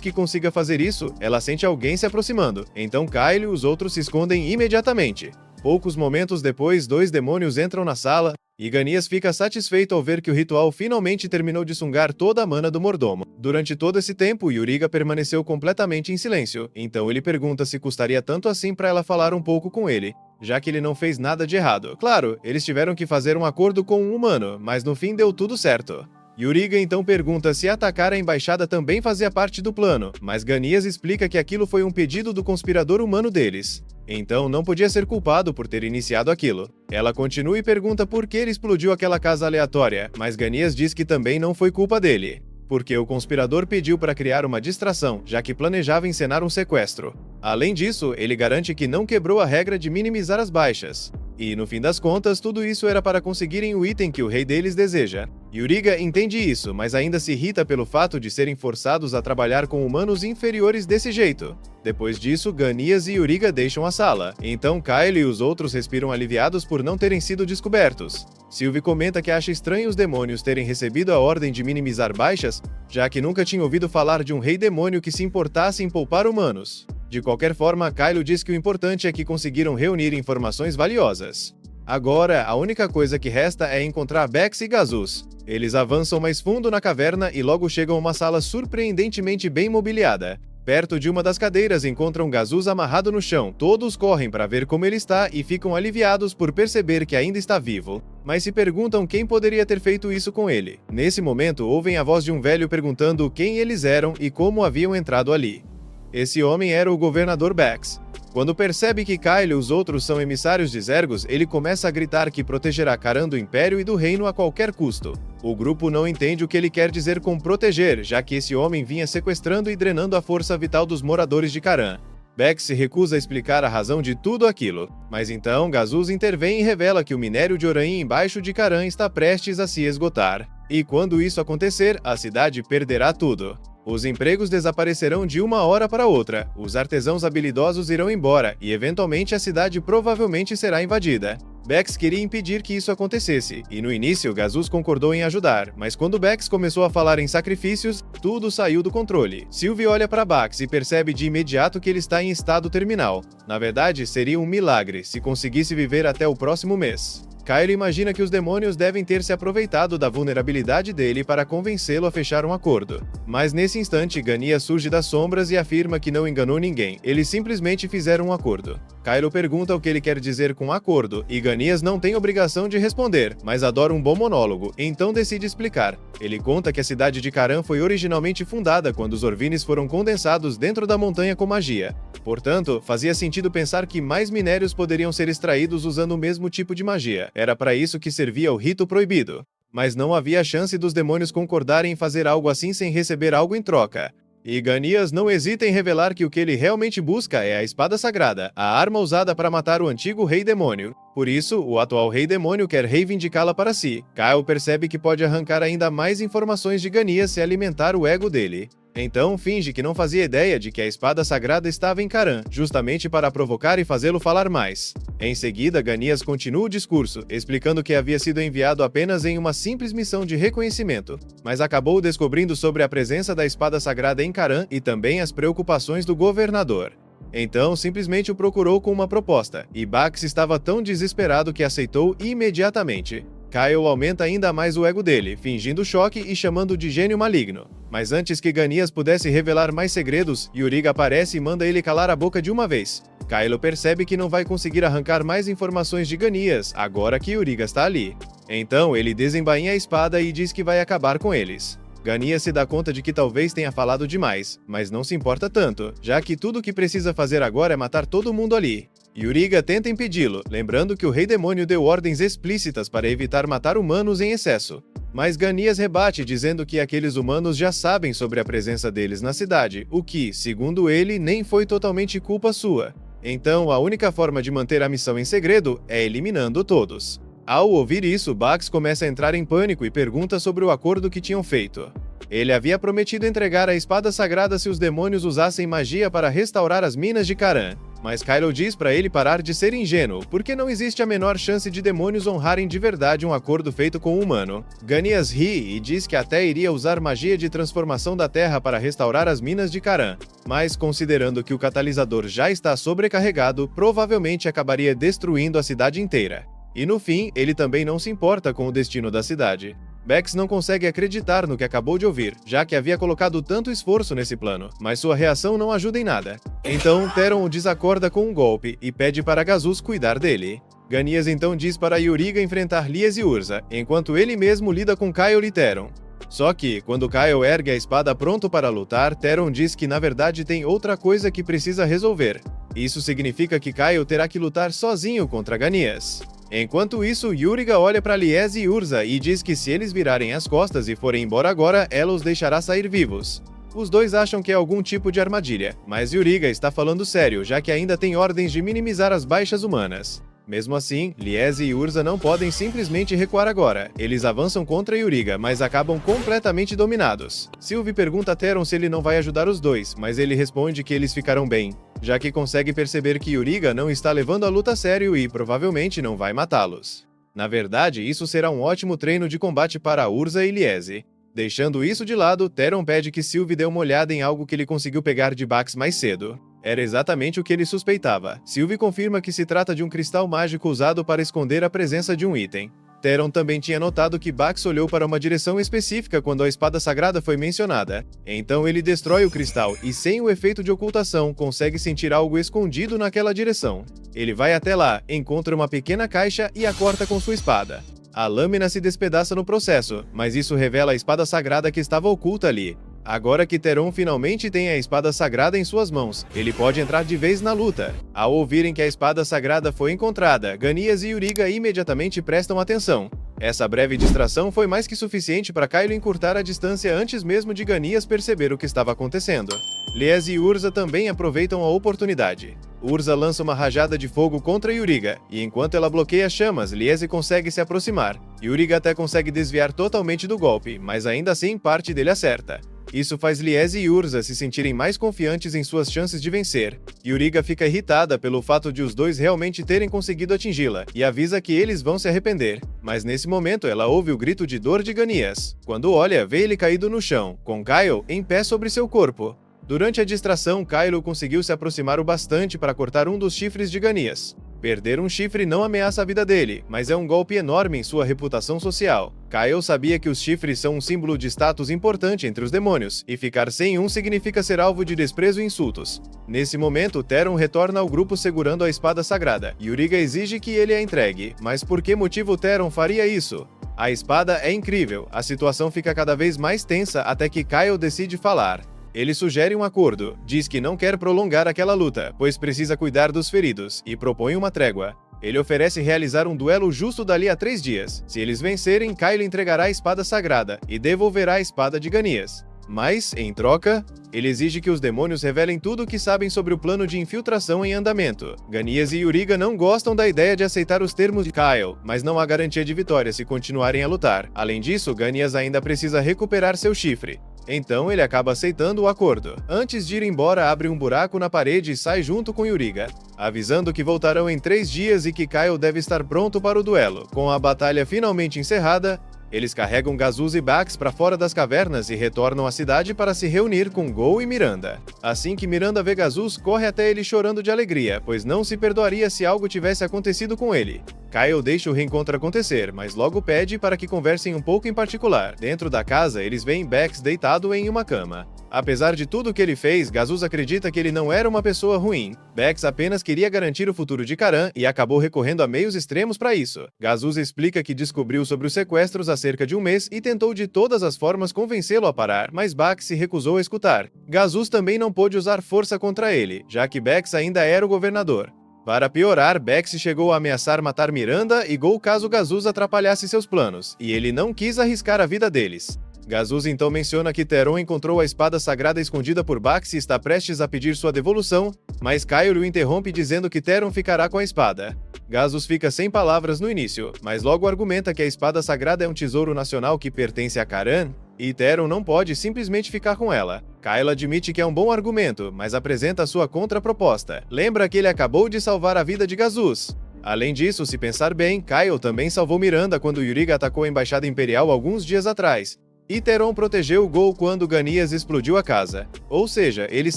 que consiga fazer isso, ela sente alguém se aproximando, então Kyle e os outros se escondem imediatamente. Poucos momentos depois, 2 demônios entram na sala, e Ganias fica satisfeito ao ver que o ritual finalmente terminou de sugar toda a mana do mordomo. Durante todo esse tempo, Yuriga permaneceu completamente em silêncio, então ele pergunta se custaria tanto assim para ela falar um pouco com ele, já que ele não fez nada de errado. Claro, eles tiveram que fazer um acordo com um humano, mas no fim deu tudo certo. Yuriga então pergunta se atacar a embaixada também fazia parte do plano, mas Ganias explica que aquilo foi um pedido do conspirador humano deles. Então não podia ser culpado por ter iniciado aquilo. Ela continua e pergunta por que ele explodiu aquela casa aleatória, mas Ganias diz que também não foi culpa dele, porque o conspirador pediu para criar uma distração, já que planejava encenar um sequestro. Além disso, ele garante que não quebrou a regra de minimizar as baixas. E, no fim das contas, tudo isso era para conseguirem o item que o rei deles deseja. Yuriga entende isso, mas ainda se irrita pelo fato de serem forçados a trabalhar com humanos inferiores desse jeito. Depois disso, Ganias e Yuriga deixam a sala. Então Kyle e os outros respiram aliviados por não terem sido descobertos. Sylvie comenta que acha estranho os demônios terem recebido a ordem de minimizar baixas, já que nunca tinha ouvido falar de um rei demônio que se importasse em poupar humanos. De qualquer forma, Kyle diz que o importante é que conseguiram reunir informações valiosas. Agora, a única coisa que resta é encontrar Bex e Gazus. Eles avançam mais fundo na caverna e logo chegam a uma sala surpreendentemente bem mobiliada. Perto de uma das cadeiras encontram Gazuz amarrado no chão. Todos correm para ver como ele está e ficam aliviados por perceber que ainda está vivo, mas se perguntam quem poderia ter feito isso com ele. Nesse momento, ouvem a voz de um velho perguntando quem eles eram e como haviam entrado ali. Esse homem era o governador Bax. Quando percebe que Kyle e os outros são emissários de Zergos, ele começa a gritar que protegerá Karan do Império e do Reino a qualquer custo. O grupo não entende o que ele quer dizer com proteger, já que esse homem vinha sequestrando e drenando a força vital dos moradores de Karan. Bax se recusa a explicar a razão de tudo aquilo, mas então Gazuz intervém e revela que o minério de Orain embaixo de Karan está prestes a se esgotar. E quando isso acontecer, a cidade perderá tudo. Os empregos desaparecerão de uma hora para outra, os artesãos habilidosos irão embora e eventualmente a cidade provavelmente será invadida. Bax queria impedir que isso acontecesse, e no início Gazuz concordou em ajudar, mas quando Bax começou a falar em sacrifícios, tudo saiu do controle. Sylvie olha para Bax e percebe de imediato que ele está em estado terminal. Na verdade, seria um milagre se conseguisse viver até o próximo mês. Kyle imagina que os demônios devem ter se aproveitado da vulnerabilidade dele para convencê-lo a fechar um acordo. Mas nesse instante, Gania surge das sombras e afirma que não enganou ninguém, eles simplesmente fizeram um acordo. Kyle pergunta o que ele quer dizer com acordo, e Ganias não tem obrigação de responder, mas adora um bom monólogo, então decide explicar. Ele conta que a cidade de Karan foi originalmente fundada quando os Orvines foram condensados dentro da montanha com magia. Portanto, fazia sentido pensar que mais minérios poderiam ser extraídos usando o mesmo tipo de magia. Era para isso que servia o rito proibido. Mas não havia chance dos demônios concordarem em fazer algo assim sem receber algo em troca. E Ganias não hesita em revelar que o que ele realmente busca é a espada sagrada, a arma usada para matar o antigo rei demônio. Por isso, o atual rei demônio quer reivindicá-la para si. Kyle percebe que pode arrancar ainda mais informações de Ganias se alimentar o ego dele. Então finge que não fazia ideia de que a espada sagrada estava em Karan, justamente para provocar e fazê-lo falar mais. Em seguida, Ganias continua o discurso, explicando que havia sido enviado apenas em uma simples missão de reconhecimento, mas acabou descobrindo sobre a presença da espada sagrada em Karan e também as preocupações do governador. Então, simplesmente o procurou com uma proposta, e Bax estava tão desesperado que aceitou imediatamente. Kyle aumenta ainda mais o ego dele, fingindo choque e chamando de gênio maligno. Mas antes que Ganias pudesse revelar mais segredos, Yuriga aparece e manda ele calar a boca de uma vez. Kyle percebe que não vai conseguir arrancar mais informações de Ganias, agora que Yuriga está ali. Então ele desembainha a espada e diz que vai acabar com eles. Ganias se dá conta de que talvez tenha falado demais, mas não se importa tanto, já que tudo o que precisa fazer agora é matar todo mundo ali. Yuriga tenta impedi-lo, lembrando que o Rei Demônio deu ordens explícitas para evitar matar humanos em excesso. Mas Ganias rebate dizendo que aqueles humanos já sabem sobre a presença deles na cidade, o que, segundo ele, nem foi totalmente culpa sua. Então, a única forma de manter a missão em segredo é eliminando todos. Ao ouvir isso, Bax começa a entrar em pânico e pergunta sobre o acordo que tinham feito. Ele havia prometido entregar a espada sagrada se os demônios usassem magia para restaurar as minas de Karan. Mas Kylo diz para ele parar de ser ingênuo, porque não existe a menor chance de demônios honrarem de verdade um acordo feito com um humano. Ganias ri e diz que até iria usar magia de transformação da Terra para restaurar as minas de Karan, mas considerando que o catalisador já está sobrecarregado, provavelmente acabaria destruindo a cidade inteira. E no fim, ele também não se importa com o destino da cidade. Bax não consegue acreditar no que acabou de ouvir, já que havia colocado tanto esforço nesse plano, mas sua reação não ajuda em nada. Então, Theron o desacorda com um golpe e pede para Gazuz cuidar dele. Ganias então diz para Yuriga enfrentar Lies e Urza, enquanto ele mesmo lida com Kyle e Theron. Só que, quando Kyle ergue a espada pronto para lutar, Theron diz que na verdade tem outra coisa que precisa resolver. Isso significa que Kyle terá que lutar sozinho contra Ganias. Enquanto isso, Yuriga olha para Lies e Urza e diz que se eles virarem as costas e forem embora agora, ela os deixará sair vivos. Os dois acham que é algum tipo de armadilha, mas Yuriga está falando sério, já que ainda tem ordens de minimizar as baixas humanas. Mesmo assim, Lies e Urza não podem simplesmente recuar agora. Eles avançam contra Yuriga, mas acabam completamente dominados. Sylvie pergunta a Theron se ele não vai ajudar os dois, mas ele responde que eles ficarão bem, já que consegue perceber que Yuriga não está levando a luta a sério e provavelmente não vai matá-los. Na verdade, isso será um ótimo treino de combate para Urza e Lies. Deixando isso de lado, Theron pede que Sylvie dê uma olhada em algo que ele conseguiu pegar de Bax mais cedo. Era exatamente o que ele suspeitava. Sylvie confirma que se trata de um cristal mágico usado para esconder a presença de um item. Theron também tinha notado que Bax olhou para uma direção específica quando a espada sagrada foi mencionada. Então ele destrói o cristal e, sem o efeito de ocultação, consegue sentir algo escondido naquela direção. Ele vai até lá, encontra uma pequena caixa e a corta com sua espada. A lâmina se despedaça no processo, mas isso revela a espada sagrada que estava oculta ali. Agora que Theron finalmente tem a espada sagrada em suas mãos, ele pode entrar de vez na luta. Ao ouvirem que a espada sagrada foi encontrada, Ganias e Yuriga imediatamente prestam atenção. Essa breve distração foi mais que suficiente para Kylo encurtar a distância antes mesmo de Ganias perceber o que estava acontecendo. Lies e Urza também aproveitam a oportunidade. Urza lança uma rajada de fogo contra Yuriga, e enquanto ela bloqueia as chamas, Lies consegue se aproximar. Yuriga até consegue desviar totalmente do golpe, mas ainda assim parte dele acerta. Isso faz Lies e Urza se sentirem mais confiantes em suas chances de vencer. Yuriga fica irritada pelo fato de os dois realmente terem conseguido atingi-la, e avisa que eles vão se arrepender. Mas nesse momento ela ouve o grito de dor de Ganias. Quando olha, vê ele caído no chão, com Kylo em pé sobre seu corpo. Durante a distração, Kylo conseguiu se aproximar o bastante para cortar um dos chifres de Ganias. Perder um chifre não ameaça a vida dele, mas é um golpe enorme em sua reputação social. Kylo sabia que os chifres são um símbolo de status importante entre os demônios, e ficar sem um significa ser alvo de desprezo e insultos. Nesse momento, Theron retorna ao grupo segurando a espada sagrada. Yuriga exige que ele a entregue, mas por que motivo Theron faria isso? A espada é incrível, a situação fica cada vez mais tensa até que Kylo decide falar. Ele sugere um acordo, diz que não quer prolongar aquela luta, pois precisa cuidar dos feridos, e propõe uma trégua. Ele oferece realizar um duelo justo dali a 3 dias. Se eles vencerem, Kylo entregará a espada sagrada e devolverá a espada de Ganias. Mas, em troca, ele exige que os demônios revelem tudo o que sabem sobre o plano de infiltração em andamento. Ganias e Yuriga não gostam da ideia de aceitar os termos de Kylo, mas não há garantia de vitória se continuarem a lutar. Além disso, Ganias ainda precisa recuperar seu chifre. Então ele acaba aceitando o acordo. Antes de ir embora, abre um buraco na parede e sai junto com Yuriga, avisando que voltarão em 3 dias e que Kylo deve estar pronto para o duelo. Com a batalha finalmente encerrada, eles carregam Gazuz e Bax para fora das cavernas e retornam à cidade para se reunir com Gol e Miranda. Assim que Miranda vê Gazuz, corre até ele chorando de alegria, pois não se perdoaria se algo tivesse acontecido com ele. Kylo deixa o reencontro acontecer, mas logo pede para que conversem um pouco em particular. Dentro da casa, eles veem Bax deitado em uma cama. Apesar de tudo que ele fez, Gazuz acredita que ele não era uma pessoa ruim. Bax apenas queria garantir o futuro de Karan e acabou recorrendo a meios extremos para isso. Gazuz explica que descobriu sobre os sequestros há cerca de um mês e tentou de todas as formas convencê-lo a parar, mas Bax se recusou a escutar. Gazuz também não pôde usar força contra ele, já que Bax ainda era o governador. Para piorar, Bax chegou a ameaçar matar Miranda e Gol caso Gazuz atrapalhasse seus planos, e ele não quis arriscar a vida deles. Gazuz então menciona que Theron encontrou a espada sagrada escondida por Bax e está prestes a pedir sua devolução, mas Kylo o interrompe dizendo que Theron ficará com a espada. Gazuz fica sem palavras no início, mas logo argumenta que a espada sagrada é um tesouro nacional que pertence a Karan, e Theron não pode simplesmente ficar com ela. Kylo admite que é um bom argumento, mas apresenta sua contraproposta. Lembra que ele acabou de salvar a vida de Gazuz. Além disso, se pensar bem, Kylo também salvou Miranda quando Yuriga atacou a Embaixada Imperial alguns dias atrás. E Theron protegeu o Gol quando Ganias explodiu a casa. Ou seja, eles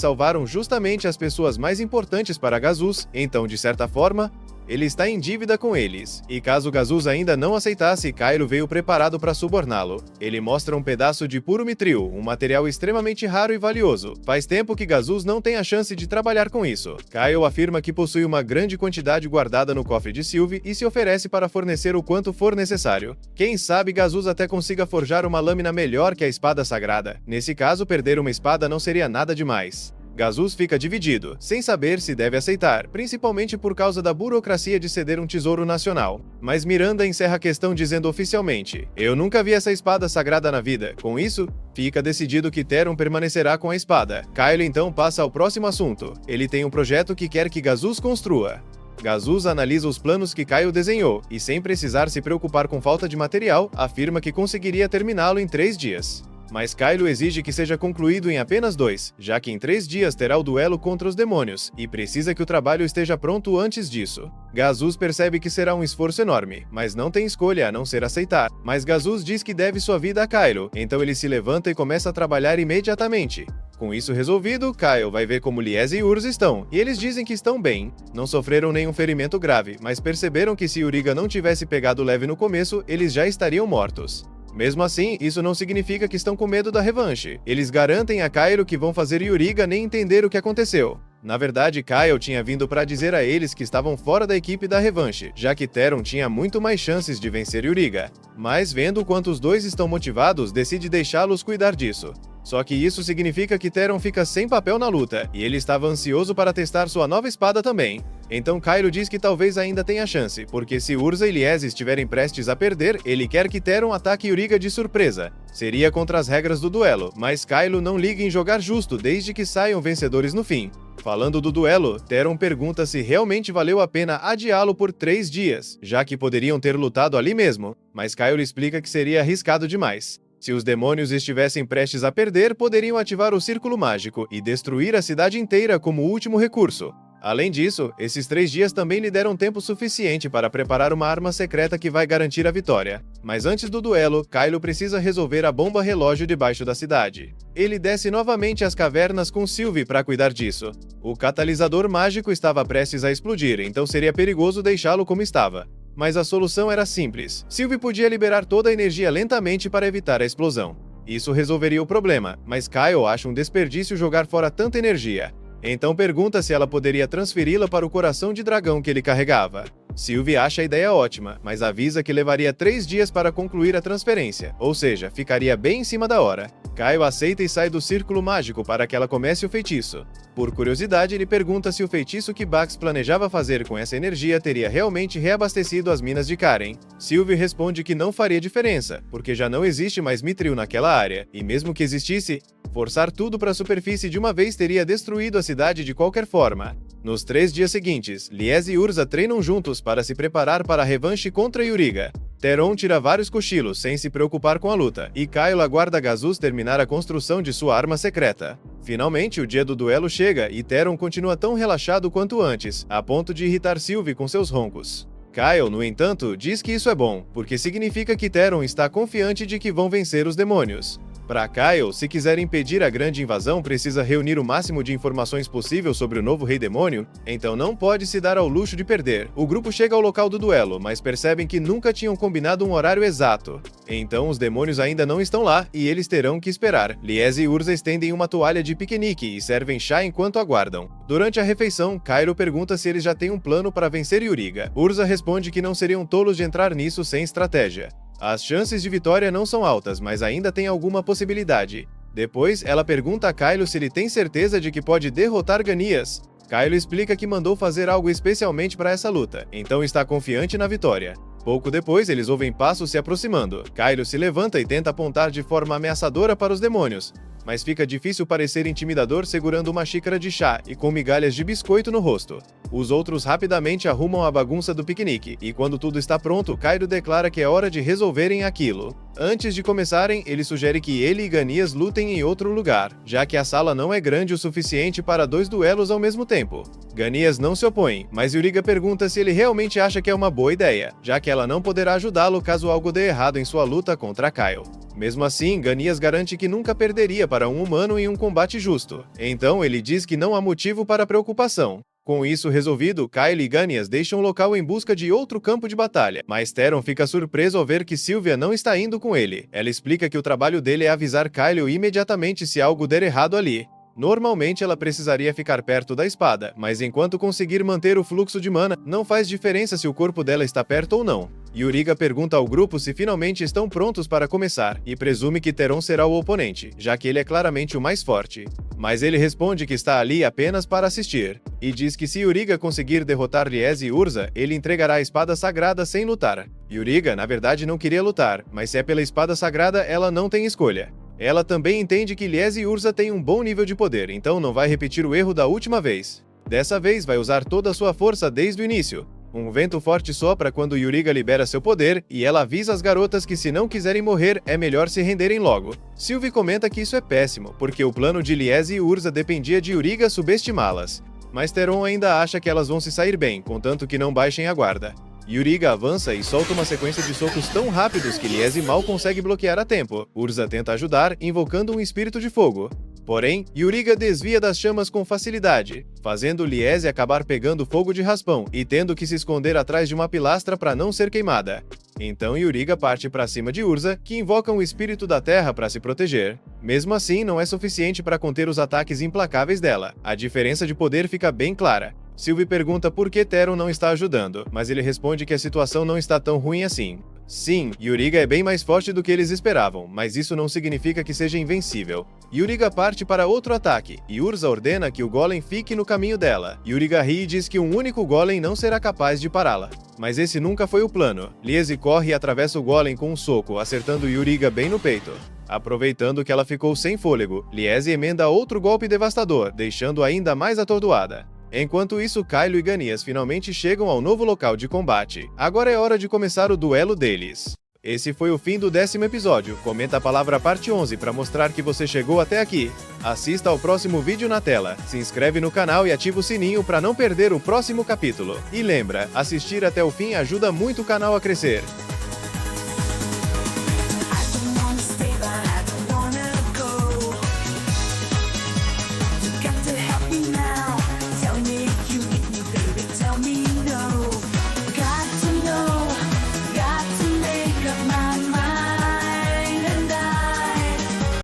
salvaram justamente as pessoas mais importantes para Gazuz, então, de certa forma, ele está em dívida com eles. E caso Gazuz ainda não aceitasse, Kylo veio preparado para suborná-lo. Ele mostra um pedaço de puro mitril, um material extremamente raro e valioso. Faz tempo que Gazuz não tem a chance de trabalhar com isso. Kylo afirma que possui uma grande quantidade guardada no cofre de Sylvie e se oferece para fornecer o quanto for necessário. Quem sabe Gazuz até consiga forjar uma lâmina melhor que a espada sagrada. Nesse caso, perder uma espada não seria nada demais. Gazuz fica dividido, sem saber se deve aceitar, principalmente por causa da burocracia de ceder um tesouro nacional. Mas Miranda encerra a questão dizendo oficialmente: "Eu nunca vi essa espada sagrada na vida." Com isso, fica decidido que Theron permanecerá com a espada. Kylo então passa ao próximo assunto. Ele tem um projeto que quer que Gazuz construa. Gazuz analisa os planos que Kylo desenhou, e sem precisar se preocupar com falta de material, afirma que conseguiria terminá-lo em 3 dias. Mas Kylo exige que seja concluído em apenas 2, já que em 3 dias terá o duelo contra os demônios, e precisa que o trabalho esteja pronto antes disso. Gazuz percebe que será um esforço enorme, mas não tem escolha a não ser aceitar. Mas Gazuz diz que deve sua vida a Kylo, então ele se levanta e começa a trabalhar imediatamente. Com isso resolvido, Kyle vai ver como Liese e Urza estão, e eles dizem que estão bem. Não sofreram nenhum ferimento grave, mas perceberam que se Yuriga não tivesse pegado leve no começo, eles já estariam mortos. Mesmo assim, isso não significa que estão com medo da revanche. Eles garantem a Kyle que vão fazer Yuriga nem entender o que aconteceu. Na verdade, Kyle tinha vindo para dizer a eles que estavam fora da equipe da revanche, já que Teron tinha muito mais chances de vencer Yuriga. Mas vendo o quanto os dois estão motivados, decide deixá-los cuidar disso. Só que isso significa que Teron fica sem papel na luta, e ele estava ansioso para testar sua nova espada também. Então Kyle diz que talvez ainda tenha chance, porque se Urza e Liese estiverem prestes a perder, ele quer que Teron ataque Yuriga de surpresa. Seria contra as regras do duelo, mas Kyle não liga em jogar justo desde que saiam vencedores no fim. Falando do duelo, Teron pergunta se realmente valeu a pena adiá-lo por 3 dias, já que poderiam ter lutado ali mesmo, mas Kyle explica que seria arriscado demais. Se os demônios estivessem prestes a perder, poderiam ativar o Círculo Mágico e destruir a cidade inteira como último recurso. Além disso, esses 3 dias também lhe deram tempo suficiente para preparar uma arma secreta que vai garantir a vitória. Mas antes do duelo, Kylo precisa resolver a bomba relógio debaixo da cidade. Ele desce novamente às cavernas com Sylvie para cuidar disso. O catalisador mágico estava prestes a explodir, então seria perigoso deixá-lo como estava. Mas a solução era simples. Sylvie podia liberar toda a energia lentamente para evitar a explosão. Isso resolveria o problema, mas Kyle acha um desperdício jogar fora tanta energia. Então pergunta se ela poderia transferi-la para o coração de dragão que ele carregava. Sylvie acha a ideia ótima, mas avisa que levaria 3 dias para concluir a transferência, ou seja, ficaria bem em cima da hora. Kyle aceita e sai do círculo mágico para que ela comece o feitiço. Por curiosidade, ele pergunta se o feitiço que Bax planejava fazer com essa energia teria realmente reabastecido as minas de Karen. Sylvie responde que não faria diferença, porque já não existe mais Mithril naquela área, e mesmo que existisse, forçar tudo para a superfície de uma vez teria destruído a cidade de qualquer forma. Nos 3 dias seguintes, Liese e Urza treinam juntos para se preparar para a revanche contra Yuriga. Teron tira vários cochilos sem se preocupar com a luta, e Kyle aguarda Gazus terminar a construção de sua arma secreta. Finalmente, o dia do duelo chega e Teron continua tão relaxado quanto antes, a ponto de irritar Sylvie com seus roncos. Kyle, no entanto, diz que isso é bom, porque significa que Teron está confiante de que vão vencer os demônios. Para Kyle, se quiser impedir a grande invasão, precisa reunir o máximo de informações possível sobre o novo Rei Demônio, então não pode se dar ao luxo de perder. O grupo chega ao local do duelo, mas percebem que nunca tinham combinado um horário exato. Então os demônios ainda não estão lá e eles terão que esperar. Liese e Urza estendem uma toalha de piquenique e servem chá enquanto aguardam. Durante a refeição, Kyle pergunta se eles já têm um plano para vencer Yuriga. Urza responde que não seriam tolos de entrar nisso sem estratégia. As chances de vitória não são altas, mas ainda tem alguma possibilidade. Depois, ela pergunta a Kylo se ele tem certeza de que pode derrotar Ganias. Kylo explica que mandou fazer algo especialmente para essa luta, então está confiante na vitória. Pouco depois, eles ouvem passos se aproximando. Kylo se levanta e tenta apontar de forma ameaçadora para os demônios, mas fica difícil parecer intimidador segurando uma xícara de chá e com migalhas de biscoito no rosto. Os outros rapidamente arrumam a bagunça do piquenique, e quando tudo está pronto, Kyle declara que é hora de resolverem aquilo. Antes de começarem, ele sugere que ele e Ganias lutem em outro lugar, já que a sala não é grande o suficiente para 2 duelos ao mesmo tempo. Ganias não se opõe, mas Yuriga pergunta se ele realmente acha que é uma boa ideia, já que ela não poderá ajudá-lo caso algo dê errado em sua luta contra Kyle. Mesmo assim, Ganias garante que nunca perderia para um humano em um combate justo. Então ele diz que não há motivo para preocupação. Com isso resolvido, Kyle e Ganias deixam o local em busca de outro campo de batalha, mas Teron fica surpreso ao ver que Sylvia não está indo com ele. Ela explica que o trabalho dele é avisar Kyle imediatamente se algo der errado ali. Normalmente ela precisaria ficar perto da espada, mas enquanto conseguir manter o fluxo de mana, não faz diferença se o corpo dela está perto ou não. Yuriga pergunta ao grupo se finalmente estão prontos para começar, e presume que Teron será o oponente, já que ele é claramente o mais forte. Mas ele responde que está ali apenas para assistir, e diz que se Yuriga conseguir derrotar Liese e Urza, ele entregará a espada sagrada sem lutar. Yuriga, na verdade, não queria lutar, mas se é pela espada sagrada, ela não tem escolha. Ela também entende que Liese e Urza têm um bom nível de poder, então não vai repetir o erro da última vez. Dessa vez vai usar toda a sua força desde o início. Um vento forte sopra quando Yuriga libera seu poder, e ela avisa as garotas que se não quiserem morrer, é melhor se renderem logo. Sylvie comenta que isso é péssimo, porque o plano de Liese e Urza dependia de Yuriga subestimá-las. Mas Teron ainda acha que elas vão se sair bem, contanto que não baixem a guarda. Yuriga avança e solta uma sequência de socos tão rápidos que Liese mal consegue bloquear a tempo. Urza tenta ajudar, invocando um espírito de fogo. Porém, Yuriga desvia das chamas com facilidade, fazendo Liese acabar pegando fogo de raspão e tendo que se esconder atrás de uma pilastra para não ser queimada. Então Yuriga parte para cima de Urza, que invoca um espírito da terra para se proteger. Mesmo assim, não é suficiente para conter os ataques implacáveis dela. A diferença de poder fica bem clara. Sylvie pergunta por que Teron não está ajudando, mas ele responde que a situação não está tão ruim assim. Sim, Yuriga é bem mais forte do que eles esperavam, mas isso não significa que seja invencível. Yuriga parte para outro ataque, e Urza ordena que o golem fique no caminho dela. Yuriga ri e diz que um único golem não será capaz de pará-la. Mas esse nunca foi o plano. Liese corre e atravessa o golem com um soco, acertando Yuriga bem no peito. Aproveitando que ela ficou sem fôlego, Liese emenda outro golpe devastador, deixando-a ainda mais atordoada. Enquanto isso, Kylo e Ganias finalmente chegam ao novo local de combate. Agora é hora de começar o duelo deles. Esse foi o fim do 10º episódio. Comenta a palavra parte 11 para mostrar que você chegou até aqui. Assista ao próximo vídeo na tela. Se inscreve no canal e ativa o sininho para não perder o próximo capítulo. E lembra, assistir até o fim ajuda muito o canal a crescer.